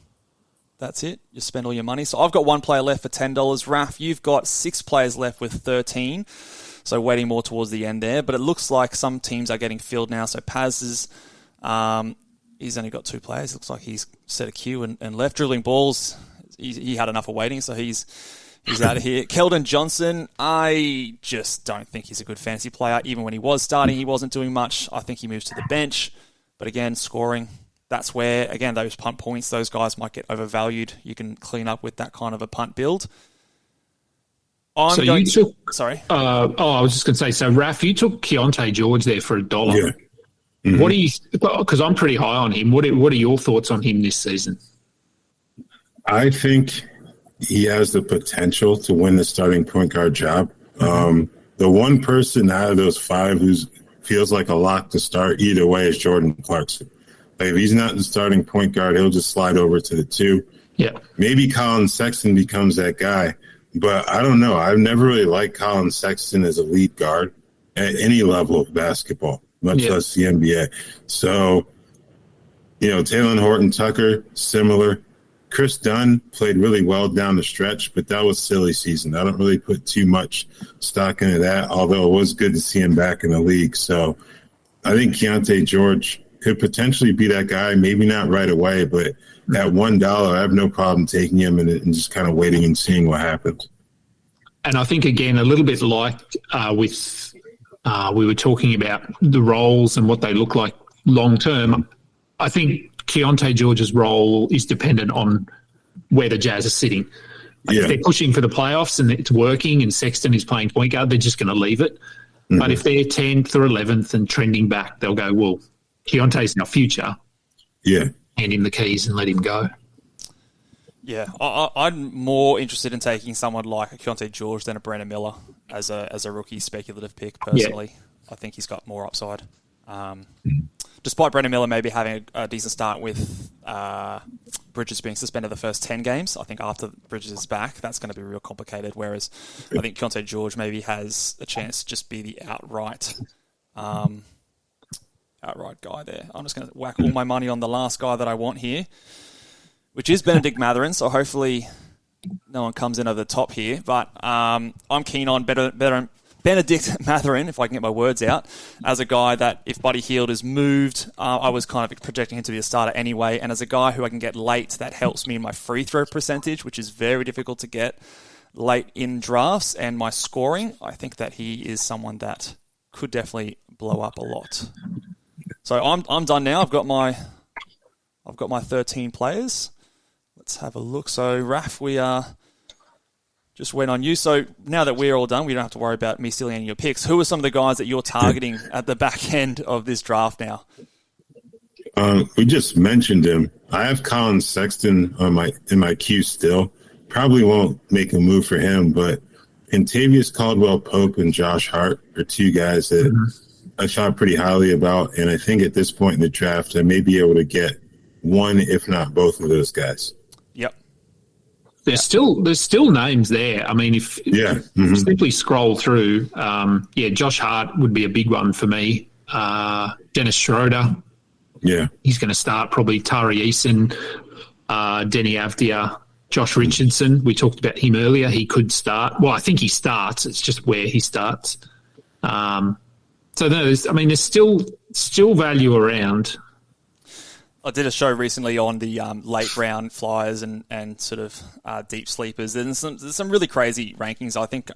that's it. You spend all your money. So I've got 1 player left for $10. Raf, you've got 6 players left with 13, so waiting more towards the end there. But it looks like some teams are getting filled now. So Paz is... he's only got 2 players. Looks like he's set a queue and left. Dribbling Balls, he had enough of waiting, so he's out of here. Keldon Johnson, I just don't think he's a good fantasy player. Even when he was starting, he wasn't doing much. I think he moves to the bench. But again, scoring, that's where, again, those punt points, those guys might get overvalued. You can clean up with that kind of a punt build. You took... Sorry? I was just going to say, so Raf, you took Keontae George there for $1. Yeah. Mm-hmm. What do you? Because I'm pretty high on him. What are your thoughts on him this season? I think he has the potential to win the starting point guard job. The one person out of those 5 who feels like a lock to start either way is Jordan Clarkson. Like if he's not the starting point guard, he'll just slide over to the 2. Yeah, maybe Colin Sexton becomes that guy, but I don't know. I've never really liked Colin Sexton as a lead guard at any level of basketball, much less the NBA. So, Taylor Horton-Tucker, similar. Chris Dunn played really well down the stretch, but that was silly season. I don't really put too much stock into that, although it was good to see him back in the league. So I think Keontae George could potentially be that guy, maybe not right away, but at $1, I have no problem taking him and just kind of waiting and seeing what happens. And I think, again, a little bit like with we were talking about the roles and what they look like long term, I think Keontae George's role is dependent on where the Jazz are sitting. If they're pushing for the playoffs and it's working and Sexton is playing point guard, they're just going to leave it. Mm-hmm. But if they're 10th or 11th and trending back, they'll go, well, Keontae's our future. Yeah. Hand him the keys and let him go. Yeah, I'm more interested in taking someone like a Keontae George than a Brandon Miller as a rookie speculative pick, personally. Yeah. I think he's got more upside. Despite Brandon Miller maybe having a decent start with Bridges being suspended the first 10 games, I think after Bridges is back, that's going to be real complicated, whereas I think Keontae George maybe has a chance to just be the outright guy there. I'm just going to whack all my money on the last guy that I want here, which is Benedict Mathurin, so hopefully no one comes in over the top here. But I'm keen on Benedict Mathurin, if I can get my words out, as a guy that if Buddy Hield is moved, I was kind of projecting him to be a starter anyway, and as a guy who I can get late that helps me in my free throw percentage, which is very difficult to get late in drafts, and my scoring, I think that he is someone that could definitely blow up a lot. So I'm done now. I've got my 13 players. Let's have a look. So, Raph, we just went on you. So now that we're all done, we don't have to worry about me stealing any of your picks. Who are some of the guys that you're targeting at the back end of this draft now? We just mentioned him. I have Colin Sexton in my queue still. Probably won't make a move for him, but Kentavious Caldwell-Pope and Josh Hart are two guys that I thought pretty highly about, and I think at this point in the draft, I may be able to get one, if not both of those guys. Yep. There's still names there. I mean, if you simply scroll through, Josh Hart would be a big one for me. Dennis Schroeder. Yeah. He's going to start probably. Tari Eason, Denny Avdia, Josh Richardson. We talked about him earlier. He could start. Well, I think he starts. It's just where he starts. There's still value around. I did a show recently on the late round flyers and sort of deep sleepers. There's some really crazy rankings. I think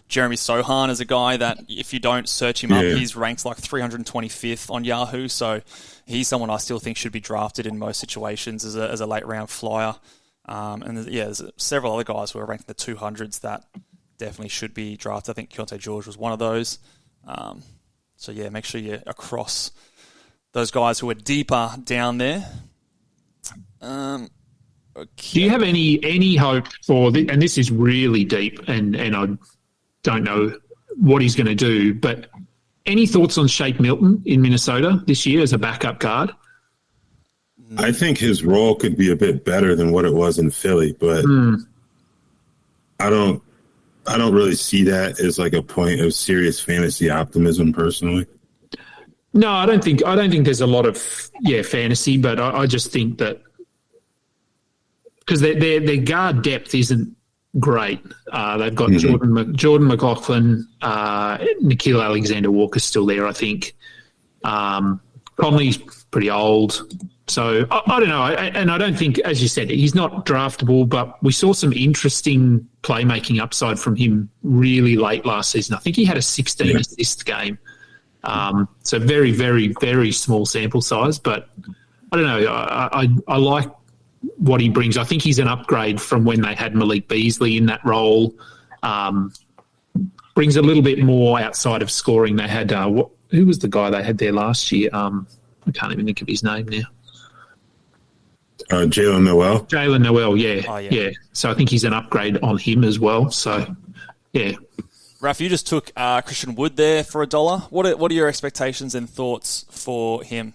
Jeremy Sohan is a guy that if you don't search him up, he's ranked like 325th on Yahoo. So he's someone I still think should be drafted in most situations as a late round flyer. There's several other guys who are ranked in the 200s that definitely should be drafted. I think Keontae George was one of those. Make sure you're across those guys who are deeper down there. Okay. Do you have any hope for and this is really deep, and I don't know what he's going to do, but any thoughts on Shake Milton in Minnesota this year as a backup guard? I think his role could be a bit better than what it was in Philly, but I don't really see that as like a point of serious fantasy optimism personally. No, I don't think there's a lot of fantasy, but I just think that because their guard depth isn't great. They've got Jordan McLaughlin, Nickeil Alexander-Walker's still there, I think. Conley's pretty old. So I don't know. And I don't think, as you said, he's not draftable, but we saw some interesting playmaking upside from him really late last season. I think he had a 16 assist game. So very, very, very small sample size, but I don't know. I like what he brings. I think he's an upgrade from when they had Malik Beasley in that role. Brings a little bit more outside of scoring. They had who was the guy they had there last year? I can't even think of his name now. Jalen Noel. Jalen Noel, yeah. So I think he's an upgrade on him as well. So, yeah. Raph, you just took Christian Wood there for $1. What are your expectations and thoughts for him?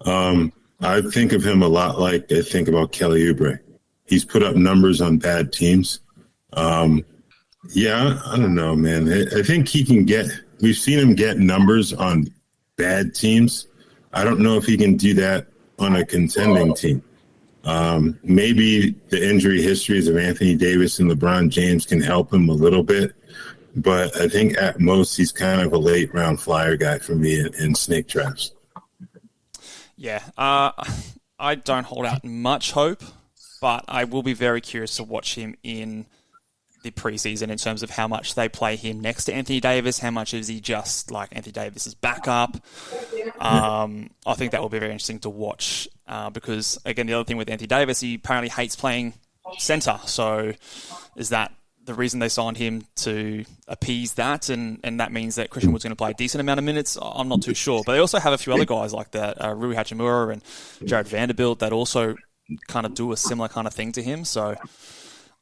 I think of him a lot like I think about Kelly Oubre. He's put up numbers on bad teams. I don't know, man. I think he can we've seen him get numbers on bad teams. I don't know if he can do that on a contending team. Maybe the injury histories of Anthony Davis and LeBron James can help him a little bit. But I think at most he's kind of a late round flyer guy for me in snake drafts. Yeah, I don't hold out much hope, but I will be very curious to watch him in the preseason in terms of how much they play him next to Anthony Davis. How much is he just like Anthony Davis's backup? I think that will be very interesting to watch because, again, the other thing with Anthony Davis, he apparently hates playing centre. So is that the reason they signed him, to appease that? And that means that Christian Wood's going to play a decent amount of minutes? I'm not too sure. But they also have a few other guys like that, Rui Hachimura and Jared Vanderbilt, that also kind of do a similar kind of thing to him. So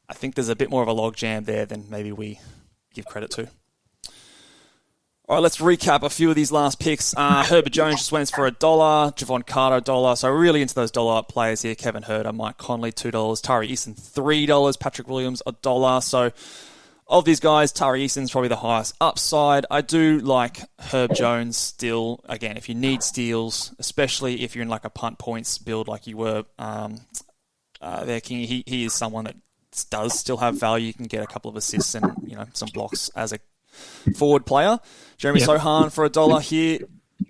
I think there's a bit more of a logjam there than maybe we give credit to. All right, let's recap a few of these last picks. Herbert Jones just went for $1. Javon Carter, $1. So really into those dollar players here. Kevin Herter, Mike Conley, $2. Tari Eason, $3. Patrick Williams, $1. So of these guys, Tari Eason's probably the highest upside. I do like Herb Jones still. Again, if you need steals, especially if you're in like a punt points build like you were there, King, he is someone that does still have value. You can get a couple of assists and some blocks as a forward player. Jeremy Sohan for $1 here.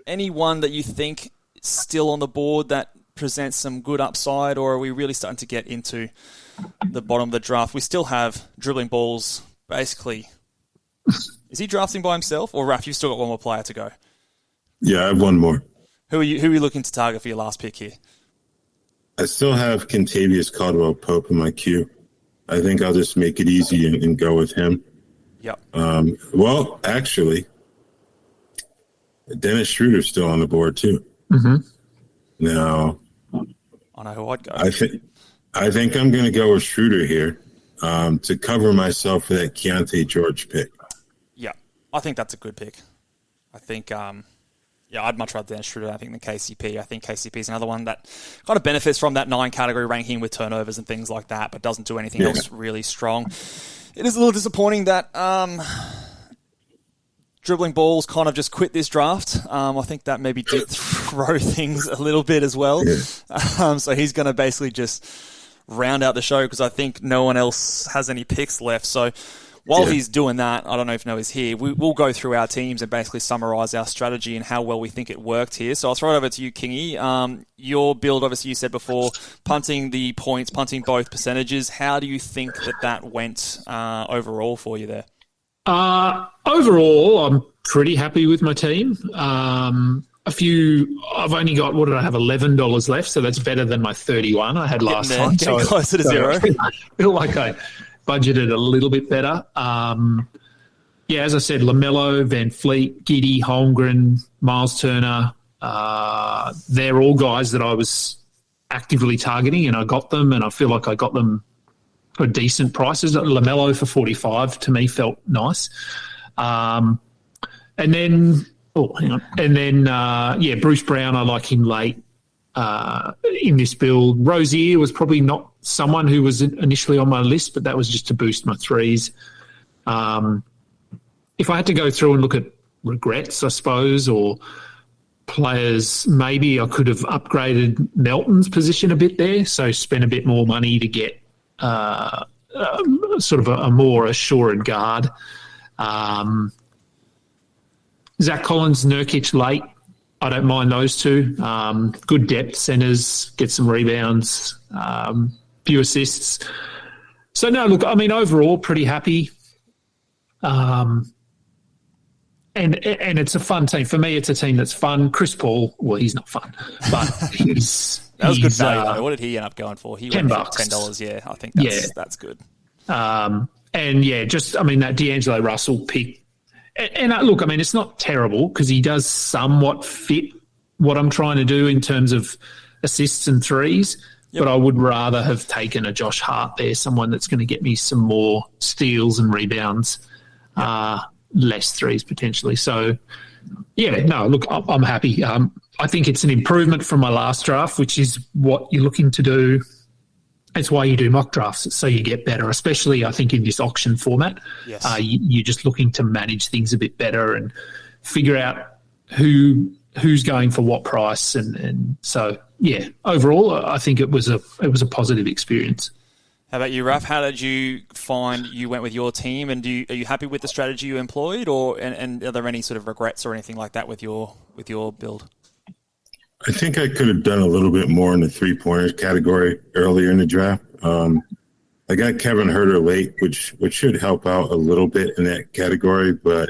Anyone that you think is still on the board that presents some good upside, or are we really starting to get into the bottom of the draft? We still have dribbling balls, basically. Is he drafting by himself, or Raph, you've still got one more player to go? Yeah, I have one more. Who are you looking to target for your last pick here? I still have Kentavious Caldwell-Pope in my queue. I think I'll just make it easy and go with him. Yep. Well, actually, Dennis Schroeder's still on the board too. Mm-hmm. Now, I know who I'd go. I think I'm going to go with Schroeder here to cover myself for that Keontae George pick. Yeah, I think that's a good pick. I think, I'd much rather Dennis Schroeder, I think, than KCP. I think KCP is another one that kind of benefits from that 9-category ranking with turnovers and things like that, but doesn't do anything else really strong. It is a little disappointing that dribbling balls kind of just quit this draft. I think that maybe did throw things a little bit as well. Yeah. So he's going to basically just round out the show because I think no one else has any picks left. So while he's doing that, I don't know if Noah's here, we'll go through our teams and basically summarise our strategy and how well we think it worked here. So I'll throw it over to you, Kingy. Your build, obviously, you said before, punting the points, punting both percentages. How do you think that went overall for you there? Overall, I'm pretty happy with my team. I've only got, what did I have, $11 left, so that's better than my 31 I had last time. Getting closer to zero. I feel like I budgeted a little bit better. As I said, LaMelo, Van Fleet, Giddey, Holmgren, Miles Turner, they're all guys that I was actively targeting, and I got them, and I feel like I got them for decent prices. LaMelo for 45 to me felt nice. And then Bruce Brown, I like him late in this build. Rozier was probably not someone who was initially on my list, but that was just to boost my threes. If I had to go through and look at regrets, I suppose, or players, maybe I could have upgraded Melton's position a bit there, so spent a bit more money to get sort of a more assured guard. Zach Collins, Nurkic late. I don't mind those two. Good depth centers, get some rebounds, few assists. So, no, look, I mean, overall, pretty happy. And it's a fun team. For me, it's a team that's fun. Chris Paul, well, he's not fun, but that was good value, though. What did he end up going for? He went for $10, yeah. I think that's good. That D'Angelo Russell pick. And look, I mean, it's not terrible because he does somewhat fit what I'm trying to do in terms of assists and threes, but I would rather have taken a Josh Hart there, someone that's going to get me some more steals and rebounds, less threes potentially. So, look, I'm happy. I think it's an improvement from my last draft, which is what you're looking to do. It's why you do mock drafts, so you get better, especially, I think, in this auction format. Yes. You're just looking to manage things a bit better and figure out who's going for what price. And so, overall, I think it was a positive experience. How about you, Raph? How did you find you went with your team? And are you happy with the strategy you employed, and are there any sort of regrets or anything like that with your build? I think I could have done a little bit more in the three-pointer category earlier in the draft. I I got Kevin Huerter late, which should help out a little bit in that category, but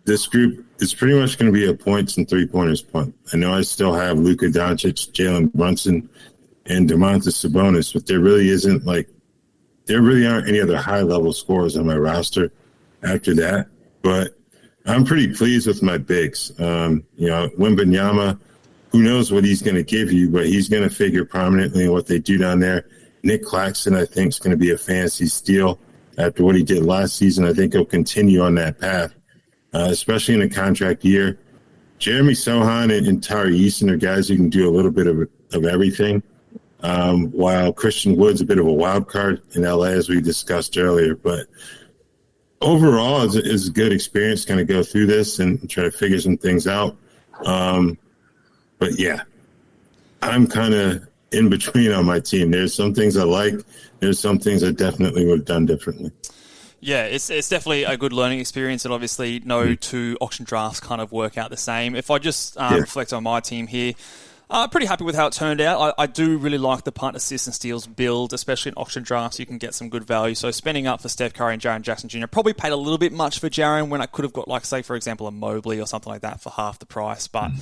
this group is pretty much going to be a points and three-pointers punt. I know I still have Luka Doncic, Jalen Brunson, and Domantas Sabonis, but there really aren't any other high-level scorers on my roster after that. But I'm pretty pleased with my bigs. Wembanyama, who knows what he's going to give you, but he's going to figure prominently in what they do down there. Nick Claxton, I think, is going to be a fantasy steal after what he did last season. I think he'll continue on that path, especially in a contract year. Jeremy Sohan and Tari Eason are guys who can do a little bit of everything, while Christian Wood's a bit of a wild card in LA, as we discussed earlier. But overall, it's a good experience to kind of go through this and try to figure some things out. But, yeah, I'm kind of in between on my team. There's some things I like. There's some things I definitely would have done differently. Yeah, it's definitely a good learning experience, and obviously no two auction drafts kind of work out the same. If I just reflect on my team here, I'm pretty happy with how it turned out. I do really like the punt, assist, and steals build, especially in auction drafts. You can get some good value. So spending up for Steph Curry and Jaren Jackson Jr. probably paid a little bit much for Jaren when I could have got, like, say, for example, a Mobley or something like that for half the price. But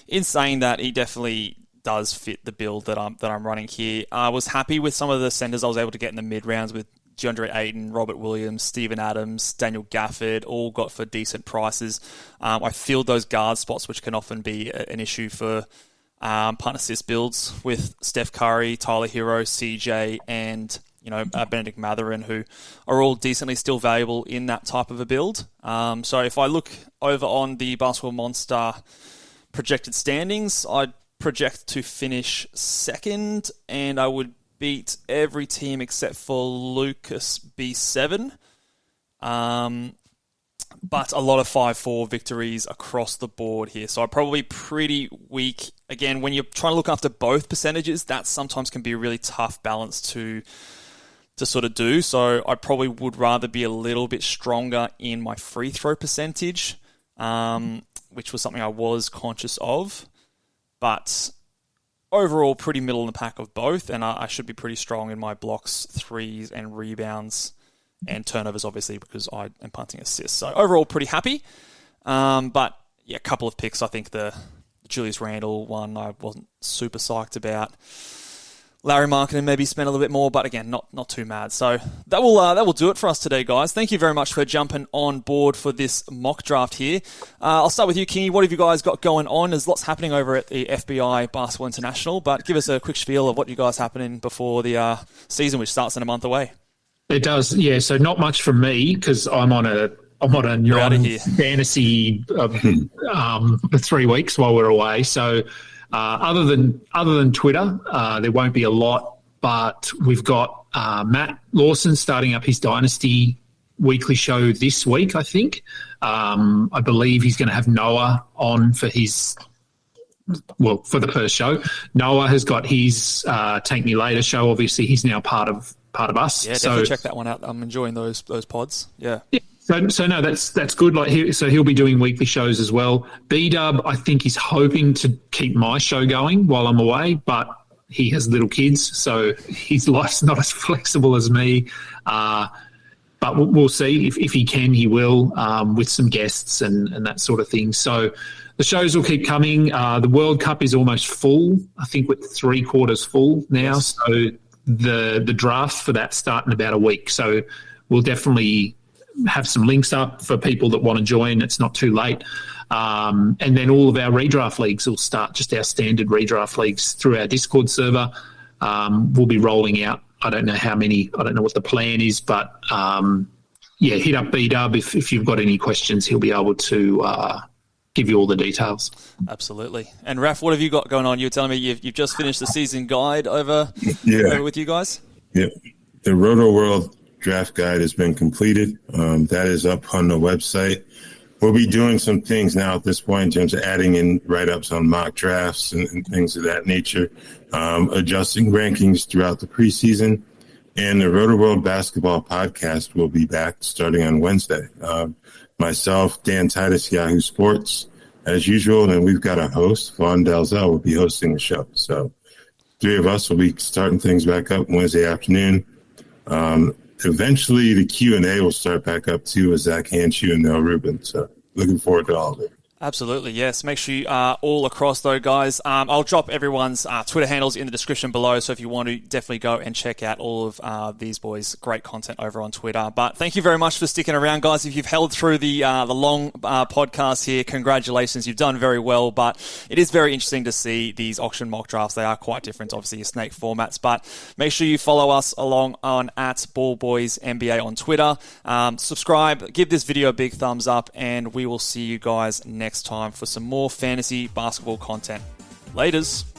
in saying that, he definitely does fit the build that I'm running here. I was happy with some of the centers I was able to get in the mid rounds with DeAndre Ayton, Robert Williams, Steven Adams, Daniel Gafford, all got for decent prices. I filled those guard spots, which can often be an issue for punt assist builds with Steph Curry, Tyler Hero, CJ, and Benedict Mathurin, who are all decently still valuable in that type of a build. So if I look over on the Basketball Monster projected standings, I'd project to finish second, and I would beat every team except for Lucas B7. But a lot of 5-4 victories across the board here. So I'm probably pretty weak. Again, when you're trying to look after both percentages, that sometimes can be a really tough balance to sort of do. So I probably would rather be a little bit stronger in my free throw percentage, which was something I was conscious of. But overall, pretty middle in the pack of both, and I should be pretty strong in my blocks, threes, and rebounds, and turnovers, obviously, because I am punting assists. So overall, pretty happy. But yeah, a couple of picks. I think the Julius Randle one I wasn't super psyched about. Larry Markkinen maybe spent a little bit more, but again, not too mad. So that will do it for us today, guys. Thank you very much for jumping on board for this mock draft here. I'll start with you, Kingy. What have you guys got going on? There's lots happening over at the FBI Basketball International, but give us a quick spiel of what you guys happening before the season, which starts in a month away. It does, yeah. So not much from me because I'm on a non-fantasy for 3 weeks while we're away. So. Other than Twitter, there won't be a lot, but we've got Matt Lawson starting up his Dynasty weekly show this week, I think. I believe he's going to have Noah on for the first show. Noah has got his Take Me Later show. Obviously, he's now part of us. Yeah, definitely check that one out. I'm enjoying those pods. Yeah. So no, that's good. He'll be doing weekly shows as well. B-Dub, I think, is hoping to keep my show going while I'm away, but he has little kids, so his life's not as flexible as me. But we'll see. If he can, he will, with some guests and that sort of thing. So the shows will keep coming. The World Cup is almost full. I think we're 3/4 full now. Yes. So the draft for that start in about a week. So we'll definitely have some links up for people that want to join. It's not too late. And then all of our redraft leagues will start, just our standard redraft leagues through our Discord server. We'll be rolling out. I don't know how many. I don't know what the plan is, but hit up B-Dub if you've got any questions. He'll be able to give you all the details. Absolutely. And Raph, what have you got going on? You were telling me you've just finished the season guide over with you guys? Yeah. The Roto World draft guide has been completed. That is up on the website. We'll be doing some things now at this point in terms of adding in write-ups on mock drafts and things of that nature, adjusting rankings throughout the preseason. And the Roto World Basketball Podcast will be back starting on Wednesday. Myself, Dan Titus, Yahoo Sports, as usual, and we've got a host, Vaughn Dalzell, will be hosting the show. So 3 of us will be starting things back up Wednesday afternoon. Eventually, the Q&A will start back up too with Zach Hanshu and Nell Rubin. So looking forward to all of it. Absolutely, yes. Make sure you are all across, though, guys. I'll drop everyone's Twitter handles in the description below, so if you want to, definitely go and check out all of these boys' great content over on Twitter. But thank you very much for sticking around, guys. If you've held through the long podcast here, congratulations. You've done very well, but it is very interesting to see these auction mock drafts. They are quite different to, obviously, your snake formats. But make sure you follow us along on @BallBoysNBA on Twitter. Subscribe, give this video a big thumbs up, and we will see you guys next time for some more fantasy basketball content. Laters.